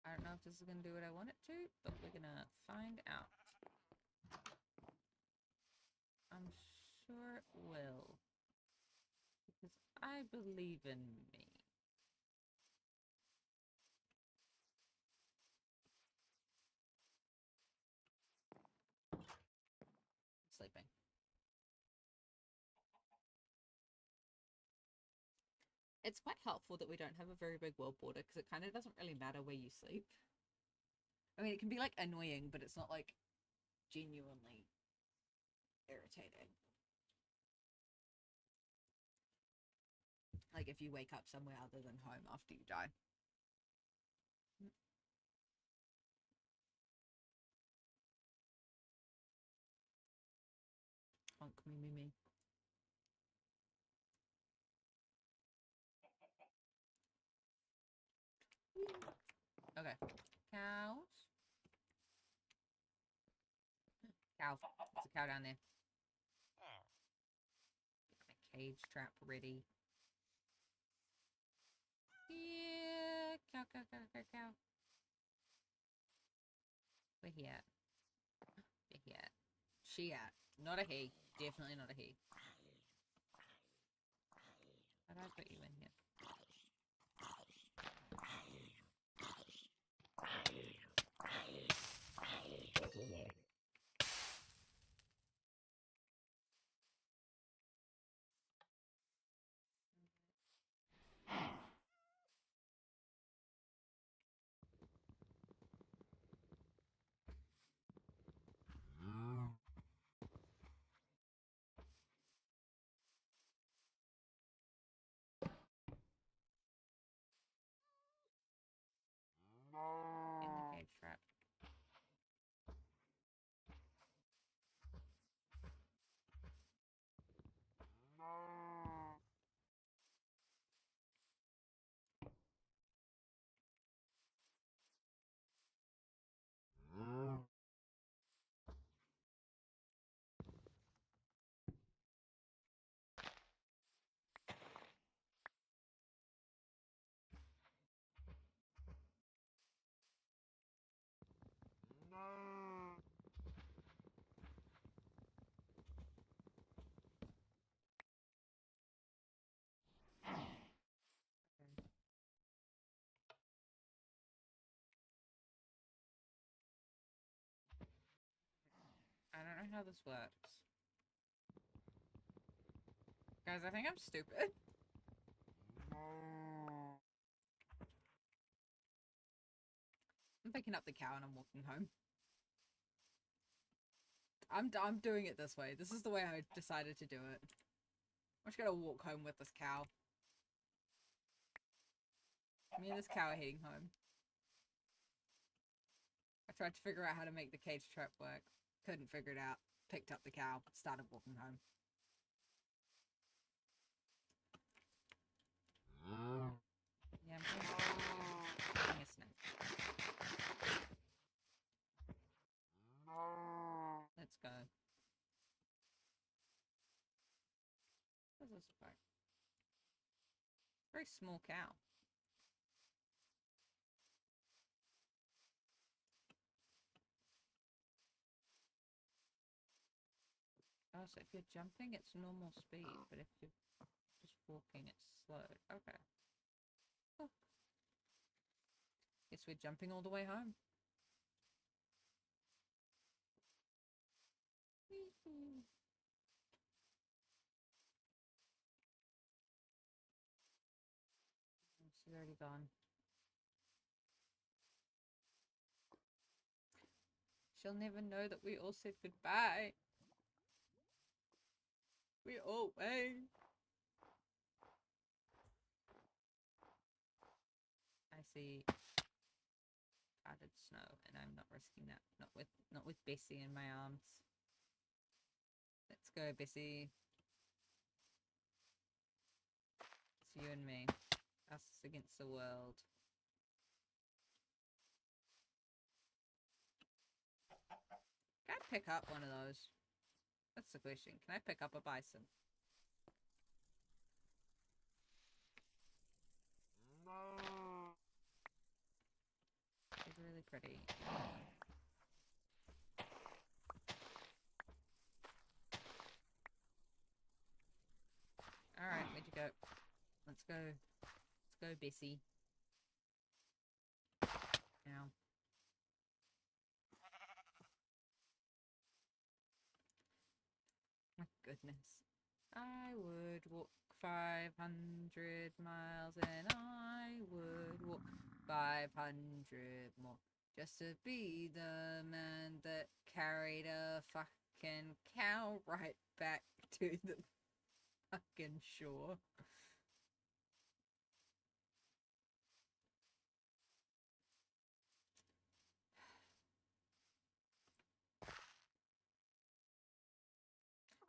Speaker 2: I don't know if this is going to do what I want it to, but we're going to find out. I'm sure it will. Because I believe in me. Sleeping. It's quite helpful that we don't have a very big world border because it kind of doesn't really matter where you sleep. I mean, it can be like annoying, but it's not like genuinely irritating. Like if you wake up somewhere other than home after you die. Honk me. Okay. Cows. Cow. There's a cow down there. Get my cage trap ready. Yeah. Cow. Where he at? Where he at? She at. Not a he. Definitely not a he. How do I put you in here? In the cage trap. I don't know how this works. Guys, I think I'm stupid. I'm picking up the cow and I'm walking home. I'm doing it this way. This is the way I decided to do it. I'm just gonna walk home with this cow. Me and this cow are heading home. I tried to figure out how to make the cage trap work. Couldn't figure it out. Picked up the cow. Started walking home. Yeah, I'm getting a snack. Let's go. What does this look like? Very small cow. Oh, so if you're jumping, it's normal speed, but if you're just walking, it's slowed. Okay. Oh. Guess we're jumping all the way home. She's already gone. She'll never know that we all said goodbye. We all went. I see powdered snow, and I'm not risking that. Not with Bessie in my arms. Let's go, Bessie. You and me. Us against the world. Can I pick up one of those? That's the question. Can I pick up a bison? It's really pretty. Alright, where'd you go? Let's go. Let's go, Bessie. Ow. My goodness. I would walk 500 miles and I would walk 500 more just to be the man that carried a fucking cow right back to the fucking shore.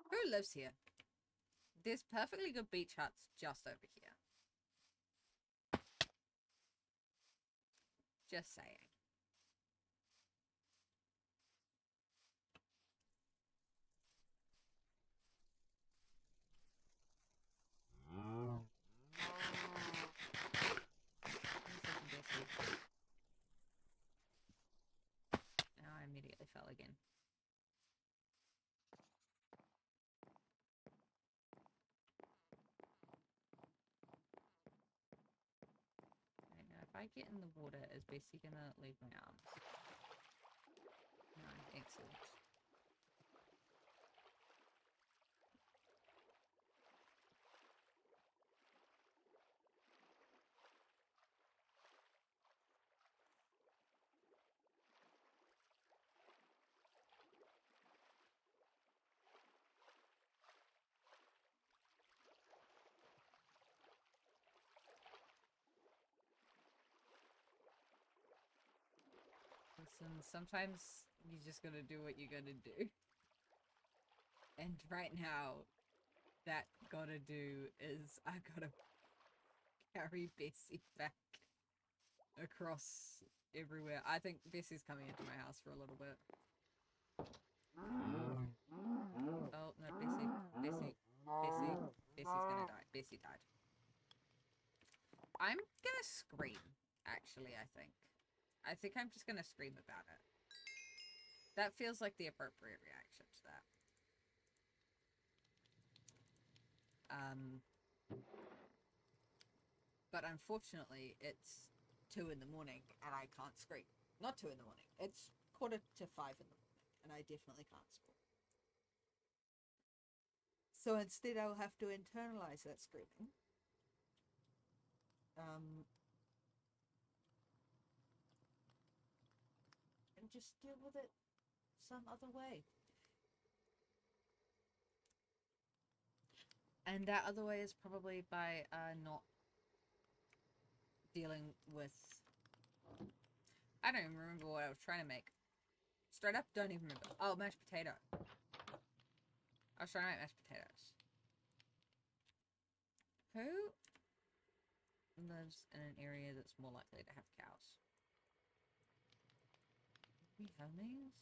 Speaker 2: Who lives here? There's perfectly good beach huts just over here. Just saying. Now I immediately fell again. Right, now if I get in the water, is Bessie gonna leave my arms? No, excellent. Listen, sometimes you just gotta do what you gotta do. And right now, that gotta do is I gotta carry Bessie back across everywhere. I think Bessie's coming into my house for a little bit. Oh, no, Bessie's gonna die. Bessie died. I'm gonna scream, actually, I think. I think I'm just gonna scream about it. That feels like the appropriate reaction to that. But unfortunately, it's 2 in the morning and I can't scream. Not 2 in the morning. It's 4:45 in the morning and I definitely can't scream. So instead, I will have to internalize that screaming. And just deal with it some other way. And that other way is probably by not dealing with... I don't even remember what I was trying to make. Straight up, don't even remember. Oh, mashed potato. I was trying to make mashed potatoes. Who lives in an area that's more likely to have cows? Maybe homies?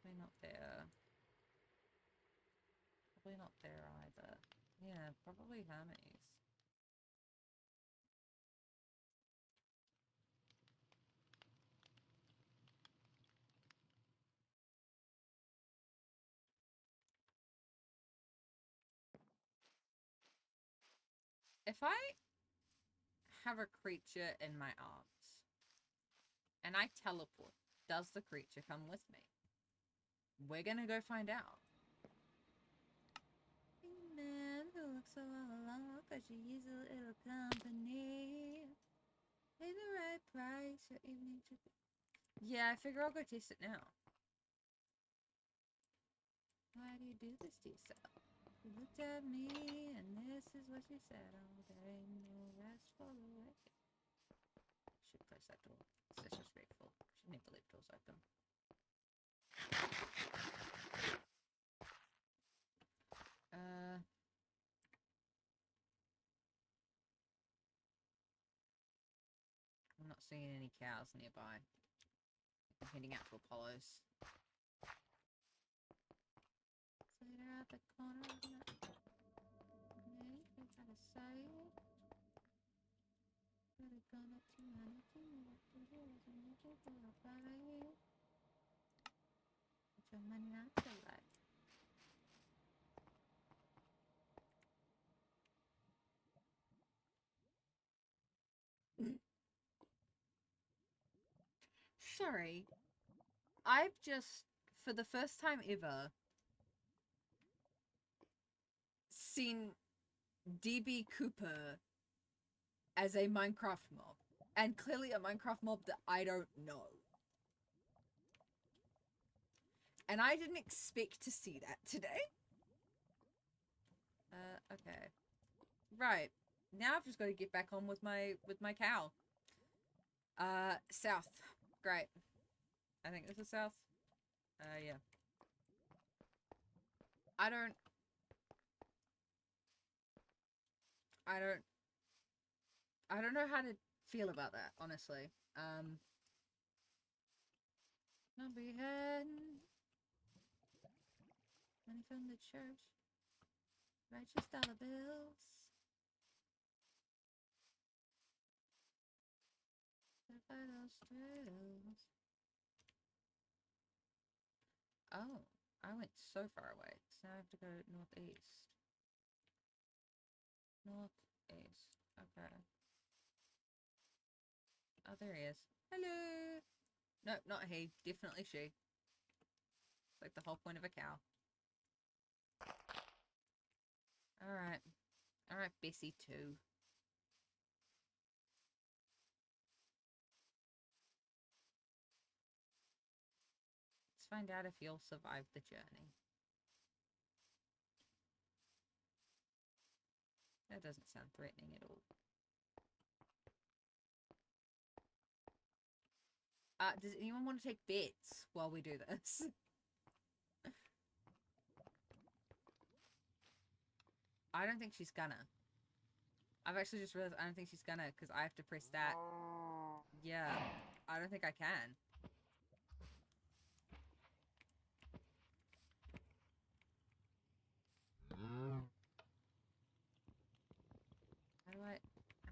Speaker 2: Probably not there. Probably not there either. Yeah, probably homies. If I have a creature in my arms and I teleport, does the creature come with me? We're gonna go find out. Man who looks so all alone cause she needs a little company. Pay the right price for evening to... Yeah, I figure I'll go test it now. Why do you do this to yourself? You looked at me and this is what you said all day. No rest for the way. Should close that door. It's disrespectful. Should never leave doors open. seeing any cows nearby. I'm heading out to Apollo's. So they're at the corner of my... I gotta say it. Gotta go up to humanity. What to do is a magic for a fight. Put your money out to life. Sorry. I've just, for the first time ever, seen DB Cooper as a Minecraft mob. And clearly a Minecraft mob that I don't know. And I didn't expect to see that today. Okay. Right. Now I've just got to get back on with my cow. South. Great. I think this is south. Yeah. I don't know how to feel about that, honestly. Not behead. Money from the church. Righteous dollar bills. Oh, I went so far away. So I have to go northeast. Northeast. Okay. Oh, there he is. Hello. Nope, not he. Definitely she. It's like the whole point of a cow. Alright. Alright, Bessie too. Let's find out if you'll survive the journey. That doesn't sound threatening at all. Does anyone want to take bets while we do this? I don't think she's gonna. I've actually just realized I don't think she's gonna because I have to press that. Yeah, I don't think I can.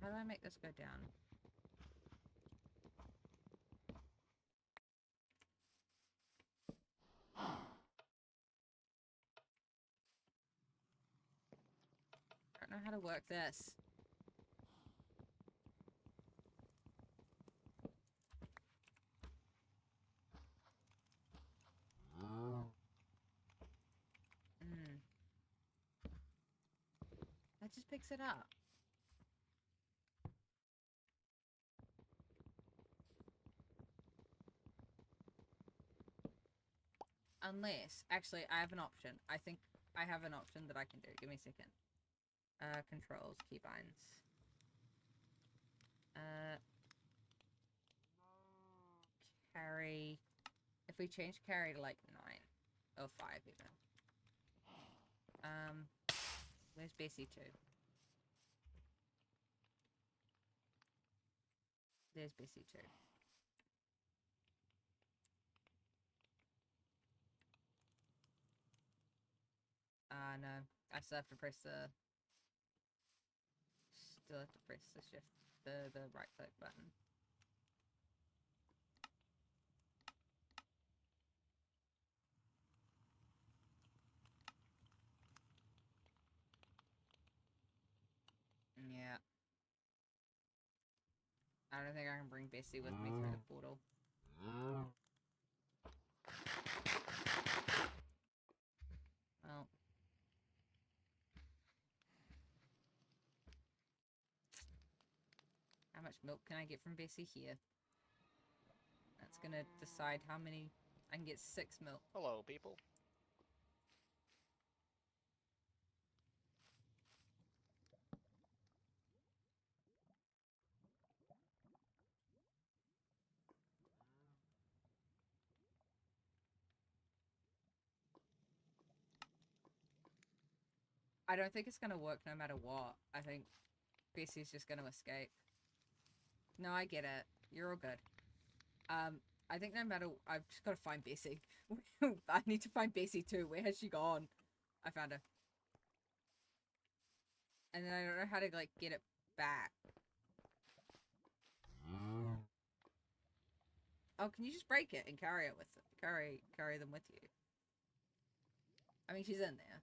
Speaker 2: How do I make this go down? I don't know how to work this. That just picks it up. Unless, actually, I have an option. I think I have an option that I can do. Give me a second. Controls, keybinds. Carry. If we change carry to like 9 or 5 even. Where's Bessie 2? There's Bessie 2. No. I still have to press the... Still have to press the shift... The right click button. Yeah. I don't think I can bring Bessie with me through the portal. Well. How much milk can I get from Bessie here? That's gonna decide how many... I can get 6 milk.
Speaker 3: Hello, people.
Speaker 2: I don't think it's gonna work no matter what. I think Bessie's just gonna escape. No, I get it. You're all good. I think no matter... I've just got to find Bessie. I need to find Bessie too. Where has she gone? I found her. And then I don't know how to, like, get it back. Oh, can you just break it and carry it with it? Carry them with you? I mean, she's in there.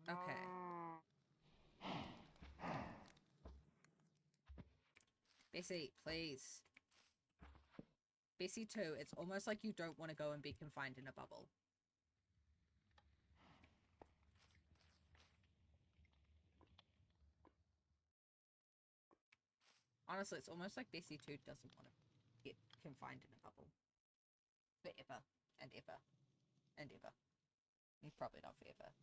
Speaker 2: Okay. Bessie, please. Bessie too, it's almost like you don't want to go and be confined in a bubble. Honestly, it's almost like Bessie too doesn't want to get confined in a bubble. Forever. And ever. And ever. Probably not forever.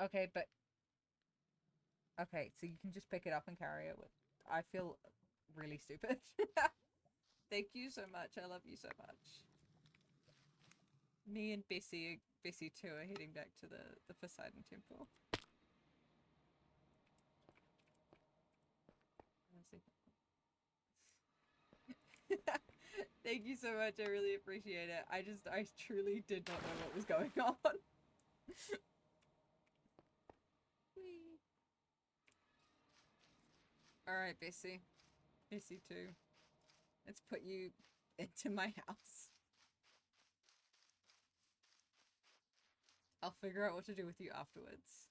Speaker 2: Okay, but... Okay, so you can just pick it up and carry it with... I feel really stupid. Thank you so much. I love you so much. Me and Bessie too are heading back to the Poseidon Temple. Thank you so much. I really appreciate it. I truly did not know what was going on. Alright, Bessie. Bessie too. Let's put you into my house. I'll figure out what to do with you afterwards.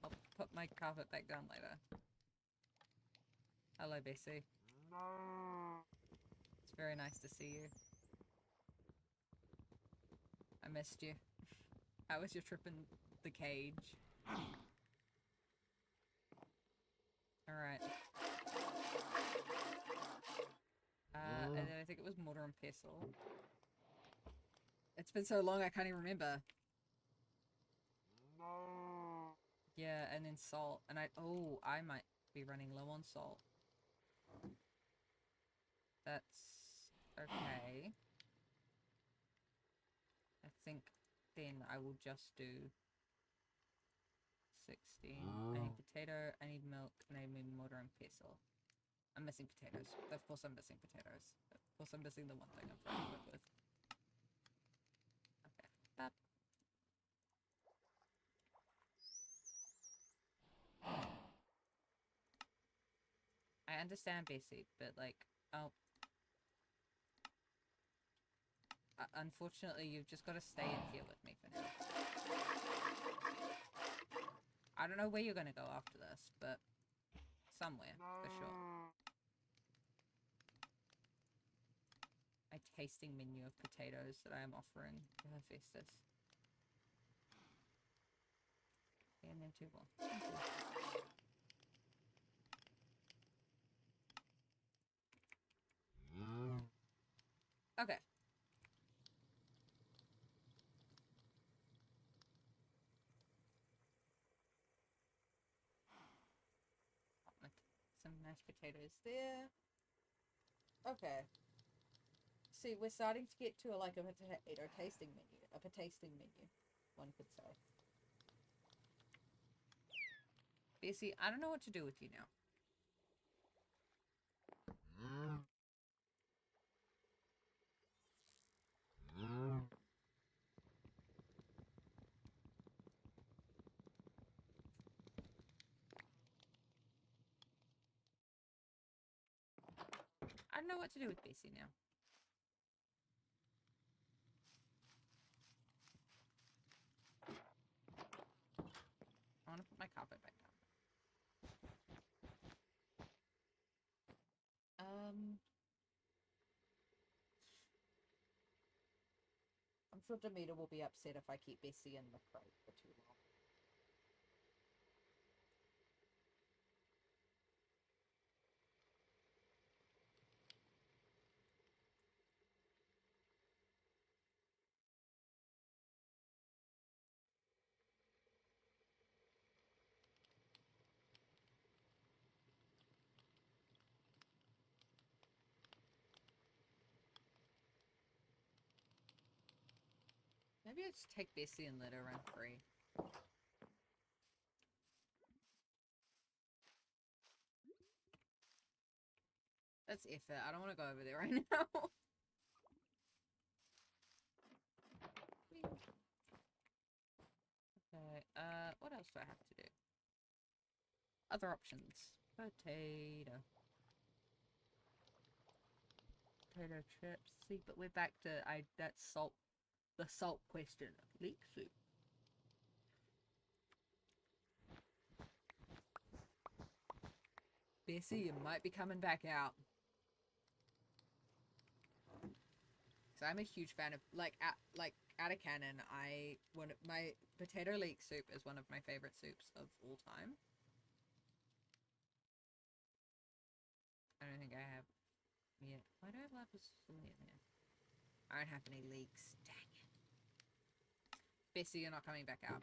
Speaker 2: I'll put my carpet back down later. Hello, Bessie. It's very nice to see you. I missed you. How was your trip in the cage? Alright. And then I think it was mortar and pestle. It's been so long I can't even remember. Yeah, and then salt. And I might be running low on salt. That's okay. I think then I will just do 16. I need potato, I need milk, and I need mortar and pestle. I'm missing potatoes. Of course I'm missing potatoes. Of course I'm missing the one thing I'm trying to work with. Okay. Bop. I understand, Bessie, but like, unfortunately, you've just got to stay in here with me for now. I don't know where you're going to go after this, but somewhere, for sure. My tasting menu of potatoes that I am offering to Hephaestus. And then two more. Thank you. Okay. Some mashed potatoes there. Okay. See, we're starting to get to a potato tasting menu. A tasting menu, one could say. Bessie, I don't know what to do with you now. I don't know what to do with Bessie now. I want to put my carpet back down. I'm sure Demeter will be upset if I keep Bessie in the crate for too long. Maybe I just take Bessie and let her run free. That's effort. I don't want to go over there right now. Okay, what else do I have to do? Other options. Potato. Potato chips. See, but we're back to that salt. The salt question. Leek soup. Bessie, you might be coming back out. So I'm a huge fan of out of canon. My potato leek soup is one of my favorite soups of all time. I don't think I have yet. Why do I have lapis lazuli in there? I don't have any leeks. Dang it. Bessie, you're not coming back out.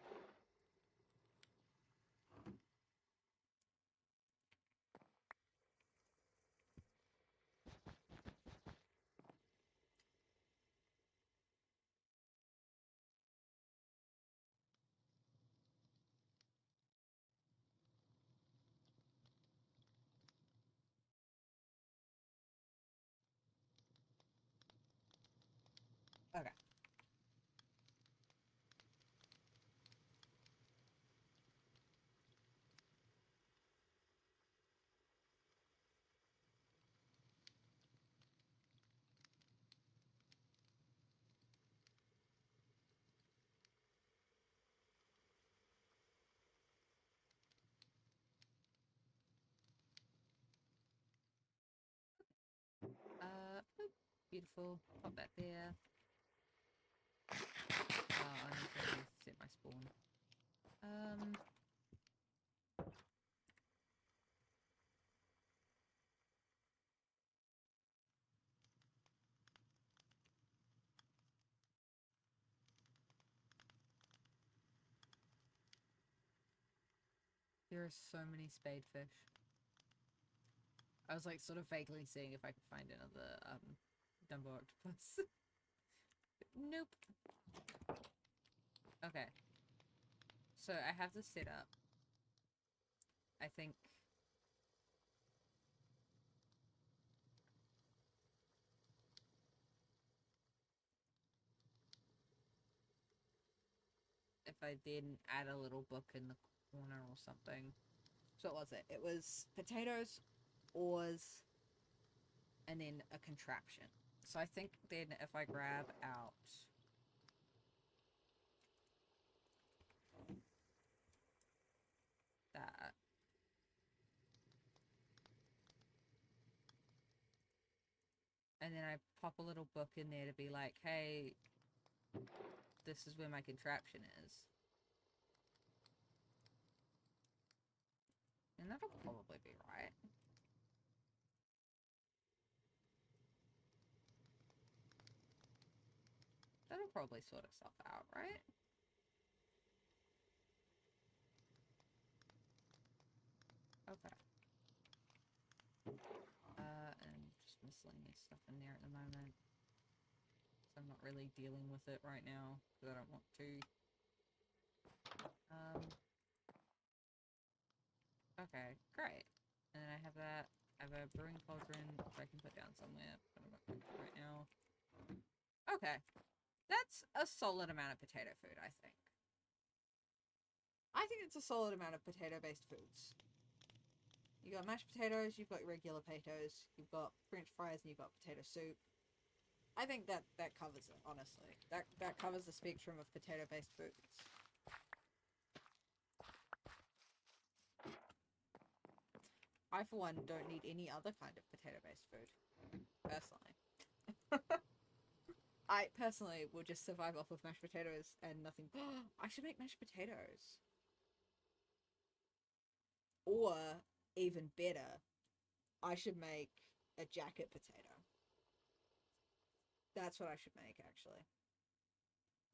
Speaker 2: Okay. Boop. Beautiful. Pop that there. I need to reset my spawn. There are so many spadefish. I was like sort of vaguely seeing if I could find another Dumbo octopus. Nope. Okay. So I have this set up. I think if I then add a little book in the corner or something. So what was it? It was potatoes, oars, and then a contraption. So I think then if I grab out that, and then I pop a little book in there to be like, hey, this is where my contraption is. And that'll probably be right. That'll probably sort itself out, right? Okay. And just miscellaneous stuff in there at the moment. So I'm not really dealing with it right now, because I don't want to. Okay, great. And then I have that. I have a brewing cauldron, which I can put down somewhere, but I'm not going to right now. Okay. That's a solid amount of potato food, I think. I think it's a solid amount of potato-based foods. You got mashed potatoes, you've got regular potatoes, you've got French fries, and you've got potato soup. I think that covers it, honestly. That covers the spectrum of potato-based foods. I, for one, don't need any other kind of potato-based food, personally. I, personally, will just survive off of mashed potatoes and nothing. I should make mashed potatoes. Or, even better, I should make a jacket potato. That's what I should make, actually.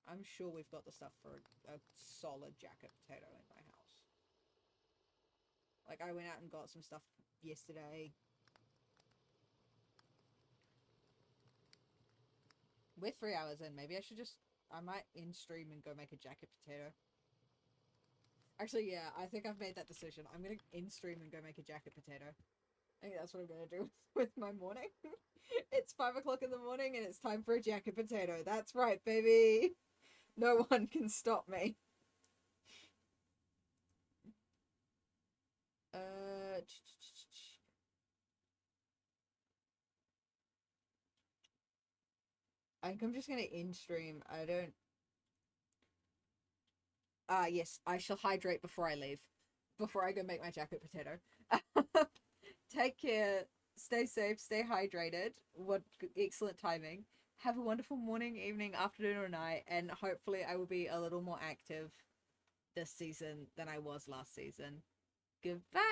Speaker 2: I'm sure we've got the stuff for a solid jacket potato in my house. Like, I went out and got some stuff yesterday. We're 3 hours in. Maybe I should just
Speaker 1: I might in stream and go make a jacket potato. Actually, yeah, I think I've made that decision. I'm gonna in stream and go make a jacket potato. I think that's what I'm gonna do with my morning. It's 5 o'clock in the morning and it's time for a jacket potato. That's right, baby. No one can stop me. I think I'm just gonna in stream. I don't. Yes, I shall hydrate before I leave. Before I go make my jacket potato. Take care. Stay safe. Stay hydrated. What excellent timing. Have a wonderful morning, evening, afternoon, or night. And hopefully, I will be a little more active this season than I was last season. Goodbye.